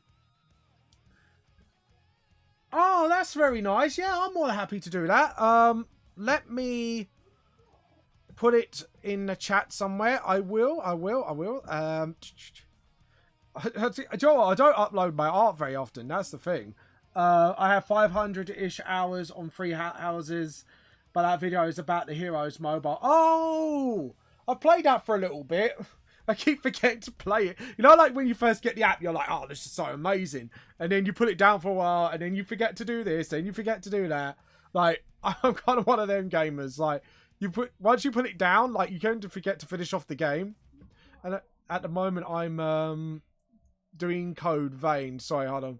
that's very nice. Yeah, I'm more than happy to do that. Let me... put it in the chat somewhere. I will. Joe, I don't upload my art very often. That's the thing. I have 500-ish hours on Three Houses, but that video is about the Heroes mobile. Oh, I played that for a little bit. I keep forgetting to play it. You know, like when you first get the app, you're like, oh, this is so amazing. And then you put it down for a while, and then you forget to do this, and you forget to do that. Like, I'm kind of one of them gamers. Like, once you put it down, like, you're going to forget to finish off the game. And at the moment, I'm doing Code Vein. Sorry, hold on.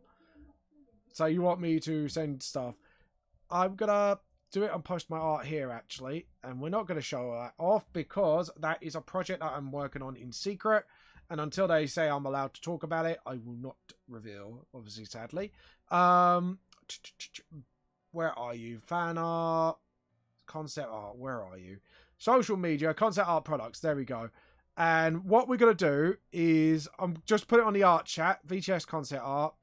So you want me to send stuff? I'm gonna do it and post my art here, actually, and we're not going to show that off because that is a project that I'm working on in secret, and until they say I'm allowed to talk about it, I will not reveal, obviously, sadly. Where are you? Fan art, concept art, where are you? Social media, concept art products, there we go. And what we're going to do is, I'm just put it on the art chat, VTS concept art.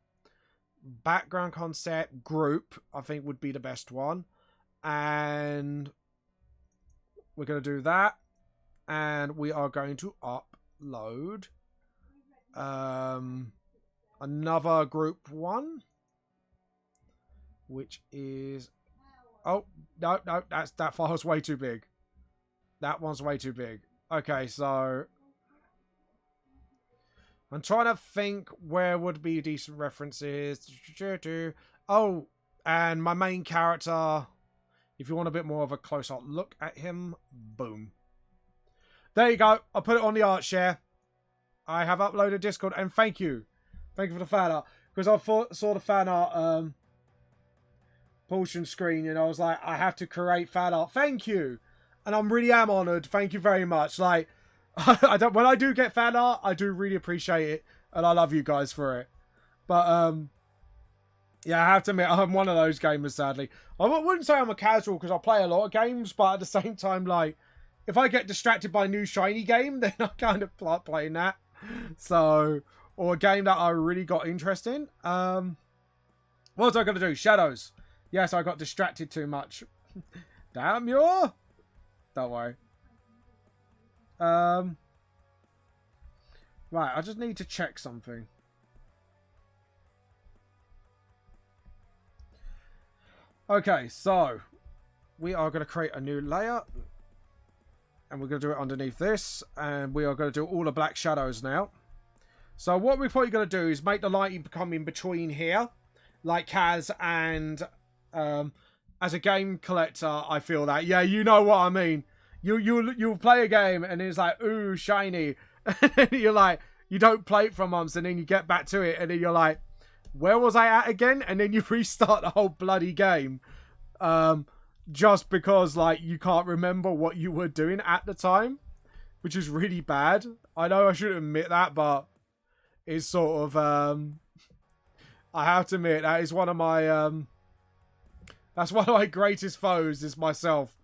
background concept, group, I think would be the best one. And we're going to do that. And we are going to upload another group one, which is... Oh, no, that file's way too big. That one's way too big. Okay, so... I'm trying to think where would be decent references. Oh, and my main character, if you want a bit more of a close-up look at him, boom. There you go. I'll put it on the art share. I have uploaded Discord, and thank you. Thank you for the fan art. Because I saw the fan art portion screen, and I was like, I have to create fan art. Thank you. And I'm really am honoured. Thank you very much. Like, when I do get fan art, I do really appreciate it, and I love you guys for it. But yeah, I have to admit, I'm one of those gamers. Sadly, I wouldn't say I'm a casual because I play a lot of games, but at the same time, like, if I get distracted by a new shiny game, then I kind of like playing that. So, or a game that I really got interest in. What was I going to do? Shadows. Yes, I got distracted too much. Damn you! Don't worry. Right, I just need to check something. Okay, so we are going to create a new layer, and we're going to do it underneath this, and we are going to do all the black shadows now. So what we're probably going to do is make the lighting come in between here, like Kaz, and as a game collector, I feel that, yeah, you know what I mean. You'll play a game and it's like, ooh, shiny. And then you're like, you don't play it for months, and then you get back to it and then you're like, where was I at again? And then you restart the whole bloody game. Just because, like, you can't remember what you were doing at the time. Which is really bad. I know I shouldn't admit that, but it's sort of, I have to admit, that is one of my, that's one of my greatest foes, is myself.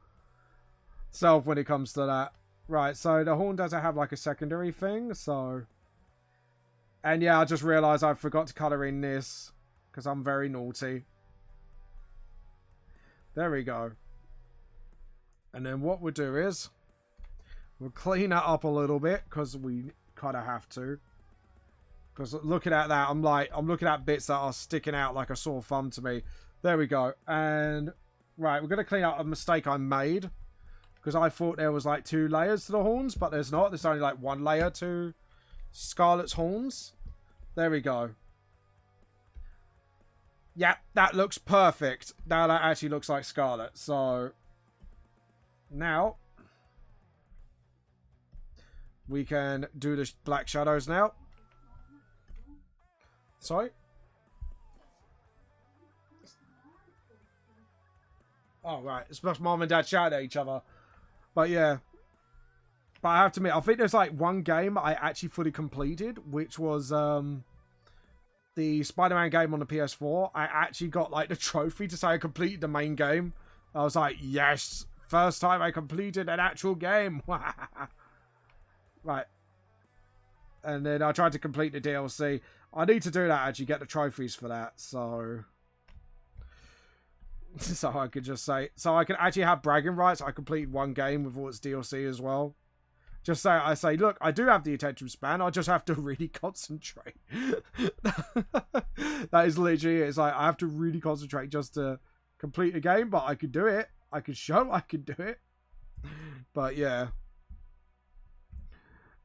When it comes to that. Right, so the horn doesn't have like a secondary thing, so... And yeah, I just realised I forgot to colour in this, because I'm very naughty. There we go. And then what we'll do is, we'll clean that up a little bit, because we kind of have to. Because looking at that, I'm looking at bits that are sticking out like a sore thumb to me. There we go. And, right, we're going to clean up a mistake I made. Because I thought there was like 2 layers to the horns, but there's not. There's only like 1 layer to Scarlet's horns. There we go. Yeah, that looks perfect. Now that actually looks like Scarlet. So, now, we can do the black shadows now. Sorry? Oh, right. It's just mom and dad shouting at each other. But yeah, but I have to admit, I think there's like 1 game I actually fully completed, which was the Spider-Man game on the PS4. I actually got like the trophy to say I completed the main game. I was like, yes, first time I completed an actual game. Right. And then I tried to complete the DLC. I need to do that, actually, get the trophies for that, so... So I could just say, so I can actually have bragging rights. I completed 1 game with all its DLC as well. Just say, I say, look, I do have the attention span. I just have to really concentrate. That is literally it. It's like, I have to really concentrate just to complete a game, but I could do it. I could show I could do it. But yeah.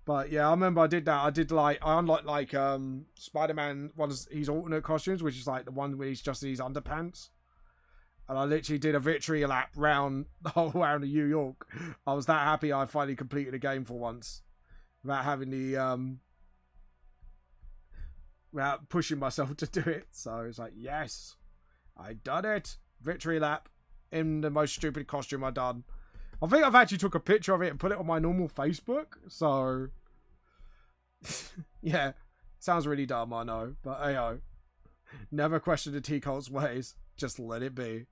But yeah, I remember I did that. I did like, I unlocked like Spider-Man, one of his alternate costumes, which is like the one where he's just in his underpants. And I literally did a victory lap round the whole round of New York. I was that happy I finally completed a game for once. Without having the, without pushing myself to do it. So it's like, yes, I done it. Victory lap in the most stupid costume I've done. I think I've actually took a picture of it and put it on my normal Facebook. So, yeah, sounds really dumb, I know. But, hey, never question the T-Colt's ways. Just let it be.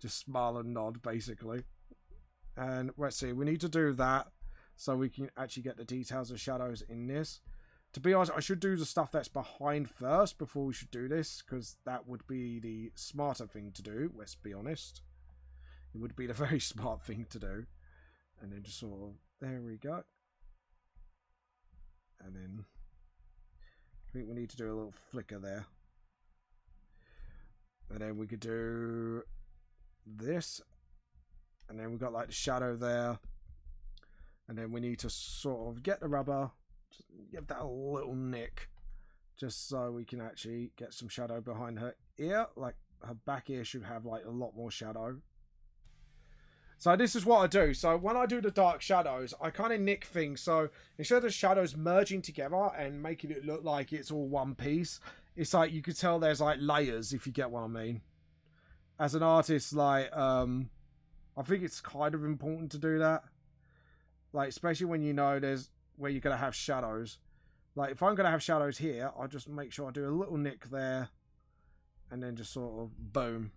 Just smile and nod, basically. And let's see, we need to do that so we can actually get the details of shadows in this. To be honest, I should do the stuff that's behind first before we should do this, because that would be the smarter thing to do, let's be honest. It would be the very smart thing to do. And then just sort of, there we go. And then I think we need to do a little flicker there. And then we could do this. And then we've got like the shadow there. And then we need to sort of get the rubber, just give that a little nick, just so we can actually get some shadow behind her ear. Like her back ear should have like a lot more shadow. So this is what I do. So when I do the dark shadows, I kind of nick things. So instead of the shadows merging together and making it look like it's all one piece, it's like you could tell there's like layers, if you get what I mean. As an artist, like, I think it's kind of important to do that. Like, especially when you know there's where you're going to have shadows. Like, if I'm going to have shadows here, I'll just make sure I do a little nick there. And then just sort of boom.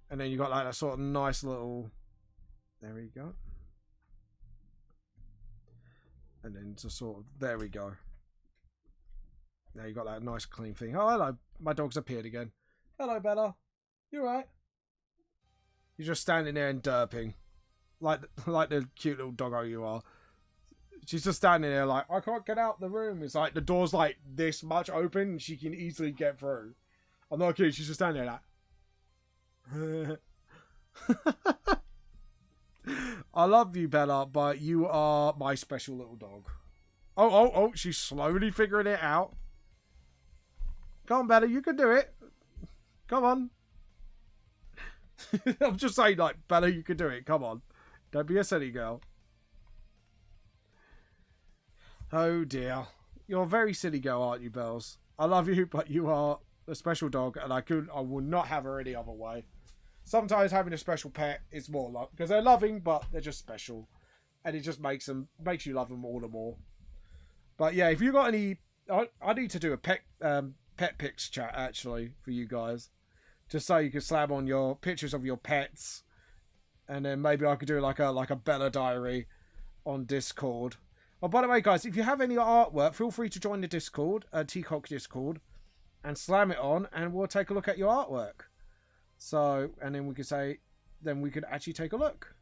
And then you got like that sort of nice little... There we go. And then just sort of... There we go. Now you got that nice clean thing. Oh, hello. My dog's appeared again. Hello, Bella. You alright? You're just standing there and derping. Like the cute little doggo you are. She's just standing there like, I can't get out the room. It's like the door's like this much open and she can easily get through. I'm not kidding. She's just standing there like... I love you, Bella, but you are my special little dog. Oh, she's slowly figuring it out. Come on, Bella, you can do it. Come on. I'm just saying, like, Bella, you can do it. Come on. Don't be a silly girl. Oh, dear. You're a very silly girl, aren't you, Bells? I love you, but you are a special dog, and I will not have her any other way. Sometimes having a special pet is more like, because they're loving, but they're just special, and it just makes you love them all the more. But yeah, if you got any, I need to do a pet pics chat actually for you guys, just so you can slam on your pictures of your pets, and then maybe I could do like a Bella diary on Discord. Oh, by the way, guys, if you have any artwork, feel free to join the Discord, Teacock Discord, and slam it on, and we'll take a look at your artwork. So, and then we could say, then we could actually take a look.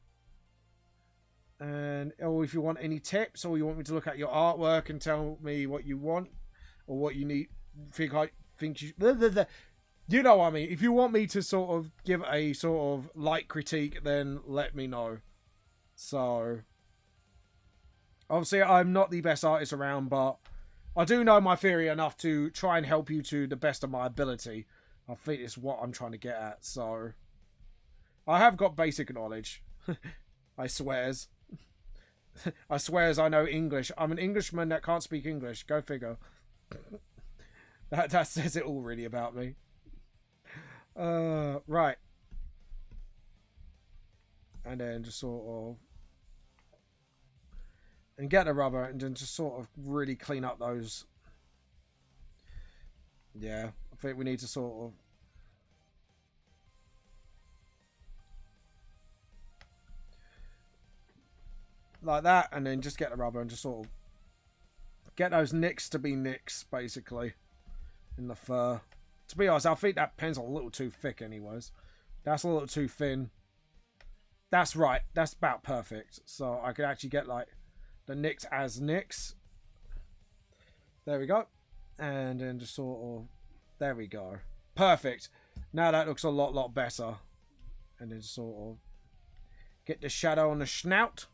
And, or if you want any tips, or you want me to look at your artwork and tell me what you want, or what you need, think you, you know what I mean. If you want me to sort of give a sort of light critique, then let me know. So, obviously, I'm not the best artist around, but I do know my theory enough to try and help you to the best of my ability. I think it's what I'm trying to get at, so... I have got basic knowledge. I swears. I swears I know English. I'm an Englishman that can't speak English. Go figure. That says it all really about me. Right. And then just sort of... And get the rubber and then just sort of really clean up those... Yeah, I think we need to sort of... Like that, and then just get the rubber and just sort of... Get those nicks to be nicks, basically. In the fur. To be honest, I think that pen's a little too thick anyways. That's a little too thin. That's right, that's about perfect. So I could actually get like... the nicks as nicks. There we go. And then just sort of... There we go. Perfect. Now that looks a lot better. And then sort of... Get the shadow on the snout.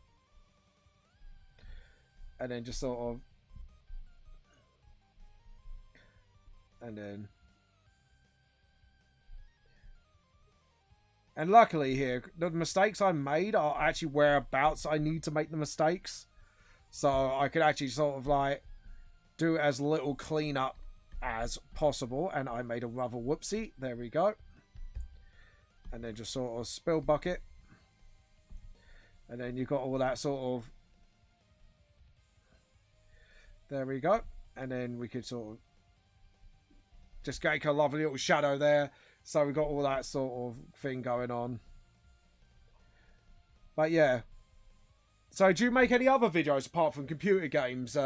And then just sort of... And then... And luckily here, the mistakes I made are actually whereabouts I need to make the mistakes. So I could actually sort of like do as little cleanup as possible. And I made a rather whoopsie. There we go. And then just sort of spill bucket. And then you've got all that sort of... There we go. And then we could sort of just make a lovely little shadow there. So we've got all that sort of thing going on. But yeah. So do you make any other videos apart from computer games,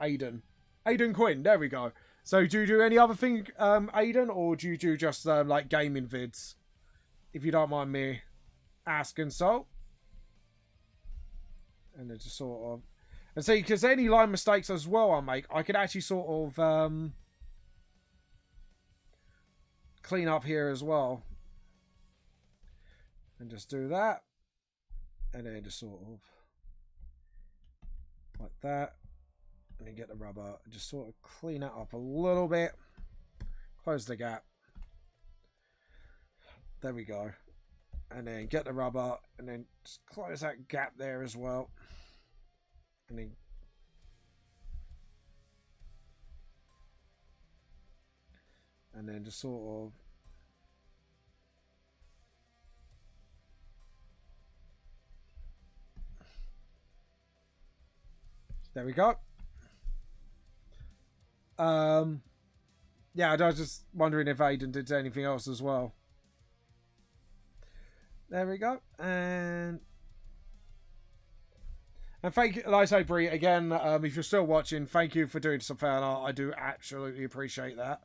Aiden. Aiden Quinn, there we go. So do you do any other thing, Aiden, or do you do just like gaming vids? If you don't mind me asking so. And then just sort of... And see, because any line mistakes as well I make, I could actually sort of clean up here as well. And just do that. And then just sort of like that. And then get the rubber and just sort of clean it up a little bit. Close the gap. There we go. And then get the rubber and then just close that gap there as well. And then just sort of there we go. Yeah, I was just wondering if Aiden did anything else as well. There we go. And thank you, like I say, Brie, again, if you're still watching, thank you for doing some fan art. I do absolutely appreciate that.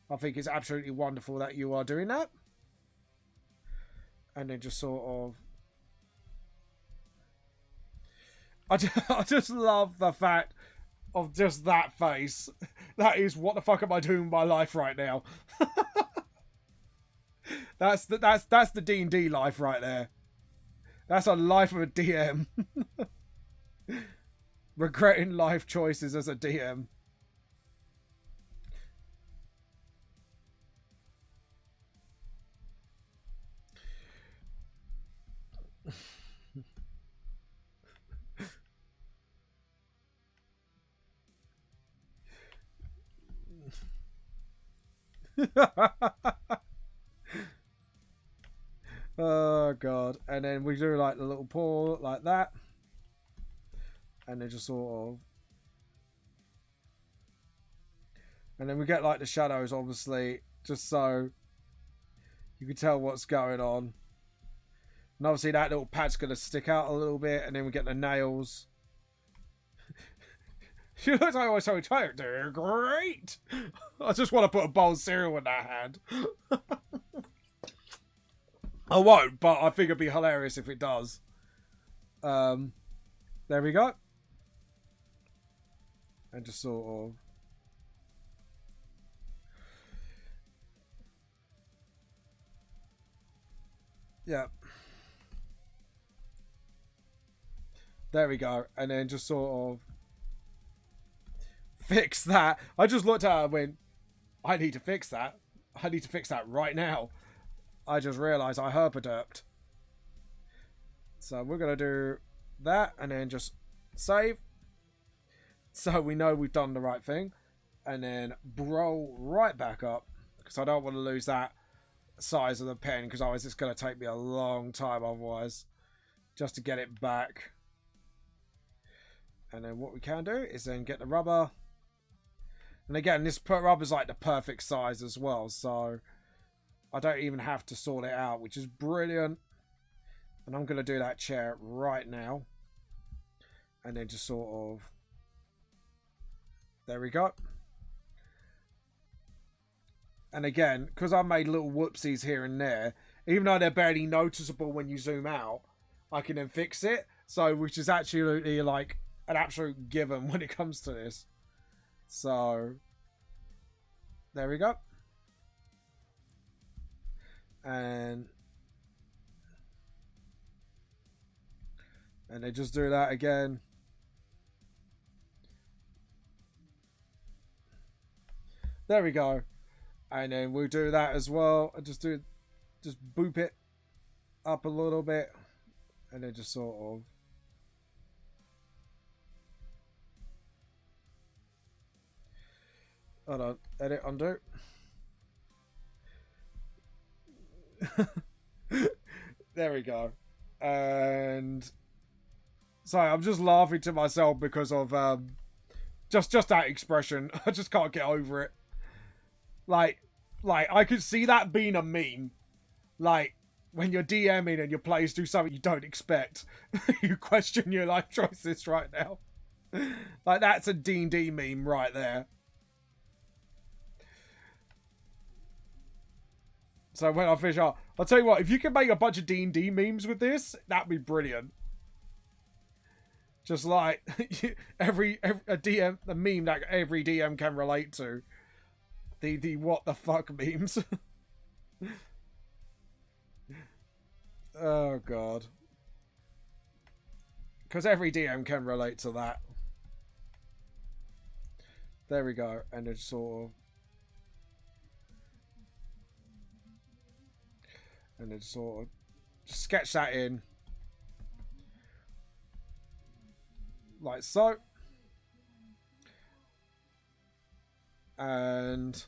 I think it's absolutely wonderful that you are doing that. And then just sort of... I just love the fact of just that face. That is, what the fuck am I doing with my life right now? That's the D&D life right there. That's a life of a DM. Regretting life choices as a DM. Oh god. And then we do like the little paw like that. And then just sort of... And then we get like the shadows, obviously, just so you can tell what's going on. And obviously that little pat's going to stick out a little bit. And then we get the nails. She looks like always so tired. They're great. I just want to put a bowl of cereal in that hand. I won't, but I think it'd be hilarious if it does. There we go. And just sort of... Yeah. There we go. And then just sort of... fix that. I just looked at her and went, I need to fix that. I need to fix that right now. I just realised I herpaderped. So we're going to do that and then just save. So we know we've done the right thing. And then roll right back up. Because I don't want to lose that size of the pen. Because otherwise it's going to take me a long time otherwise. Just to get it back. And then what we can do is then get the rubber. And again, this rubber's like the perfect size as well. So I don't even have to sort it out, which is brilliant. And I'm going to do that chair right now. And then just sort of... There we go. And again, because I made little whoopsies here and there, even though they're barely noticeable when you zoom out, I can then fix it. So, which is actually like an absolute given when it comes to this. So, there we go. And then just do that again. There we go. And then we'll do that as well. Just boop it up a little bit. And then just sort of... Hold on. Edit, undo. There we go. And... Sorry, I'm just laughing to myself because of just that expression. I just can't get over it. Like I could see that being a meme. Like, when you're DMing and your players do something you don't expect, you question your life choices right now. Like, that's a D&D meme right there. So when I finish up, I'll tell you what, if you can make a bunch of D&D memes with this, that'd be brilliant. Just like every a DM, the meme that every DM can relate to. The what the fuck memes. Oh god. Because every DM can relate to that. There we go. And it's sort of... And then sort of sketch that in. Like so. And...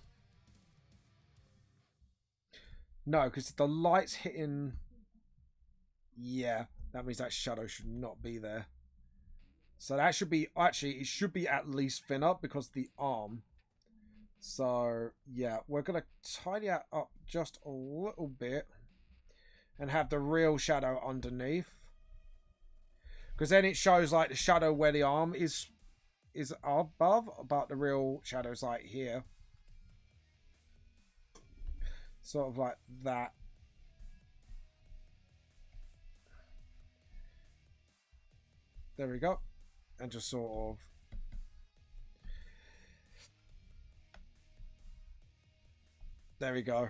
No, because the light's hitting... Yeah, that means that shadow should not be there. So that should be... Actually, it should be at least thin up because the arm. So, yeah, we're going to tidy that up just a little bit. And have the real shadow underneath. Because then it shows like the shadow where the arm is above. But the real shadow's like here. Sort of like that. There we go. And just sort of... There we go.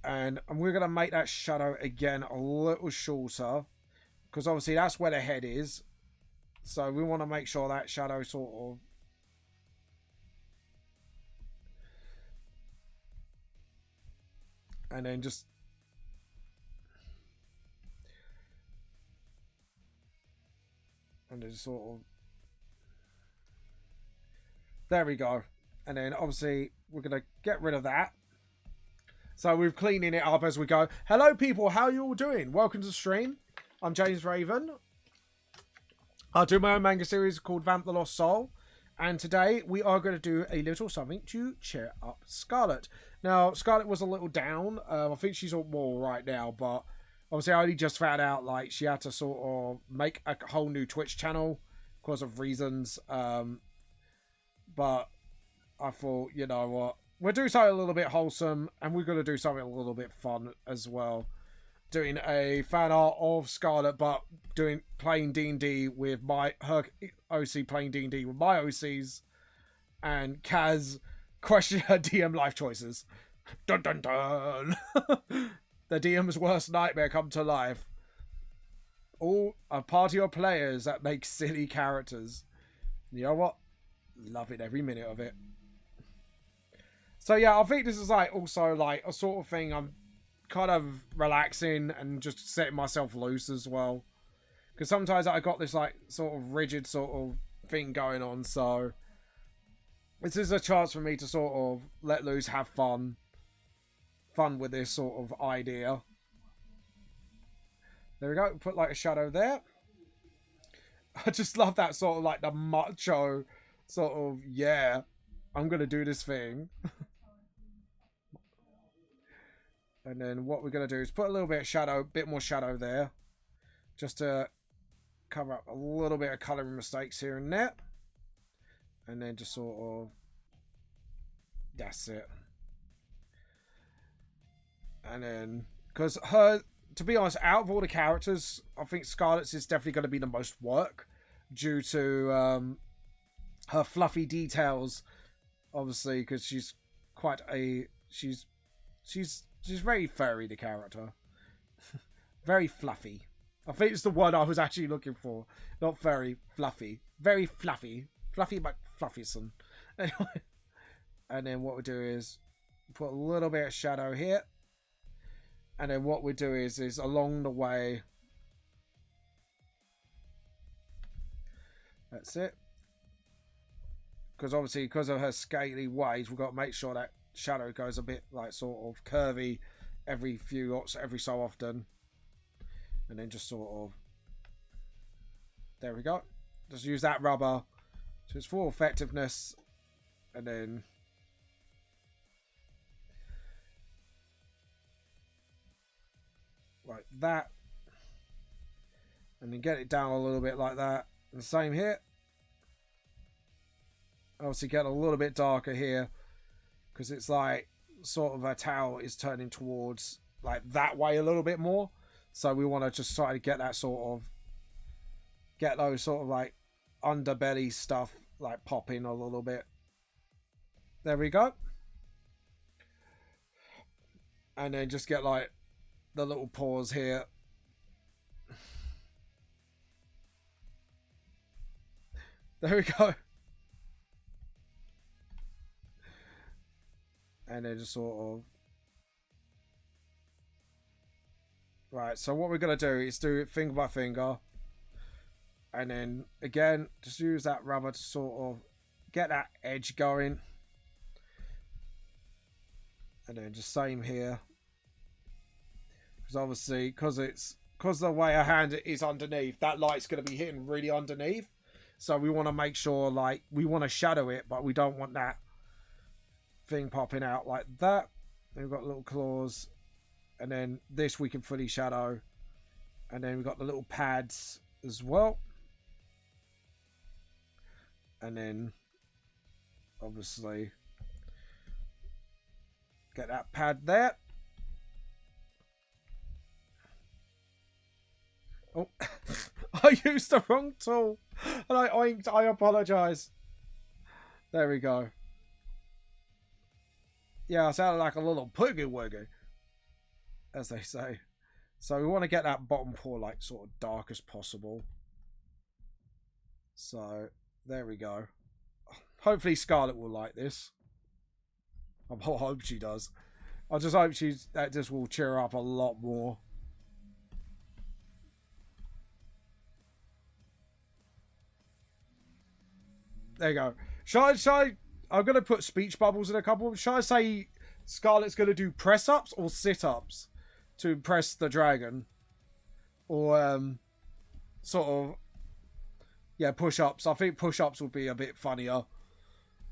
And we're going to make that shadow again a little shorter. Because obviously that's where the head is. So we want to make sure that shadow sort of... And then just... And then sort of... There we go. And then obviously we're going to get rid of that. So we're cleaning it up as we go. Hello people, how are you all doing? Welcome to the stream. I'm James Raven. I do my own manga series called Vamp the Lost Soul. And today we are going to do a little something to cheer up Scarlet. Now, Scarlet was a little down. I think she's all right now, but obviously I only just found out like she had to sort of make a whole new Twitch channel because of reasons. But I thought, you know what, we'll do something a little bit wholesome, and we're going to do something a little bit fun as well. Doing a fan art of Scarlet, but playing D&D with her OC, playing D&D with my OCs, and Kaz question her DM life choices. Dun dun dun! The DM's worst nightmare come to life. All a party of players that make silly characters. You know what? Loving every minute of it. So yeah, I think this is like also like a sort of thing I'm kind of relaxing and just setting myself loose as well. Because sometimes I got this like sort of rigid sort of thing going on, so this is a chance for me to sort of let loose, have fun with this sort of idea. There we go. Put like a shadow there. I just love that sort of like the macho sort of, yeah, I'm gonna do this thing. And then what we're going to do is put a little bit of shadow, bit more shadow there. Just to cover up a little bit of colouring mistakes here and there. And then just sort of... That's it. And then... Because her... To be honest, out of all the characters, I think Scarlet's is definitely going to be the most work. Due to her fluffy details. Obviously, because she's quite a... She's very furry, the character. Very fluffy. I think it's the word I was actually looking for. Not furry, fluffy. Very fluffy. Fluffy McFluffyson. Anyway. And then what we do is put a little bit of shadow here. And then what we do is along the way. That's it. Because obviously, because of her scaly ways, we've got to make sure that shadow goes a bit like sort of curvy every so often, and then just sort of there we go. Just use that rubber to its full effectiveness, and then like that, and then get it down a little bit like that. And the same here. Obviously get a little bit darker here because it's like sort of a towel is turning towards like that way a little bit more. So we want to just try to get that sort of, get those sort of like underbelly stuff like popping a little bit. There we go. And then just get like the little paws here. There we go. And then just sort of... Right, so what we're going to do is do it finger by finger. And then, again, just use that rubber to sort of get that edge going. And then just same here. Because obviously, because the way our hand is underneath, that light's going to be hitting really underneath. So we want to make sure, like, we want to shadow it, but we don't want that thing popping out like that. Then we've got little claws. And then this we can fully shadow. And then we've got the little pads as well. And then, obviously, get that pad there. Oh, I used the wrong tool. And I oinked. I apologise. There we go. Yeah, I sounded like a little poogie-woogie, as they say. So we want to get that bottom paw like sort of dark as possible. So there we go. Hopefully Scarlet will like this. I hope she does. I just hope that this will cheer her up a lot more. There you go. Shall I I'm going to put speech bubbles in a couple. Shall I say Scarlet's going to do press-ups or sit-ups to impress the dragon? Or sort of, yeah, push-ups. I think push-ups would be a bit funnier.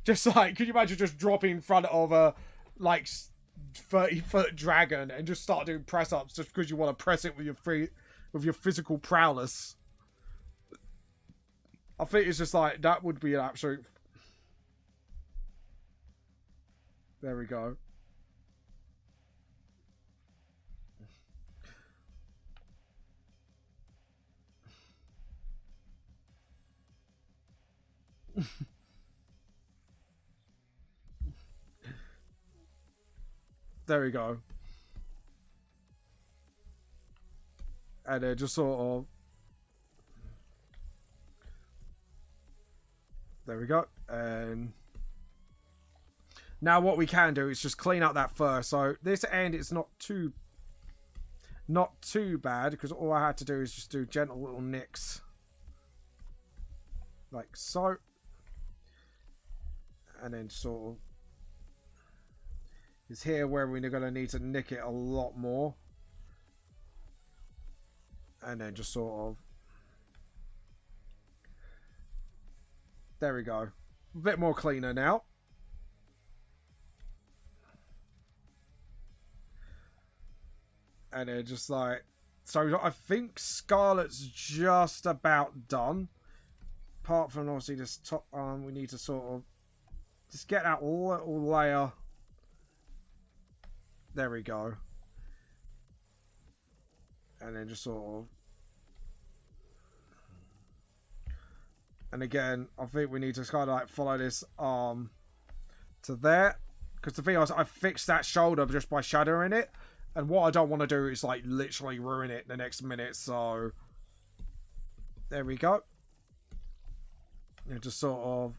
Just like, could you imagine just dropping in front of a, like, 30-foot dragon and just start doing press-ups just because you want to press it with your physical prowess? I think it's just like, that would be an absolute... There we go. There we go. And then just sort of... There we go. And now what we can do is just clean up that fur. So this end is not too bad, because all I had to do is just do gentle little nicks. Like so. And then sort of... It's here where we're going to need to nick it a lot more. And then just sort of... There we go. A bit more cleaner now. And then just like... So I think Scarlet's just about done. Apart from obviously this top arm, we need to sort of... Just get that little layer... There we go. And then just sort of... And again, I think we need to kind of like follow this arm to there. Because the thing is, I fixed that shoulder just by shadowing it. And what I don't want to do is like literally ruin it the next minute. So there we go. And just sort of...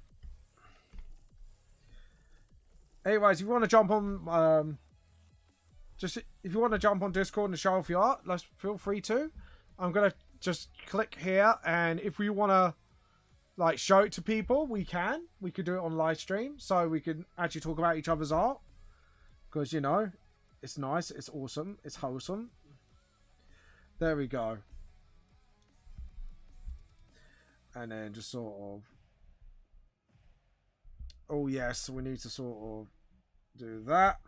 Anyways, if you want to jump on... Just if you want to jump on Discord and show off your art, let's feel free to. I'm gonna just click here, and if we want to like show it to people, we can. We could do it on live stream, so we can actually talk about each other's art, because you know, it's nice, it's awesome, it's wholesome. There we go. And then just sort of... Oh yes, we need to sort of do that.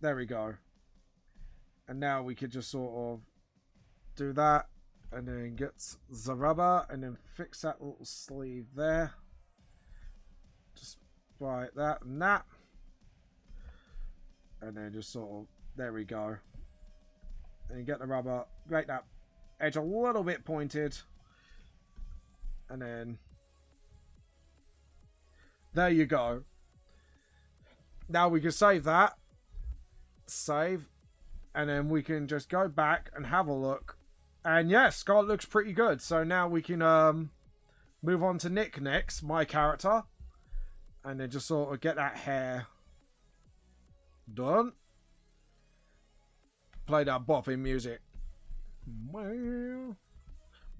There we go. And now we could just sort of do that. And then get the rubber and then fix that little sleeve there. Just like that and that. And then just sort of, there we go. And you get the rubber, make that edge a little bit pointed. And then, there you go. Now we can save that. Save. And then we can just go back and have a look. And yes, Scarlet looks pretty good. So now we can move on to Nick next, my character. And then just sort of get that hair done. Play that bopping music.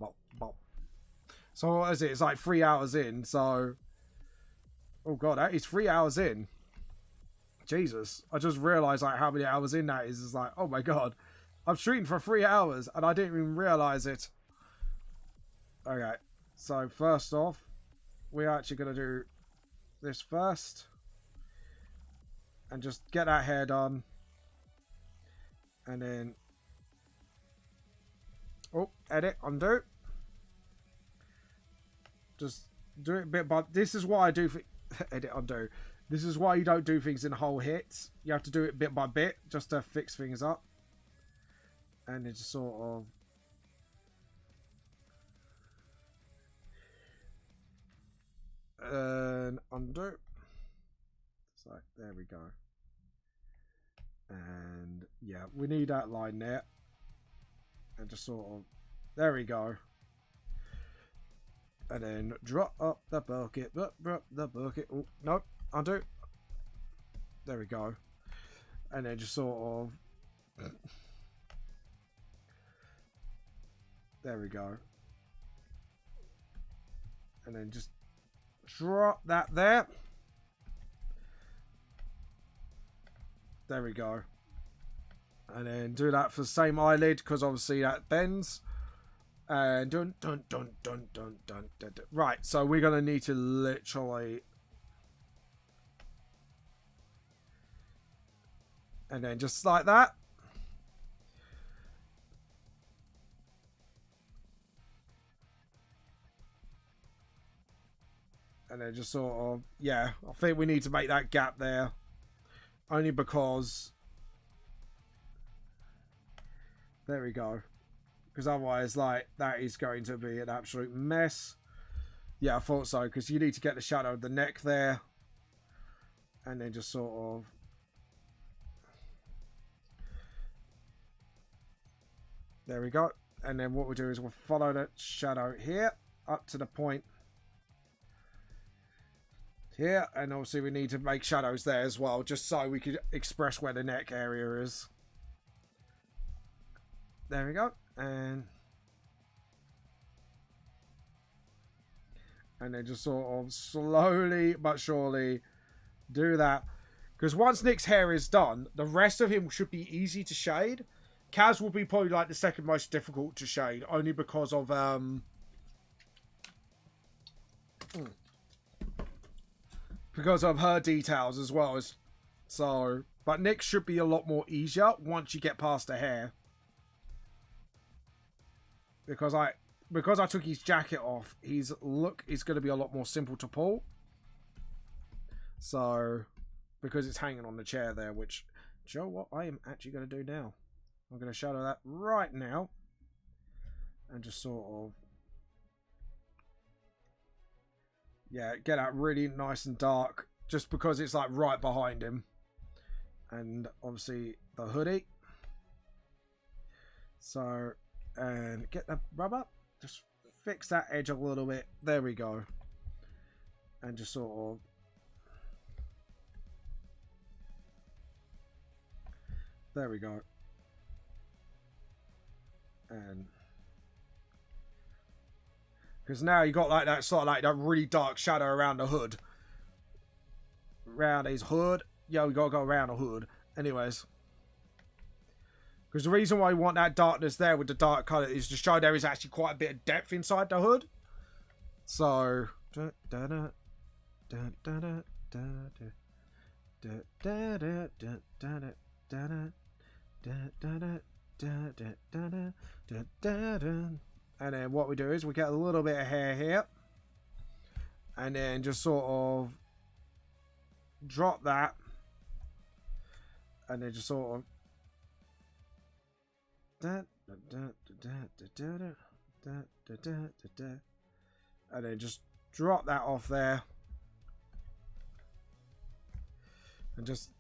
Bop, bop. So what is it? It's like 3 hours in. So, oh god, that is 3 hours in. Jesus, I just realised like how many hours in that is. It's like, oh my god, I'm shooting for 3 hours and I didn't even realise it. Okay, so first off, we're actually gonna do this first, and just get that hair done, and then edit, undo. Just do it bit by. This is why I do edit, undo. This is why you don't do things in whole hits. You have to do it bit by bit just to fix things up. And it's just sort of... and undo. So, there we go. And, yeah, we need that line there. And just sort of... there we go. And then drop up the bucket. Drop the bucket. Oh, nope. Undo. There we go. And then just sort of... there we go. And then just drop that there. There we go. And then do that for the same eyelid, because obviously that bends. And dun dun dun dun dun dun dun dun. Right, so we're gonna need to literally, and then just like that. And then just sort of, yeah, I think we need to make that gap there. Only because, there we go. Because otherwise, like, that is going to be an absolute mess. Yeah, I thought so. Because you need to get the shadow of the neck there. And then just sort of... there we go. And then what we'll do is we'll follow that shadow here. Up to the point here. And obviously we need to make shadows there as well. Just so we could express where the neck area is. There we go. And then just sort of slowly but surely do that, because once Nick's hair is done, the rest of him should be easy to shade. Kaz will be probably like the second most difficult to shade, only because of her details as well as so. But Nick should be a lot more easier once you get past the hair. Because I took his jacket off, his look is going to be a lot more simple to pull. So, because it's hanging on the chair there, which, do you know what I am actually going to do now? I'm going to shadow that right now. And just sort of, yeah, get that really nice and dark. Just because it's like right behind him. And obviously the hoodie. So... and get the rubber, just fix that edge a little bit. There we go. And just sort of, there we go. And because now you got like that sort of like that really dark shadow around the hood, around his hood. Yeah, we gotta go around the hood. Anyways. Because the reason why we want that darkness there with the dark colour is to show there is actually quite a bit of depth inside the hood. So... And then what we do is we get a little bit of hair here. And then just sort of drop that. And then just sort of and then just drop that off there. And just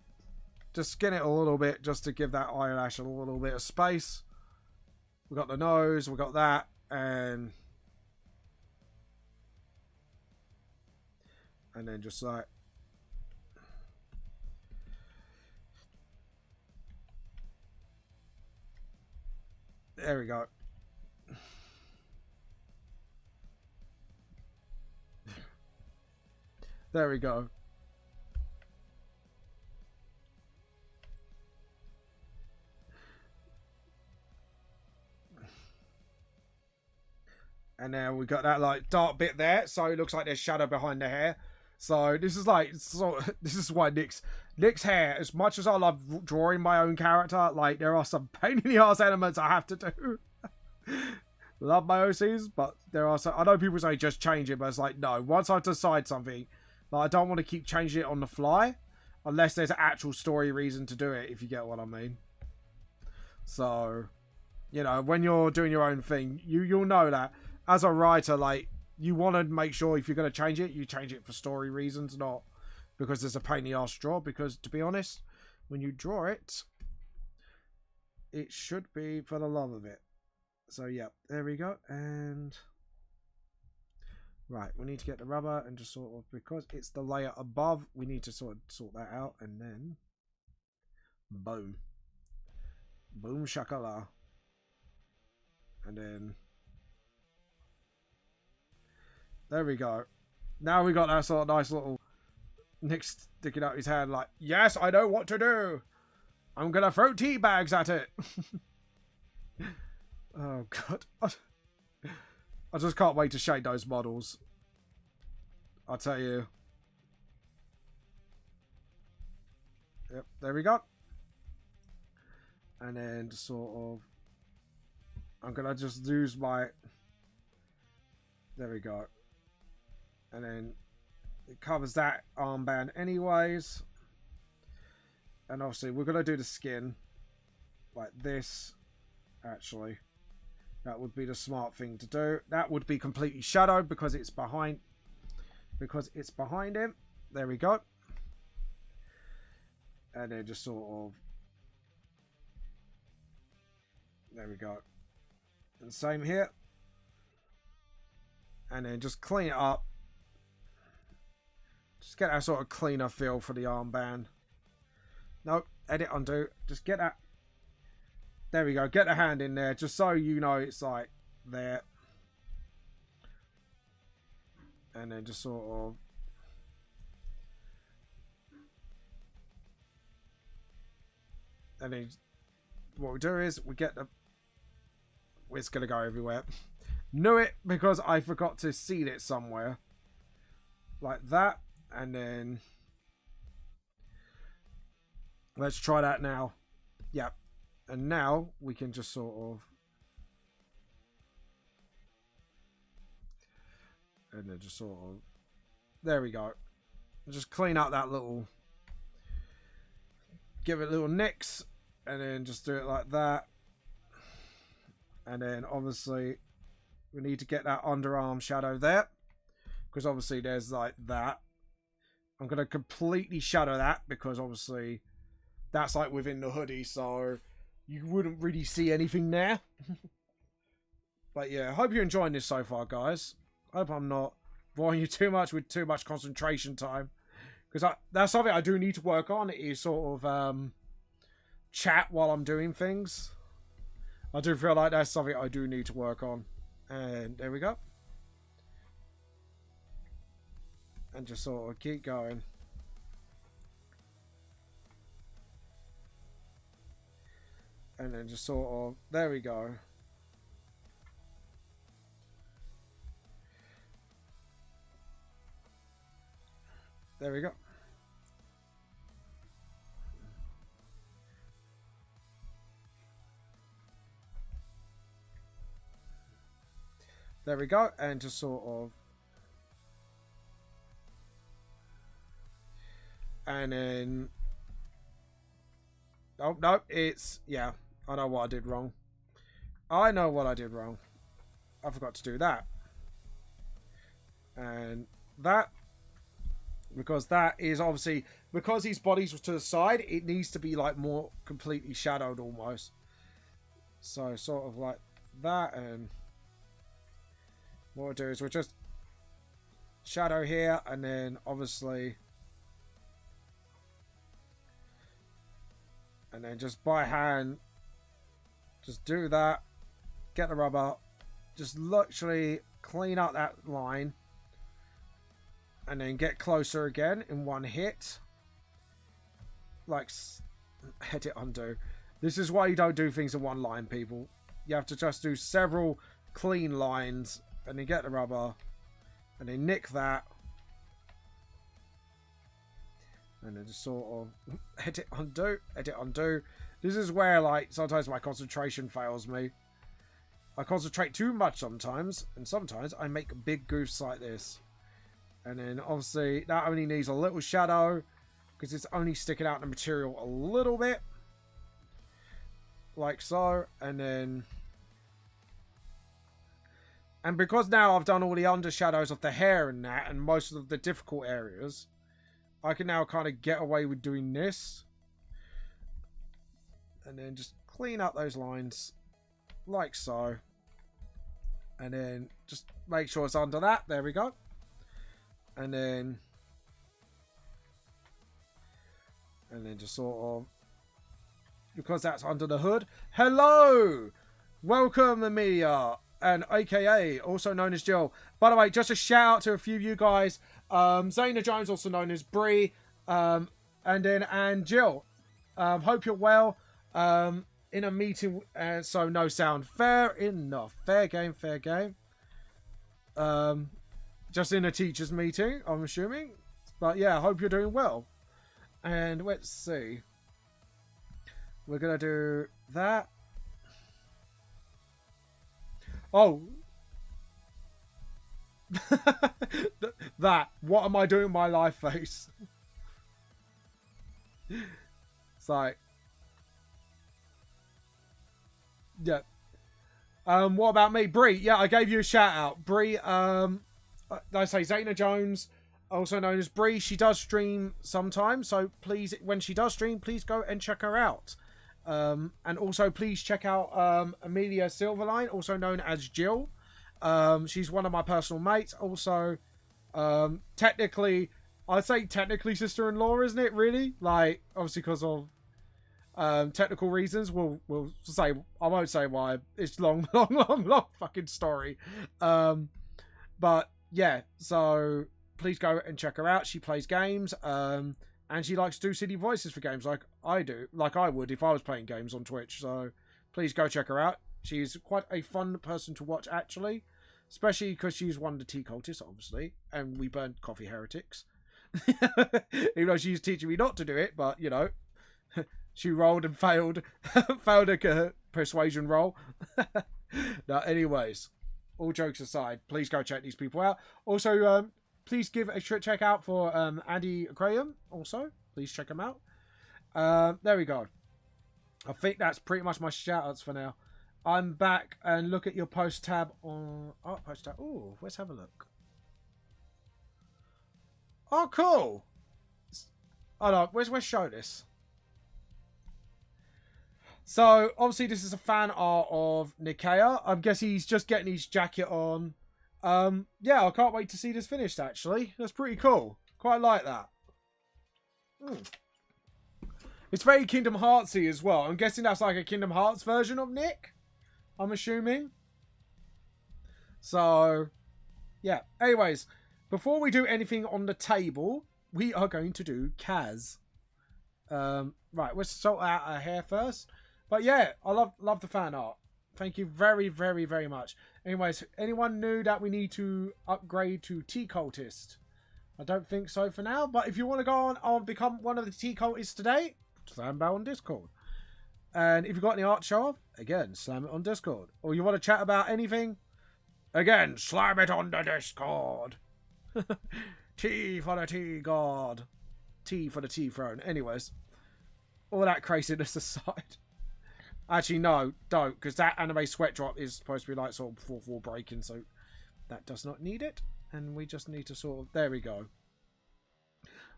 skin it a little bit just to give that eyelash a little bit of space. We got the nose, we got that, and then just like there we go. There we go. And now we got that like dark bit there, so it looks like there's shadow behind the hair. So this is like, this is why Nick's hair, as much as I love drawing my own character, like there are some pain in the ass elements I have to do. Love my OCs, but there are some, I know people say just change it, but it's like, no, once I decide something, like I don't want to keep changing it on the fly, unless there's an actual story reason to do it, if you get what I mean. So, you know, when you're doing your own thing, you'll know that as a writer, like, you want to make sure if you're going to change it, you change it for story reasons, not because there's a pain in the ass to draw. Because, to be honest, when you draw it, it should be for the love of it. So, yeah, there we go. And, right, we need to get the rubber and just sort of, because it's the layer above, we need to sort that out. And then, boom. Boom shakala. And then, there we go. Now we got that sort of nice little Nick sticking out his hand like, yes, I know what to do. I'm going to throw tea bags at it. Oh, God. I just can't wait to shade those models. I'll tell you. Yep, there we go. And then sort of, I'm going to just use my, there we go. And then it covers that armband anyways. And obviously we're going to do the skin like this. Actually, that would be the smart thing to do. That would be completely shadowed because it's behind him. There we go. And then just sort of, there we go. And same here. And then just clean it up. Just get that sort of cleaner feel for the armband. No, edit, undo. Just get that. There we go. Get the hand in there, just so you know it's like there. And then just sort of. And then what we do is we get the. It's going to go everywhere. Knew it because I forgot to seed it somewhere. Like that. And then let's try that now. Yep. And now we can just sort of, and then just sort of, there we go. Just clean up that little, give it little nicks, and then just do it like that. And then obviously we need to get that underarm shadow there, because obviously there's like that. I'm going to completely shadow that because obviously that's like within the hoodie, so you wouldn't really see anything there. But yeah, I hope you're enjoying this so far, guys. I hope I'm not boring you too much with too much concentration time, because that's something I do need to work on, is sort of chat while I'm doing things. I do feel like that's something I do need to work on. And there we go. And just sort of keep going. And then just sort of, there we go. There we go. There we go. And just sort of... And then... Oh, no, it's... Yeah, I know what I did wrong. I know what I did wrong. I forgot to do that. And that... Because that is obviously... Because his body's to the side, it needs to be, like, more completely shadowed almost. So, sort of like that, and... What we'll do is we'll just... Shadow here, and then, obviously... And then just by hand... Just do that. Get the rubber. Just literally clean up that line. And then get closer again in one hit. Like, edit, undo. This is why you don't do things in one line, people. You have to just do several clean lines. And then get the rubber. And then nick that. And then just sort of edit, undo, edit, undo. This is where, like, sometimes my concentration fails me. I concentrate too much sometimes. And sometimes I make big goofs like this. And then, obviously, that only needs a little shadow. Because it's only sticking out the material a little bit. Like so. And then... And because now I've done all the undershadows of the hair and that. And most of the difficult areas. I can now kind of get away with doing this. And then just clean up those lines. Like so. And then just make sure it's under that. There we go. And then just sort of, because that's under the hood. Hello! Welcome, Amelia. And AKA, also known as Jill. By the way, just a shout out to a few of you guys. Zayna Jones, also known as Bree. And Jill. Hope you're well. In a meeting, so no sound. Fair enough. Fair game, fair game. Just in a teacher's meeting, I'm assuming. But yeah, I hope you're doing well. And let's see. We're going to do that. Oh. That. What am I doing with my live face? It's like... Yeah. What about me? Bree. Yeah, I gave you a shout out. Bree, I say Zayna Jones, also known as Bree. She does stream sometimes, so please, when she does stream, please go and check her out. And also, please check out Amelia Silverline, also known as Jill. She's one of my personal mates. Also, technically, I'd say technically sister-in-law, isn't it? Really? Like, obviously, because of technical reasons. We'll say, I won't say why. It's long fucking story. But yeah, so please go and check her out. She plays games, and she likes to do silly voices for games like I do, like I would if I was playing games on Twitch. So please go check her out. She's quite a fun person to watch, actually, especially because she's one of the tea cultists, obviously, and we burned coffee heretics. Even though she's teaching me not to do it, but you know, she rolled and failed a persuasion roll. No, anyways. All jokes aside, please go check these people out. Also, please give a check out for Andy Graham. Also, please check him out. There we go. I think that's pretty much my shout-outs for now. I'm back and look at your post tab on... Oh, post tab. Oh, let's have a look. Oh, cool. Hold on, where's show this? So, obviously, this is a fan art of Nikea. I guess he's just getting his jacket on. Yeah, I can't wait to see this finished, actually. That's pretty cool. Quite like that. It's very Kingdom Heartsy as well. I'm guessing that's like a Kingdom Hearts version of Nick. I'm assuming. So, yeah. Anyways, before we do anything on the table, we are going to do Kaz. Right, let's sort out our hair first. But yeah, I love the fan art. Thank you very, very, very much. Anyways, anyone new that we need to upgrade to Tea Cultist? I don't think so for now. But if you want to go on and become one of the Tea Cultists today, slam about on Discord. And if you've got any art show off, again, slam it on Discord. Or you want to chat about anything, Again, slam it on the Discord. T for the T God. T for the T throne. Anyways, all that craziness aside. Actually, no, don't, because that anime sweat drop is supposed to be like sort of 4-4 breaking, so that does not need it. And we just need to sort of... There we go.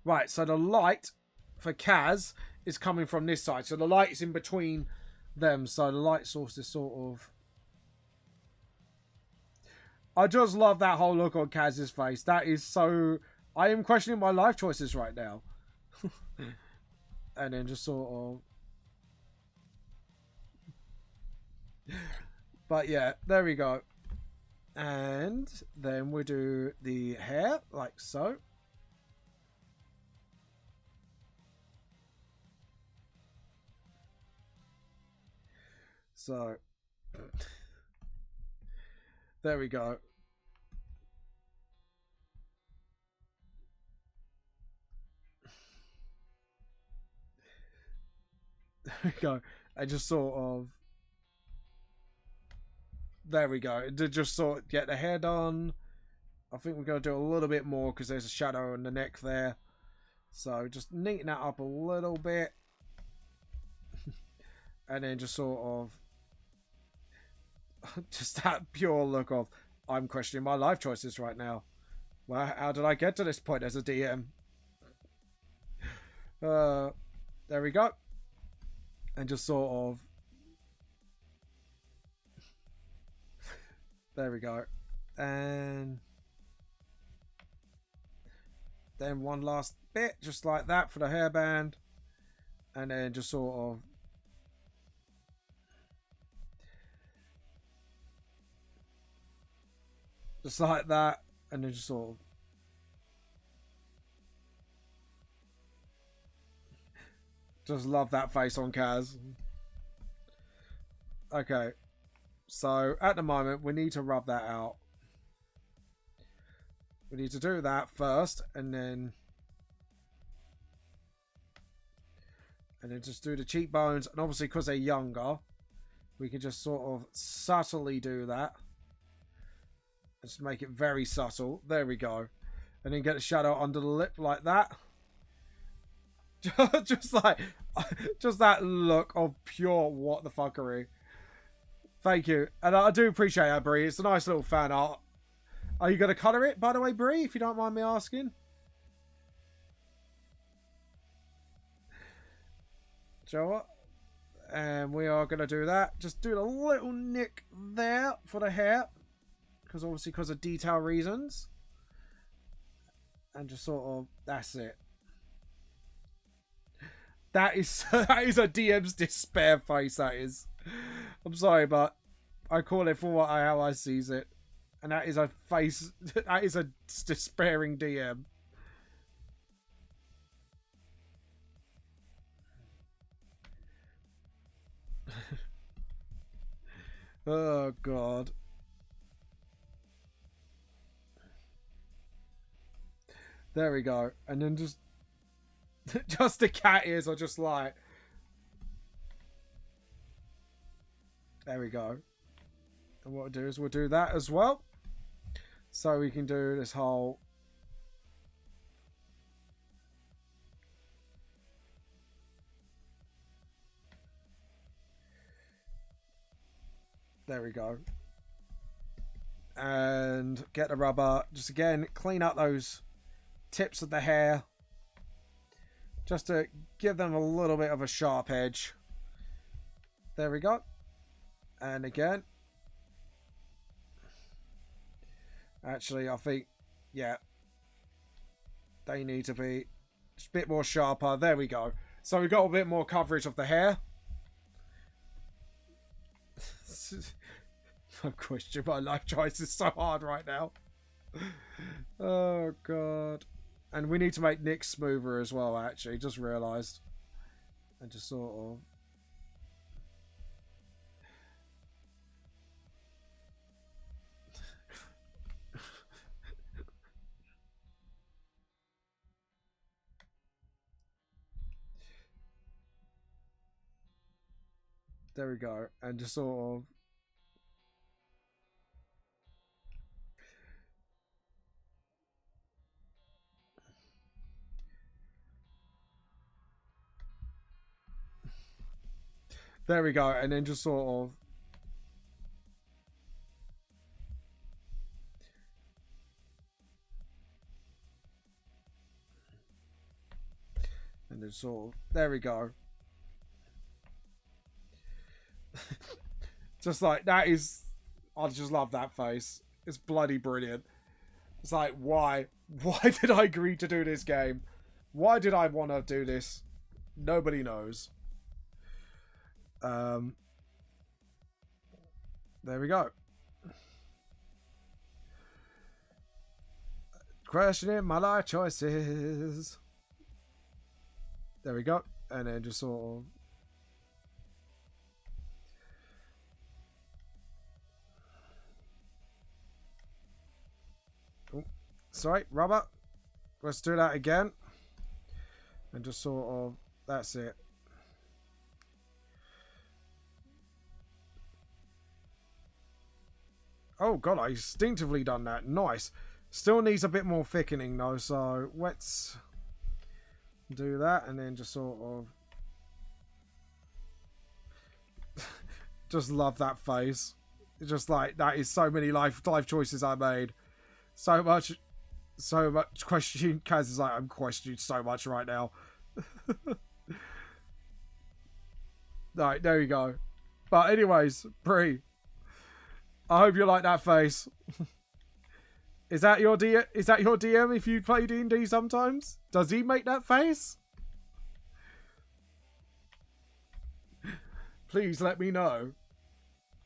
Right, so the light for Kaz is coming from this side. So the light is in between them. So the light source is sort of... I just love that whole look on Kaz's face. That is so... I am questioning my life choices right now. And then just sort of... But yeah, there we go. And then we do the hair, like so. So... There we go. There we go. I just sort of... There we go. To just sort of get the hair done. I think we're going to do a little bit more because there's a shadow on the neck there. So just neaten that up a little bit. And then just sort of... Just that pure look of, I'm questioning my life choices right now. Well, how did I get to this point as a DM? There we go. And just sort of... There we go. And then one last bit, just like that for the hairband. And then just sort of... Just like that. And then just sort of... Just love that face on Kaz. Okay. So, at the moment, we need to rub that out. We need to do that first, and then just do the cheekbones. And obviously, because they're younger, we can just sort of subtly do that. Just make it very subtle. There we go. And then get a shadow under the lip like that. Just like... Just that look of pure what the fuckery. Thank you. And I do appreciate that, Brie. It's a nice little fan art. Are you going to colour it, by the way, Brie, if you don't mind me asking? Do you know what? And we are going to do that. Just do a little nick there for the hair. Because obviously because of detail reasons. And just sort of... That's it. That is a DM's despair face, that is. I'm sorry, but I call it for how I sees it. And that is a face... That is a despairing DM. Oh, God. There we go. And then just... Just the cat ears are just like... There we go. And what we'll do is we'll do that as well. So we can do this whole... There we go. And get the rubber. Just again, clean up those tips of the hair. Just to give them a little bit of a sharp edge. There we go. And again. Actually, I think, yeah. They need to be just a bit more sharper. There we go. So we got a bit more coverage of the hair. I question my life choice is so hard right now. Oh, God. And we need to make Nick smoother as well, actually. Just realised. And just sort of... There we go. And just sort of... There we go. And then just sort of... And then sort of... There we go. Just like, that is... I just love that face. It's bloody brilliant. It's like, why? Why did I agree to do this game? Why did I want to do this? Nobody knows. There we go. Questioning my life choices. There we go. And then just sort of... Oh, sorry, rubber. Let's do that again. And just sort of... That's it. Oh god, I instinctively done that. Nice. Still needs a bit more thickening though, so let's do that and then just sort of... Just love that face. It's just like, that is so many life choices I made. So much question. Kaz is like, I'm questioning so much right now. Right, there you go. But anyways, Bree, I hope you like that face. Is that your DM if you play D&D sometimes? Does he make that face? Please let me know.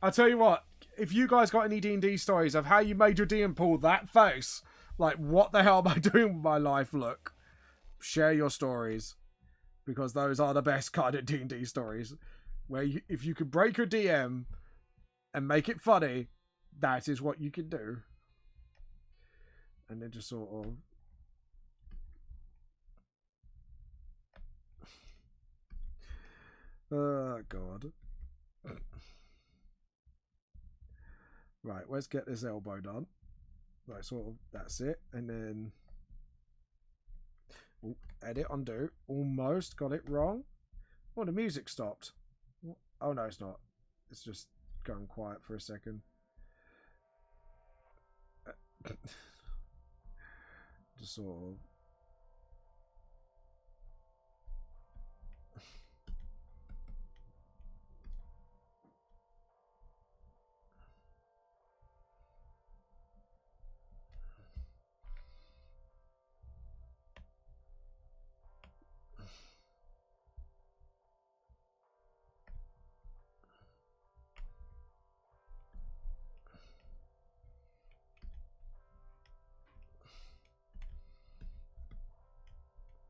I'll tell you what, if you guys got any D&D stories of how you made your DM pull that face, like, what the hell am I doing with my life, look, share your stories. Because those are the best kind of D&D stories. Where if you could break your DM and make it funny, that is what you can do. And then just sort of... Oh, God. Right, let's get this elbow done. Right, sort of, that's it. And then... Ooh, edit, undo. Almost got it wrong. Oh, the music stopped. Oh, no, it's not. It's just going quiet for a second. Just sort of...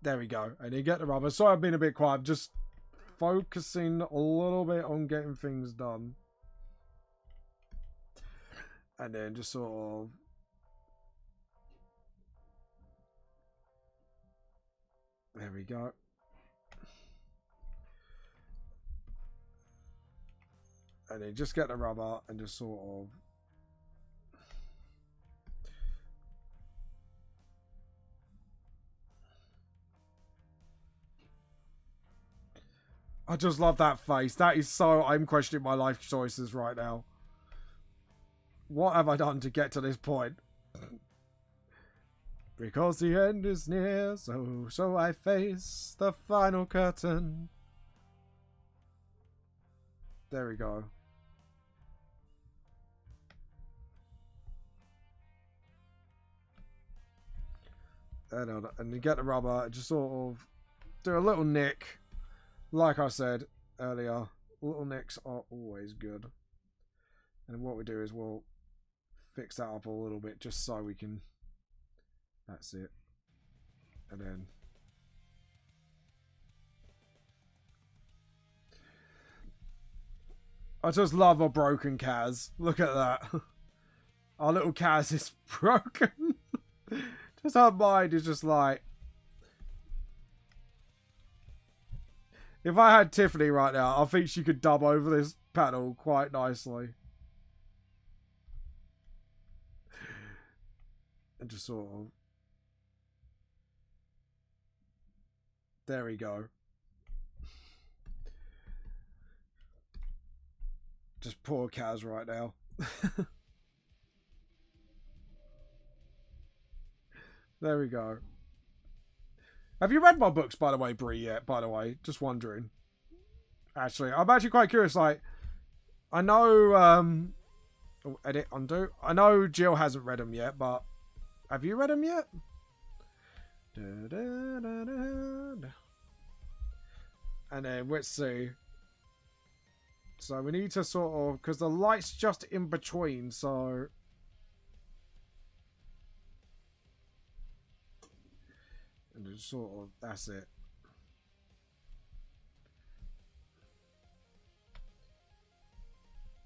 There we go. And you get the rubber. Sorry I've been a bit quiet. I'm just focusing a little bit on getting things done. And then just sort of... There we go. And then just get the rubber and just sort of... I just love that face. That is so... I'm questioning my life choices right now. What have I done to get to this point? Because the end is near, so I face the final curtain. There we go. And you get the rubber, just sort of do a little nick. Like I said earlier, little nicks are always good. And what we do is we'll fix that up a little bit just so we can... That's it. And then... I just love a broken Kaz. Look at that. Our little Kaz is broken. Just her mind is just like... If I had Tiffany right now, I think she could dub over this panel quite nicely. And just sort of... There we go. Just poor Kaz right now. There we go. Have you read my books, by the way, Bree, yet? By the way, just wondering. Actually, I'm actually quite curious. Like, I know, oh, edit, undo. I know Jill hasn't read them yet, but have you read them yet? Da, da, da, da. And then, let's see. So we need to sort of, because the light's just in between, so... And just sort of, that's it.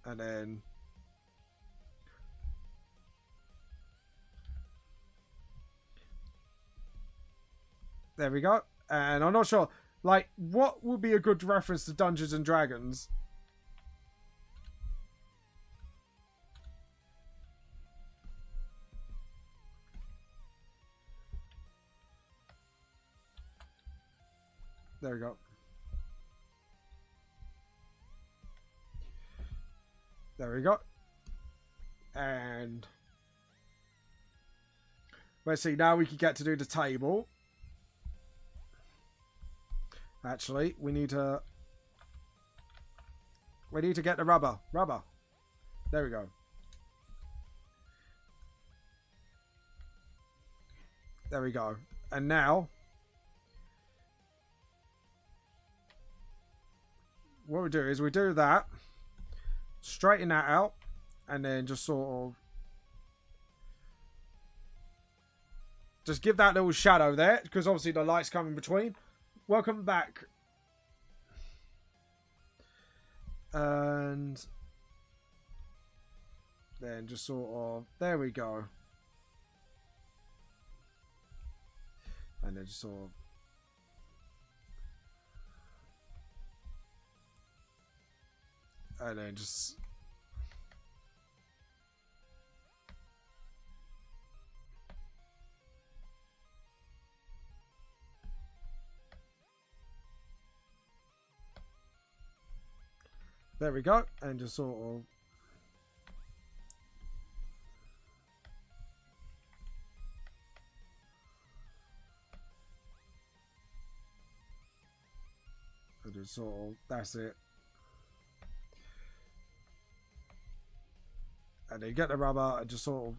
And then... There we go. And I'm not sure, like, what would be a good reference to Dungeons and Dragons? There we go. There we go. And let's see, now we can get to do the table. Actually, we need to get the rubber. Rubber. There we go. There we go. And now what we do is we do that, straighten that out, and then just sort of just give that little shadow there, because obviously the light's coming between. Welcome back. And then just sort of, there we go. And then just sort of, and then just, there we go. And just sort of, and just sort of, that's it. And then you get the rubber and just sort of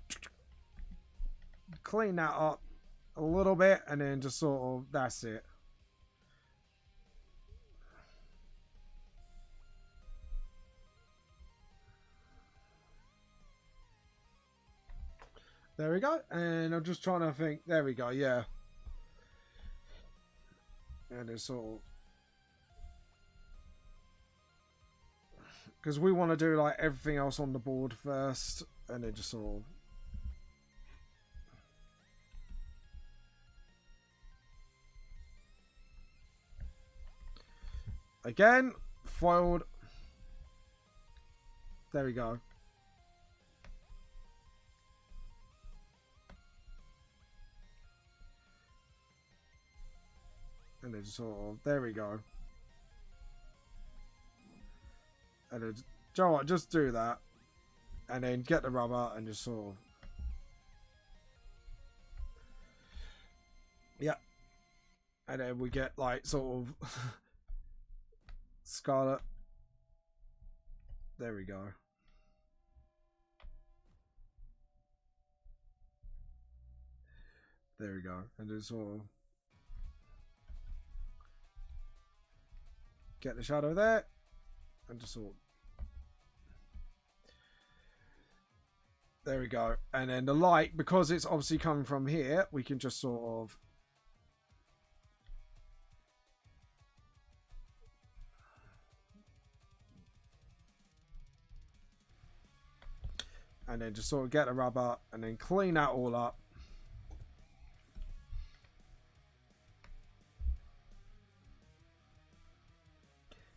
clean that up a little bit, and then just sort of, that's it. There we go. And I'm just trying to think, there we go, yeah. And it's sort of, because we want to do like everything else on the board first, and then just sort of, again, foiled. There we go. And then just sort of, there we go. And then, you know what, just do that. And then get the rubber and just sort of, yeah. And then we get like sort of Scarlet. There we go. There we go. And just sort of get the shadow there. And just sort of, there we go. And then the light, because it's obviously coming from here, we can just sort of, and then just sort of get the rubber and then clean that all up.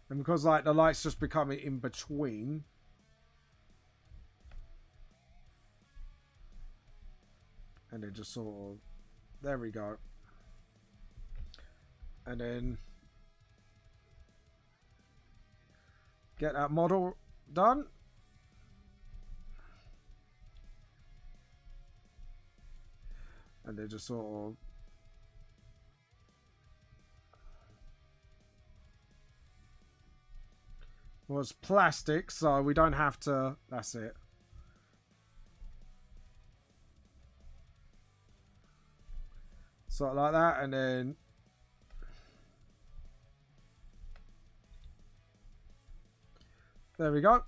And because like the light's just becoming in between, and then just sort of, there we go. And then get that model done. And they just sort of... Well, it's plastic, so we don't have to... That's it. Sort of like that, and then... There we go.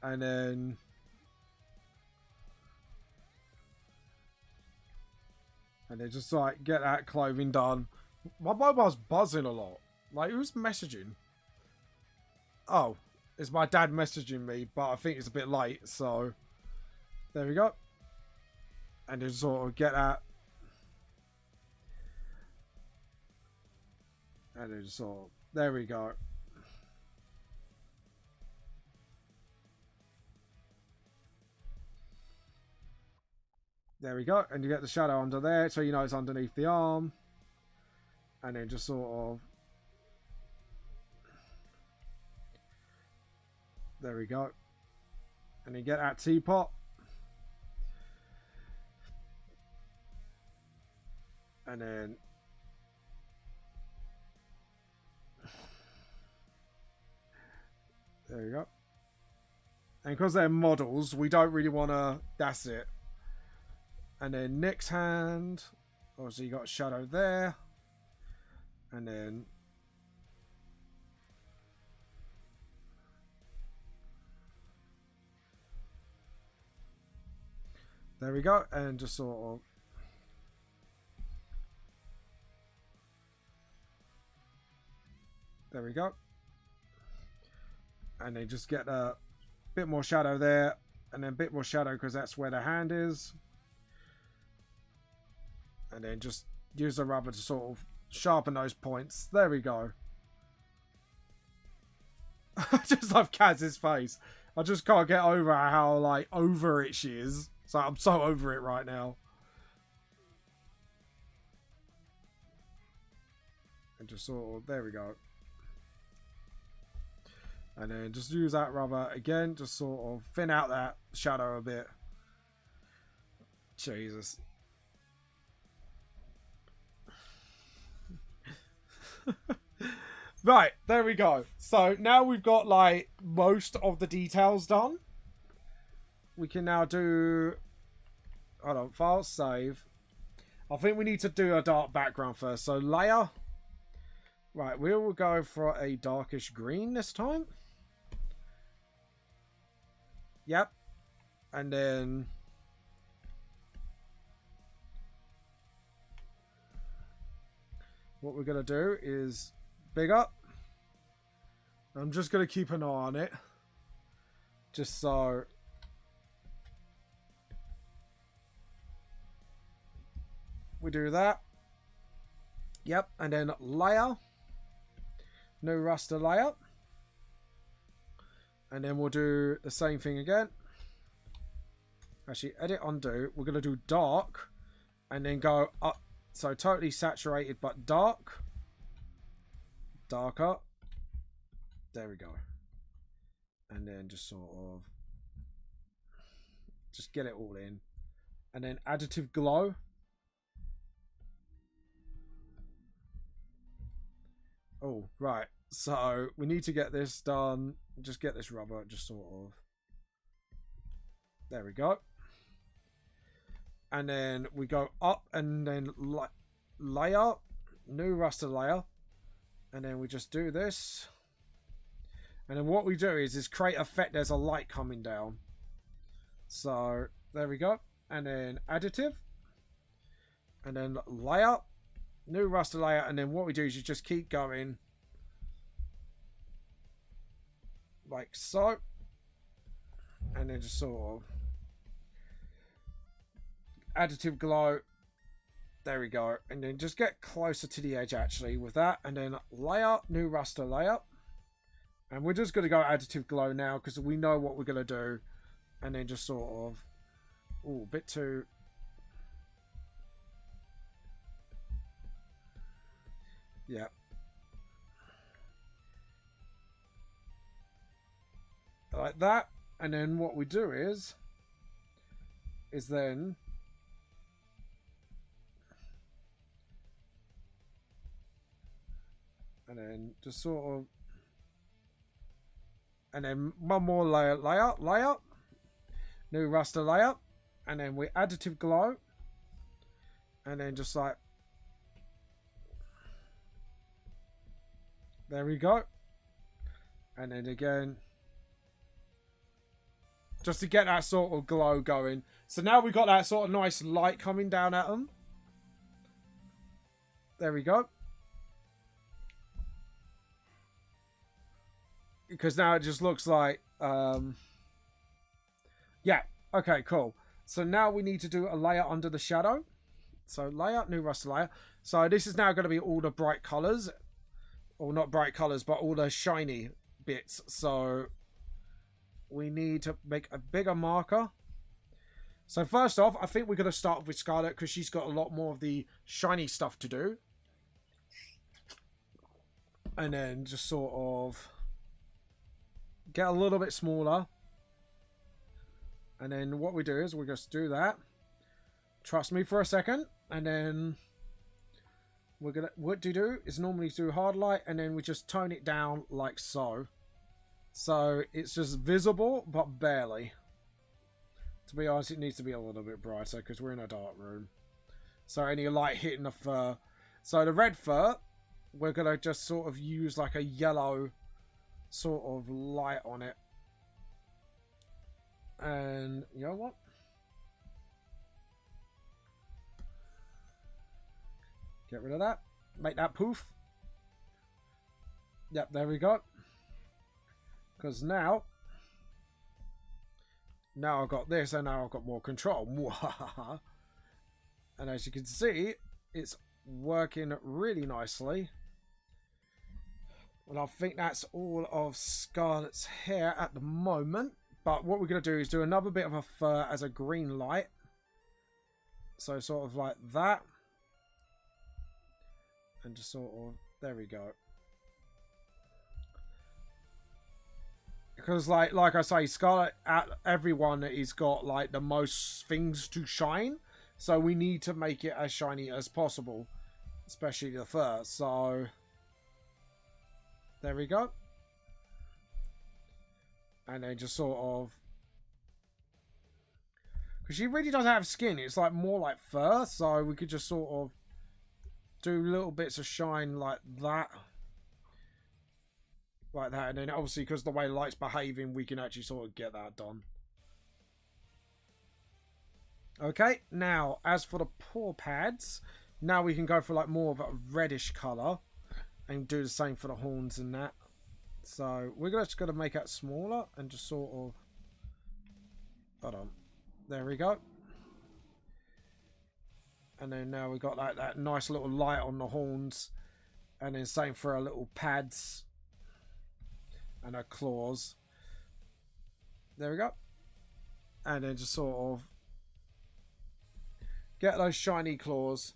And then... And then just like get that clothing done. My mobile's buzzing a lot. Like, who's messaging? Oh, it's my dad messaging me, but I think it's a bit late, so there we go. And then sort of get that. And then sort of, there we go. There we go. And you get the shadow under there, so you know it's underneath the arm. And then just sort of... There we go. And then get that teapot. And then... There we go. And because they're models, we don't really want to... That's it. And then Nick's hand. Obviously, you got a shadow there. And then... There we go. And just sort of... There we go. And then just get a bit more shadow there. And then a bit more shadow because that's where the hand is. And then just use the rubber to sort of sharpen those points. There we go. I just love Kaz's face. I just can't get over how, like, over it she is. So I'm so over it right now. And just sort of, there we go. And then just use that rubber again, just sort of thin out that shadow a bit. Jesus. Right, there we go. So now we've got like most of the details done. We can now do... Hold on, file save. I think we need to do a dark background first. So layer. Right, we will go for a darkish green this time. Yep. And then... What we're going to do is big up. I'm just going to keep an eye on it. Just so... We do that. Yep. And then layer. No raster layer. And then we'll do the same thing again. Actually, edit undo. We're going to do dark. And then go up. So totally saturated, but dark. Darker. There we go. And then just sort of... Just get it all in. And then additive glow. Oh, right. So we need to get this done. Just get this rubber, just sort of. There we go. And then we go up and then layer. New raster layer. And then we just do this. And then what we do is create effect. There's a light coming down. So there we go. And then additive. And then layer. New raster layer. And then what we do is you just keep going. Like so. And then just sort of. Additive glow. There we go. And then just get closer to the edge actually with that. And then layer. New raster layer. And we're just going to go additive glow now because we know what we're going to do. And then just sort of... Ooh, a bit too... Yeah. like that. And then what we do is then and then just sort of, and then one more layer, new raster layer, and then we additive glow, and then just like, there we go. And then again, just to get that sort of glow going. So now we've got that sort of nice light coming down at them. There we go. Because now it just looks like, yeah, okay, cool. So now we need to do a layer under the shadow. So layer, new raster layer. So this is now going to be all the bright colors, or not bright colors, but all the shiny bits. So we need to make a bigger marker. So first off, I think we're going to start with Scarlet because she's got a lot more of the shiny stuff to do. And then just sort of get a little bit smaller. And then what we do is we just do that. Trust me for a second. And then we're going to, what you do is normally do hard light, and then we just tone it down like so. So it's just visible, but barely. To be honest, it needs to be a little bit brighter because we're in a dark room. So any light hitting the fur. So the red fur, we're going to just sort of use like a yellow sort of light on it. And you know what? Get rid of that. Make that poof. Yep, there we go. Because now I've got this, and now I've got more control. And as you can see, it's working really nicely. And I think that's all of Scarlet's hair at the moment. But what we're going to do is do another bit of a fur as a green light. So sort of like that. And just sort of, there we go. Because like I say, Scarlet, everyone has got like the most things to shine. So we need to make it as shiny as possible. Especially the fur. So there we go. And then just sort of, because she really doesn't have skin. It's like more like fur. So we could just sort of do little bits of shine like that. Like that. And then obviously because the way the light's behaving, we can actually sort of get that done. Okay. Now, as for the paw pads, now we can go for like more of a reddish colour. And do the same for the horns and that. So we're just going to make that smaller and just sort of, hold on, there we go. And then now we've got like that nice little light on the horns, and then same for our little pads and our claws. There we go. And then just sort of get those shiny claws.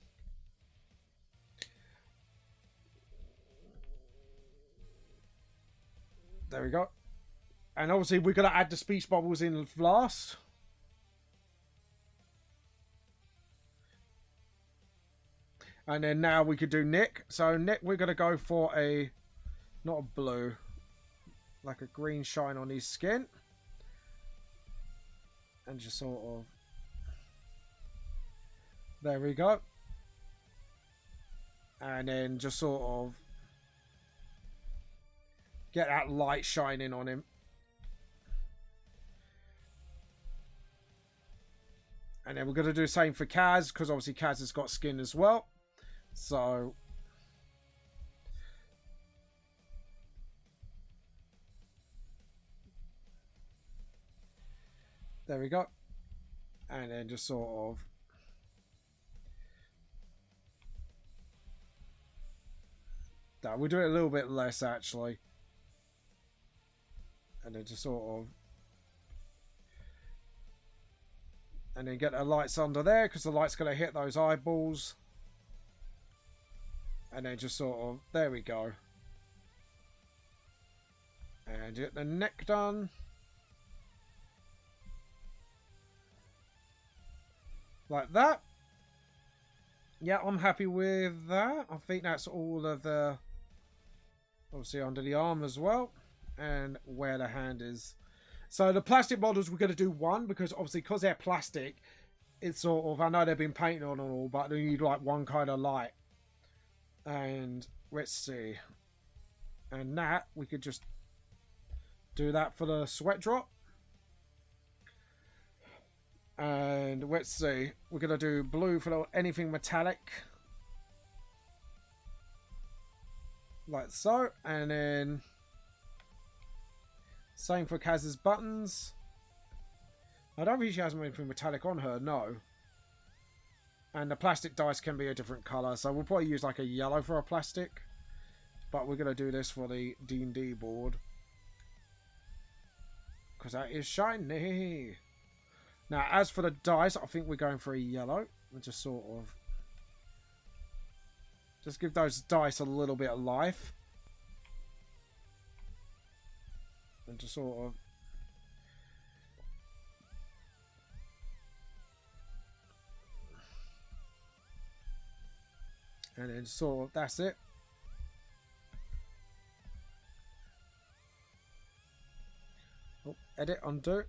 There we go. And obviously we're going to add the speech bubbles in last. And then now we could do Nick. So Nick, we're going to go for a, not a blue, like a green shine on his skin. And just sort of, there we go. And then just sort of get that light shining on him. And then we're going to do the same for Kaz, because obviously Kaz has got skin as well. So there we go. And then just sort of, that we'll do it a little bit less actually. And then just sort of, and then get the lights under there, because the light's going to hit those eyeballs. And then just sort of, there we go. And get the neck done. Like that. Yeah, I'm happy with that. I think that's all of the... Obviously under the arm as well. And where the hand is. So the plastic models, we're going to do one. Because obviously, because they're plastic, it's sort of... I know they've been painted on and all, but they need like one kind of light. And let's see. And that, we could just do that for the sweat drop. And let's see. We're going to do blue for anything metallic. Like so. And then same for Kaz's buttons. I don't think she has anything metallic on her, no. And the plastic dice can be a different colour. So we'll probably use like a yellow for a plastic. But we're going to do this for the D&D board. Because that is shiny. Now, as for the dice, I think we're going for a yellow. And just sort of... just give those dice a little bit of life. And just sort of... and then sort of... that's it. Oh, edit, undo.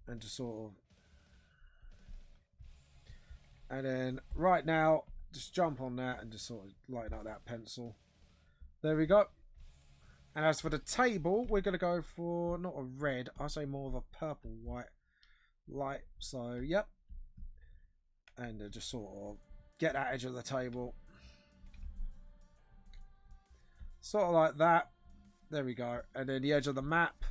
And just sort of... and then right now, just jump on that and just sort of lighten up that pencil. There we go. And as for the table, we're going to go for not a red, I'll say more of a purple white light. So, yep. And just sort of get that edge of the table. Sort of like that. There we go. And then the edge of the map.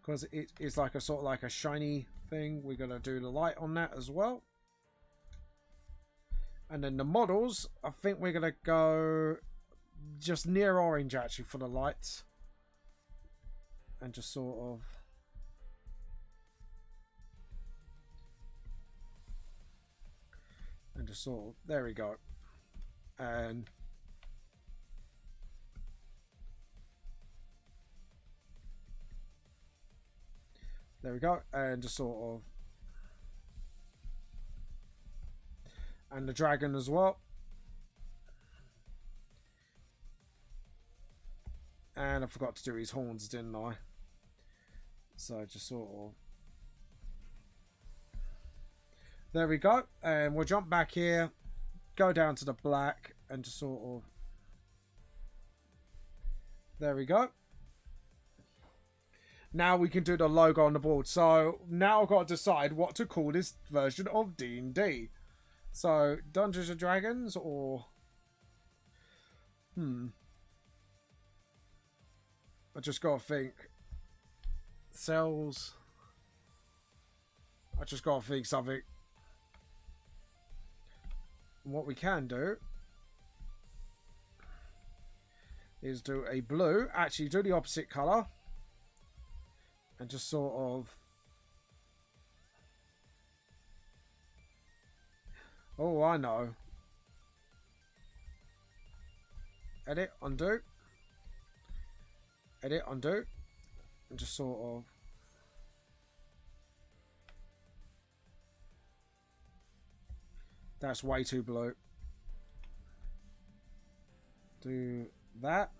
Because it is like a sort of like a shiny thing. We're going to do the light on that as well. And then the models, I think we're going to go just near orange actually for the lights. And just sort of... and just sort of... there we go. And... there we go. And just sort of... and the dragon as well. And I forgot to do his horns, didn't I? So just sort of... there we go. And we'll jump back here. Go down to the black. And just sort of... there we go. Now we can do the logo on the board. So now I've got to decide what to call this version of D&D. So, Dungeons and Dragons or... I just got to think. Cells. I just got to think something. What we can do is do a blue. Actually, do the opposite colour. And just sort of... oh, I know. Edit, undo. Edit, undo. And just sort of... that's way too blue. Do that.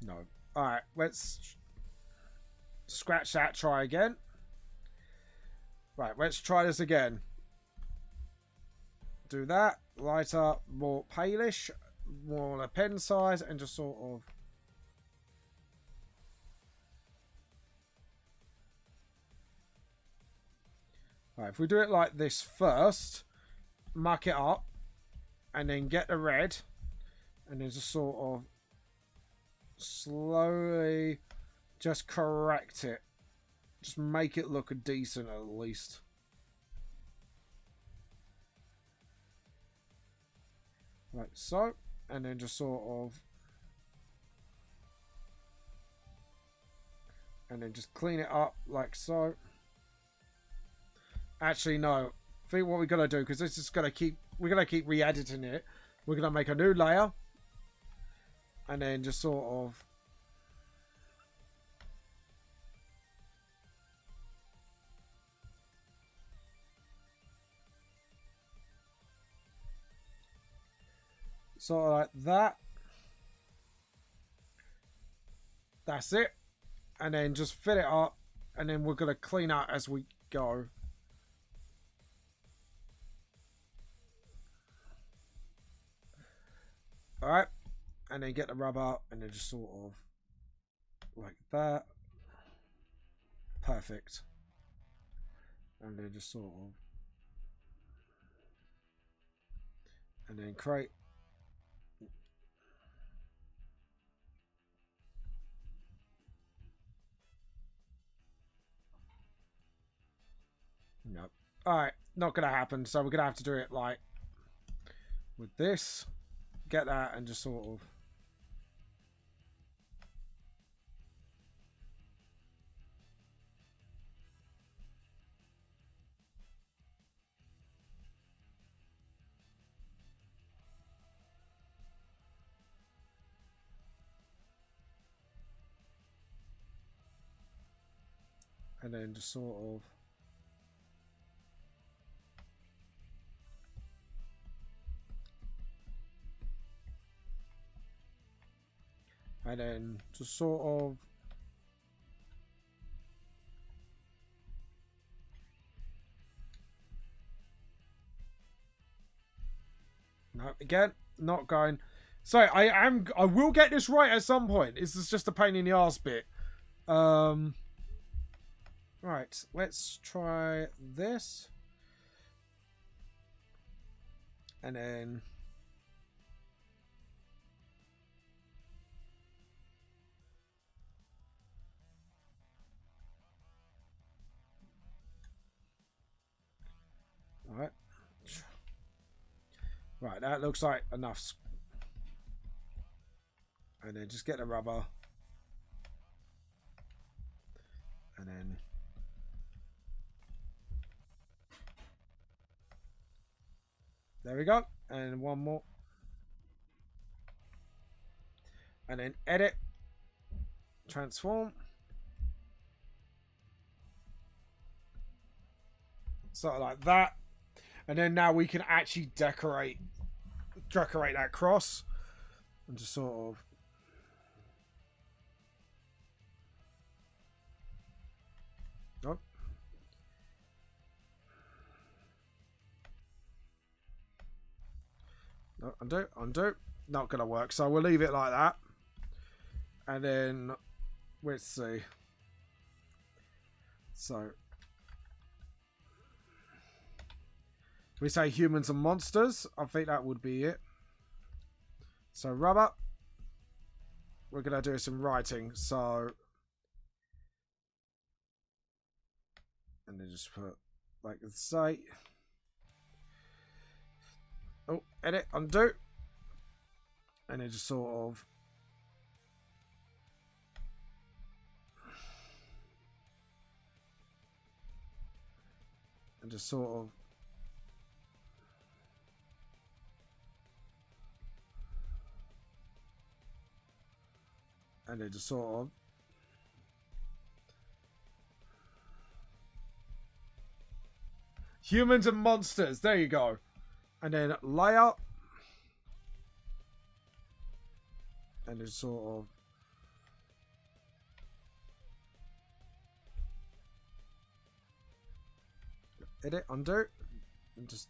No. Alright, let's scratch that, try again. Right, let's try this again. Do that, lighter, more palish, more on a pen size, and just sort of... right, if we do it like this first, muck it up, and then get the red, and then just sort of slowly just correct it. Just make it look decent at least. Like so, and then just sort of, and then just clean it up like so. Actually, no. I think what we're gonna do, because this is gonna keep, we're gonna keep re-editing it. We're gonna make a new layer, and then just sort of, sort of like that. That's it. And then just fill it up. And then we're going to clean out as we go. Alright. And then get the rubber. And then just sort of like that. Perfect. And then just sort of. And then create. Nope. Alright, not going to happen. So we're going to have to do it like with this. Get that and just sort of. And then just sort of. And then just sort of. No, again, not going. So I will get this right at some point. This is just a pain in the arse bit. Right, let's try this. And then. Alright. Right, that looks like enough. And then just get the rubber. And then. There we go. And one more. And then edit. Transform. Sort of like that. And then now we can actually decorate that cross. And just sort of. Oh. No, undo. Not going to work. So we'll leave it like that. And then, let's see. So, we say humans and monsters. I think that would be it. So, rubber. We're going to do some writing. So, and then just put, like, say. Oh, edit, undo. And then just sort of. And just sort of. And then just sort of. Humans and monsters. There you go. And then layer. And just sort of. Edit, undo. And just.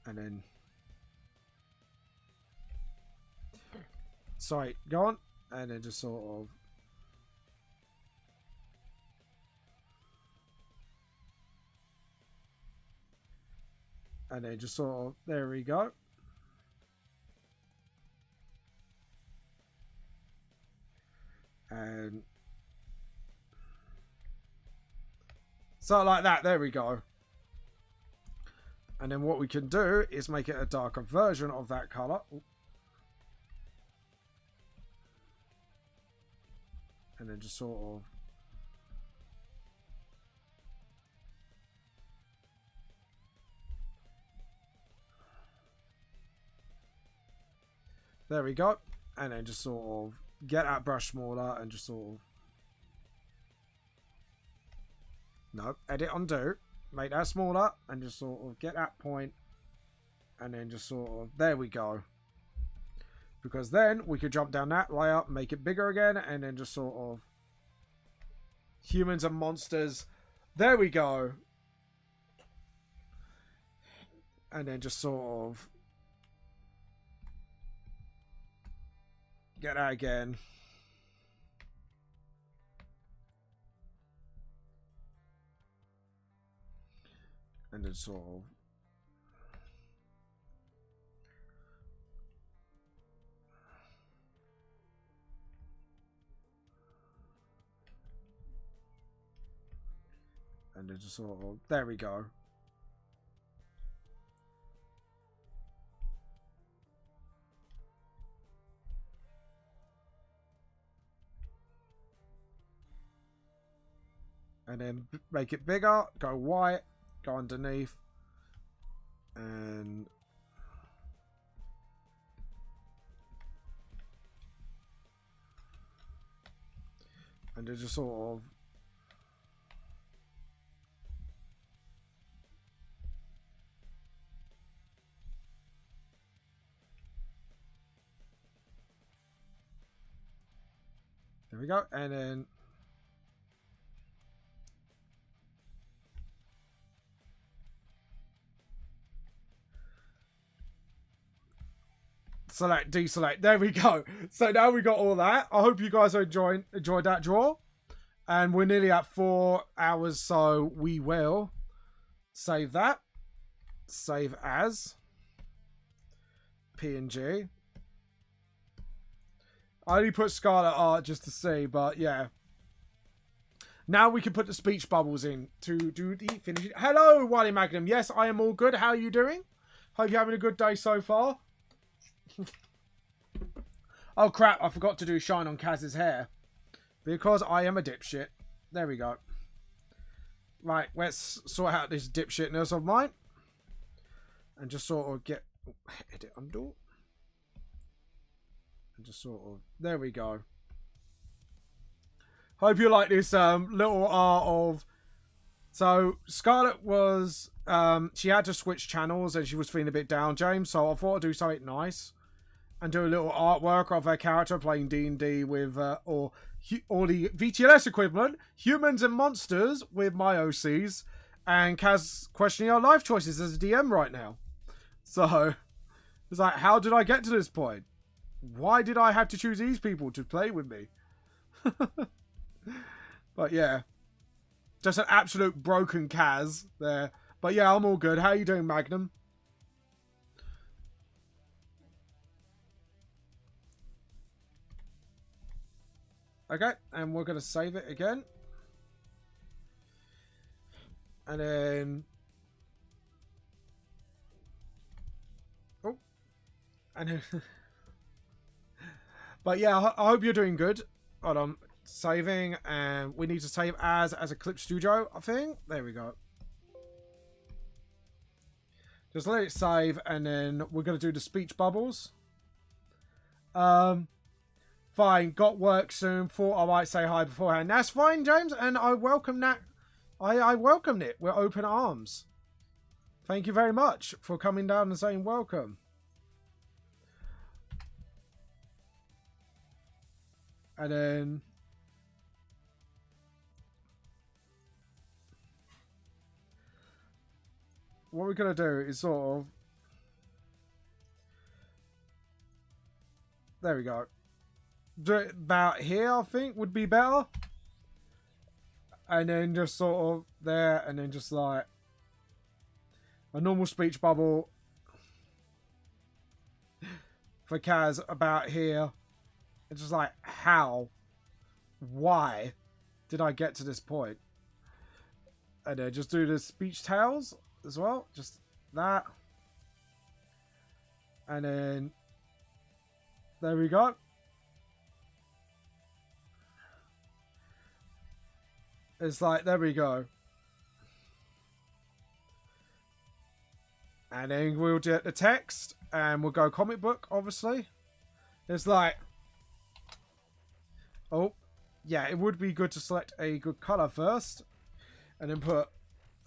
And then. Sorry, go on. And then just sort of. And then just sort of, there we go. And so like that, there we go. And then what we can do is make it a darker version of that color. And then just sort of. There we go. And then just sort of get that brush smaller and just sort of. No, edit, undo. make that smaller and just sort of get that point, and then just sort of, there we go. Because then we could jump down that layer, make it bigger again, and then just sort of humans and monsters. There we go. And then just sort of get that again. And then sort of and then just sort of, there we go. And then make it bigger, go white, go underneath, and then just sort of there we go, and then select, deselect. There we go. So now we got all that. I hope you guys enjoyed that draw. And we're nearly at 4 hours, so we will save that. Save as PNG. I only put Scarlet Art just to see, but yeah. Now we can put the speech bubbles in to do the finish. Hello, Wily Magnum. Yes, I am all good. How are you doing? Hope you're having a good day so far. Oh crap, I forgot to do shine on Kaz's hair. Because I am a dipshit. There we go. Right, let's sort out this dipshitness of mine. And just sort of get... edit undo. And just sort of... there we go. Hope you like this little art of... so, Scarlet was... she had to switch channels and she was feeling a bit down, James. So I thought I'd do something nice. And do a little artwork of her character playing D&D with, or the VTLS equivalent, humans and monsters with my OCs, and Kaz questioning our life choices as a DM right now. So, it's like, how did I get to this point? Why did I have to choose these people to play with me? But yeah, just an absolute broken Kaz there. But yeah, I'm all good. How you doing, Magnum? Okay, and we're going to save it again. And then... oh. And then... but yeah, I hope you're doing good. Hold on. Saving, and we need to save as Eclipse Studio, I think. There we go. Just let it save, and then we're going to do the speech bubbles. Fine, got work soon. Thought I might say hi beforehand. That's fine, James, and I welcome that. I welcomed it with open arms. Thank you very much for coming down and saying welcome. And then... what we're going to do is sort of... there we go. Do it about here, I think, would be better. And then just sort of there, and then just like a normal speech bubble for Kaz about here. It's just like, how? Why did I get to this point? And then just do the speech tales as well. Just that. And then there we go. It's like, there we go. And then we'll do the text, and we'll go comic book, obviously. It's like, oh, yeah, it would be good to select a good color first, and then put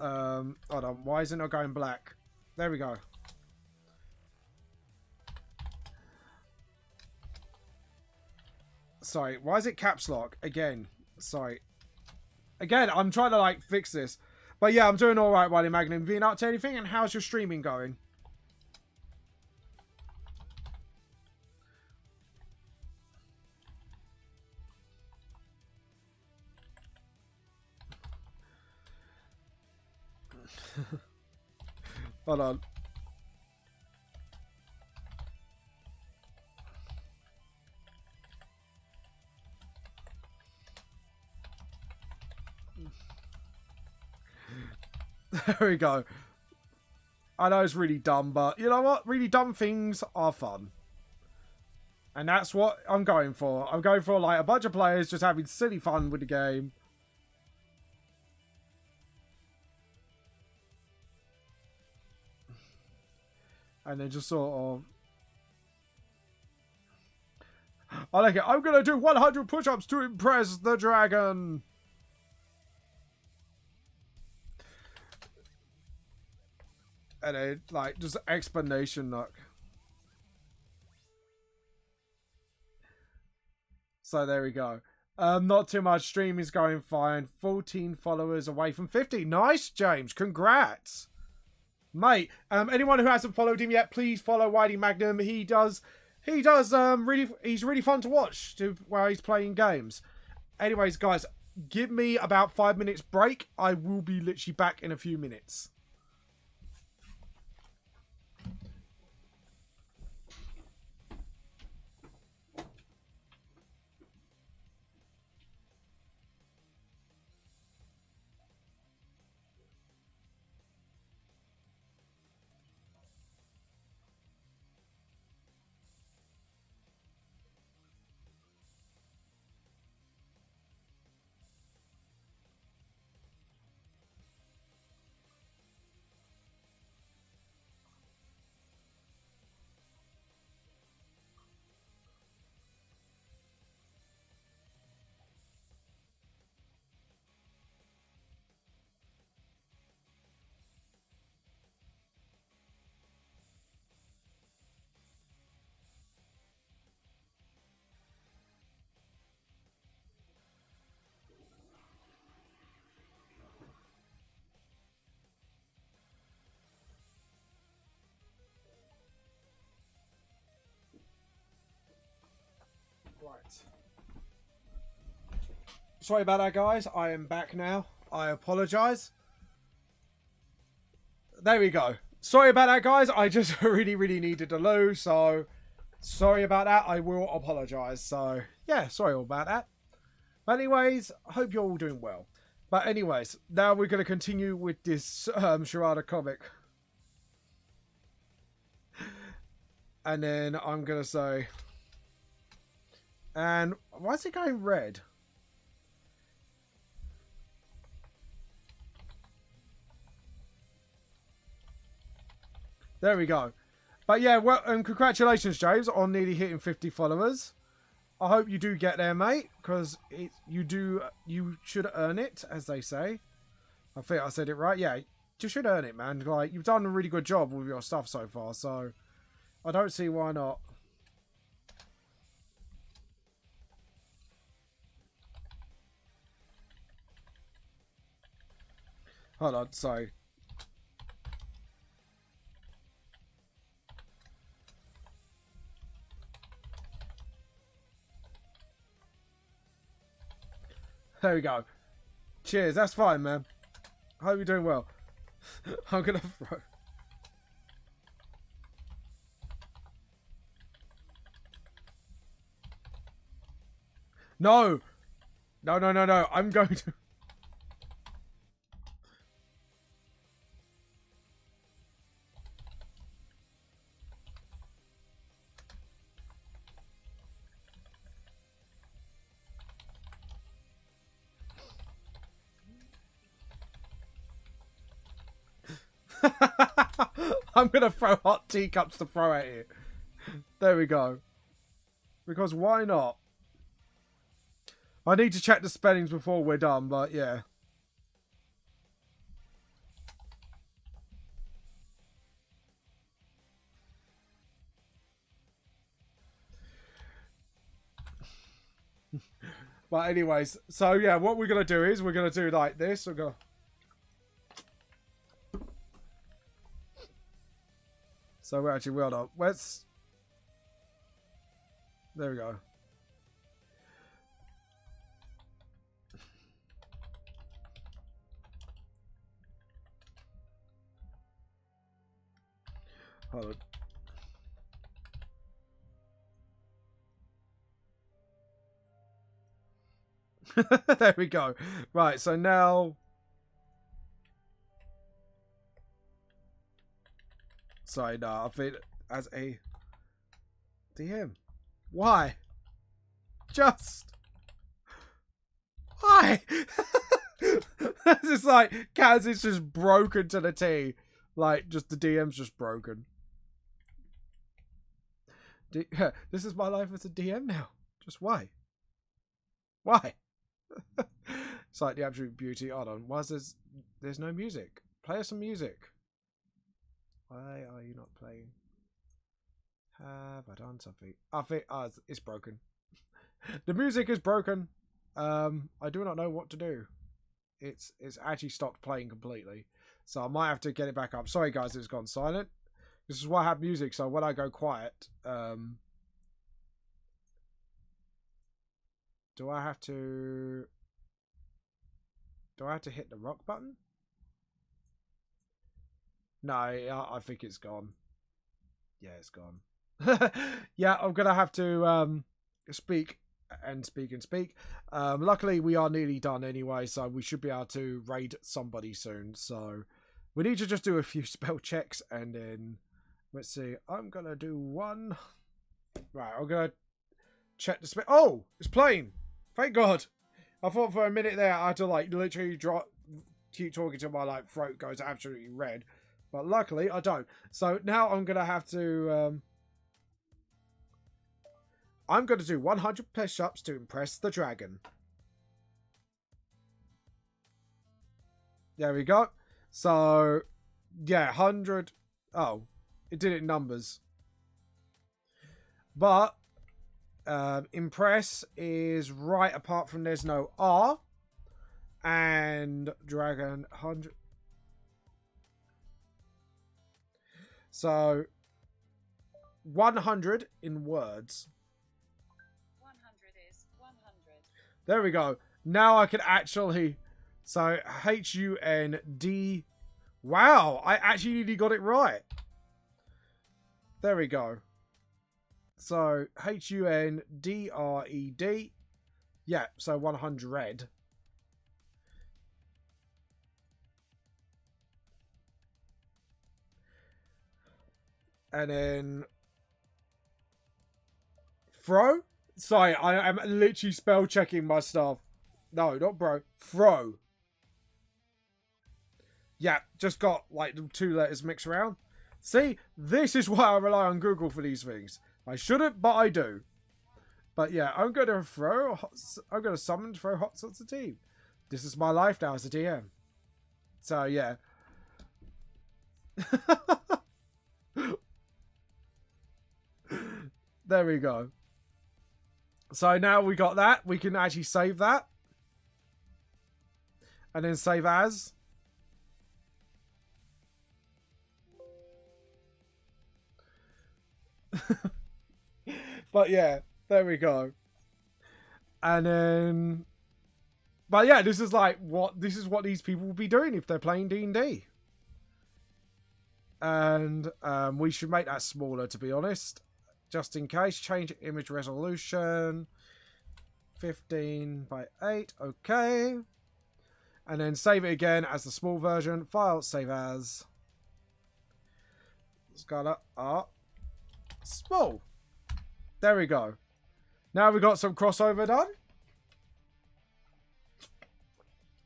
Hold on. Why isn't it going black? There we go. Sorry. Why is it caps lock? Again. Sorry. Again, I'm trying to, like, fix this. But yeah, I'm doing alright, Wiley Magnum. Been up to anything? And how's your streaming going? Hold on. There we go. I know it's really dumb, but you know what? Really dumb things are fun. And that's what I'm going for. I'm going for, like, a bunch of players just having silly fun with the game. And then just sort of... I like it. I'm going to do 100 push-ups to impress the dragon. And then, like, just explanation, look. So there we go. Not too much. Stream is going fine. 14 followers away from 50. Nice, James. Congrats. Mate, anyone who hasn't followed him yet, please follow Whitey Magnum. He's really fun to watch while he's playing games. Anyways, guys, give me about 5 minutes break. I will be literally back in a few minutes. Right. Sorry about that, guys. I am back now. I apologise. There we go. Sorry about that, guys. I just really needed to lose, so sorry about that. I will apologise. So, yeah, sorry about that. But anyways, I hope you're all doing well. But anyways, now we're going to continue with this Charada comic. And then I'm going to say... And why is it going red? There we go. But yeah, well, congratulations, James, on nearly hitting 50 followers. I hope you do get there, mate, because you should earn it, as they say. I think I said it right. Yeah, you should earn it, man. Like, you've done a really good job with your stuff so far, so I don't see why not. Hold on, sorry. There we go. Cheers, that's fine, man. I hope you're doing well. I'm gonna throw... No! No. I'm going to... I'm going to throw hot teacups to throw at you. There we go. Because why not? I need to check the spellings before we're done, but yeah. But anyways, so yeah, what we're going to do is we're going to do like this. We're going to... So we're actually, well, let's... There we go. Hold on. There we go. Right, so now... Sorry, no, I feel as a DM. Why? Just... Why? It's just like, Kaz is just broken to the T. Like, just the DM's just broken. This is my life as a DM now. Just why? Why? It's like the absolute beauty. Hold on. Why is there's no music? Play us some music. Why are you not playing? Have I done something? I think it's broken. The music is broken. I do not know what to do. It's actually stopped playing completely. So I might have to get it back up. Sorry guys, it's gone silent. This is why I have music, so when I go quiet, do I have to hit the rock button? No, I think it's gone. Yeah, it's gone. Yeah, I'm gonna have to speak. Luckily we are nearly done anyway, so we should be able to raid somebody soon. So we need to just do a few spell checks and then let's see. I'm gonna do one. Right, I'm gonna check the spell. Oh, it's playing. Thank God. I thought for a minute there I had to like literally keep talking till my like throat goes absolutely red, but luckily I don't. So now I'm gonna have to I'm going to do 100 push-ups to impress the dragon. There we go. So, yeah, 100. Oh, it did it in numbers. But, impress is right apart from there's no R. And dragon 100. So, 100 in words. There we go. Now I can actually... So, H-U-N-D... Wow, I actually nearly got it right. There we go. So, H-U-N-D-R-E-D. Yeah, so 100. And then... Throw? Sorry, I am literally spell checking my stuff. No, not bro. Throw. Yeah, just got like the 2 letters mixed around. See, this is why I rely on Google for these things. I shouldn't, but I do. But yeah, I'm going to summon throw hot sauce to team. This is my life now as a DM. So yeah. There we go. So now we got that. We can actually save that. And then save as. But yeah, there we go. And then... But yeah, this is like what these people will be doing if they're playing D&D. And we should make that smaller, to be honest. Just in case. Change image resolution. 15 by 8. Okay. And then save it again as the small version. File, save as. Scala art. Small. There we go. Now we've got some crossover done.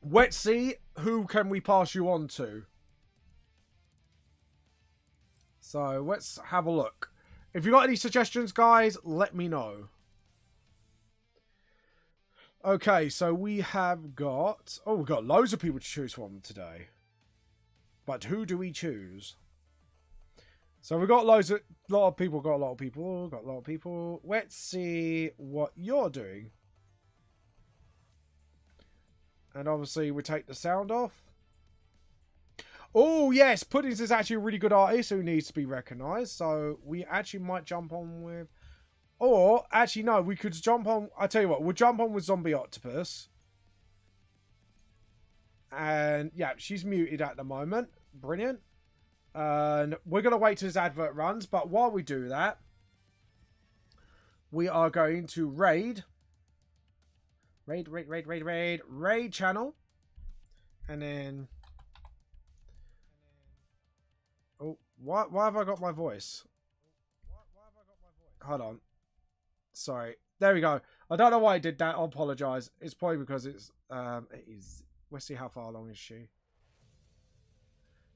Wetsy, who can we pass you on to? So let's have a look. If you got any suggestions, guys, let me know. Okay, so we have got... Oh, we've got loads of people to choose from today. But who do we choose? So we've got loads of... Got a lot of people. Let's see what you're doing. And obviously we take the sound off. Oh, yes. Puddings is actually a really good artist who needs to be recognised. So we actually might jump on with... Or, actually, no. We could jump on... I'll tell you what. We'll jump on with Zombie Octopus. And, yeah, she's muted at the moment. Brilliant. And we're going to wait till this advert runs. But while we do that, we are going to raid channel. And then... Oh, why have I got my voice? Hold on. Sorry. There we go. I don't know why I did that. I apologise. It's probably because it's... it is... Let's see how far along is she.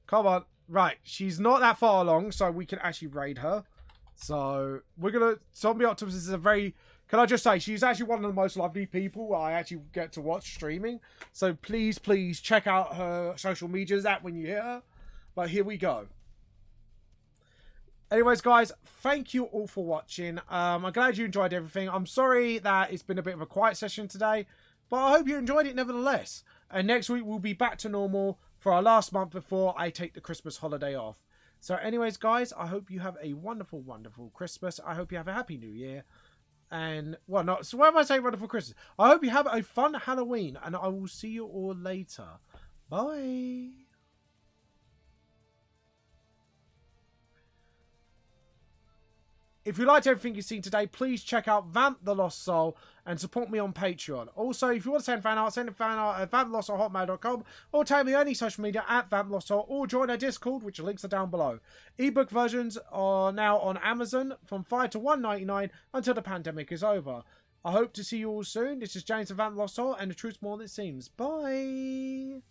Come on. Right. She's not that far along, so we can actually raid her. So, we're going to... Zombie Octopus is a very... Can I just say, she's actually one of the most lovely people I actually get to watch streaming. So, please, please check out her social medias when you hear her. But here we go. Anyways, guys, thank you all for watching. I'm glad you enjoyed everything. I'm sorry that it's been a bit of a quiet session today, but I hope you enjoyed it nevertheless. And next week, we'll be back to normal for our last month before I take the Christmas holiday off. So anyways, guys, I hope you have a wonderful, wonderful Christmas. I hope you have a happy New Year. And, well, not, so why am I saying wonderful Christmas? I hope you have a fun Halloween, and I will see you all later. Bye. If you liked everything you've seen today, please check out Vamp the Lost Soul and support me on Patreon. Also, if you want to send fan art at vamplostsoul@hotmail.com or tag me on any social media at vamplostsoul or join our Discord, which links are down below. Ebook versions are now on Amazon from $5 to $1.99 until the pandemic is over. I hope to see you all soon. This is James of Vamp Lost Soul, and the truth's more than it seems. Bye!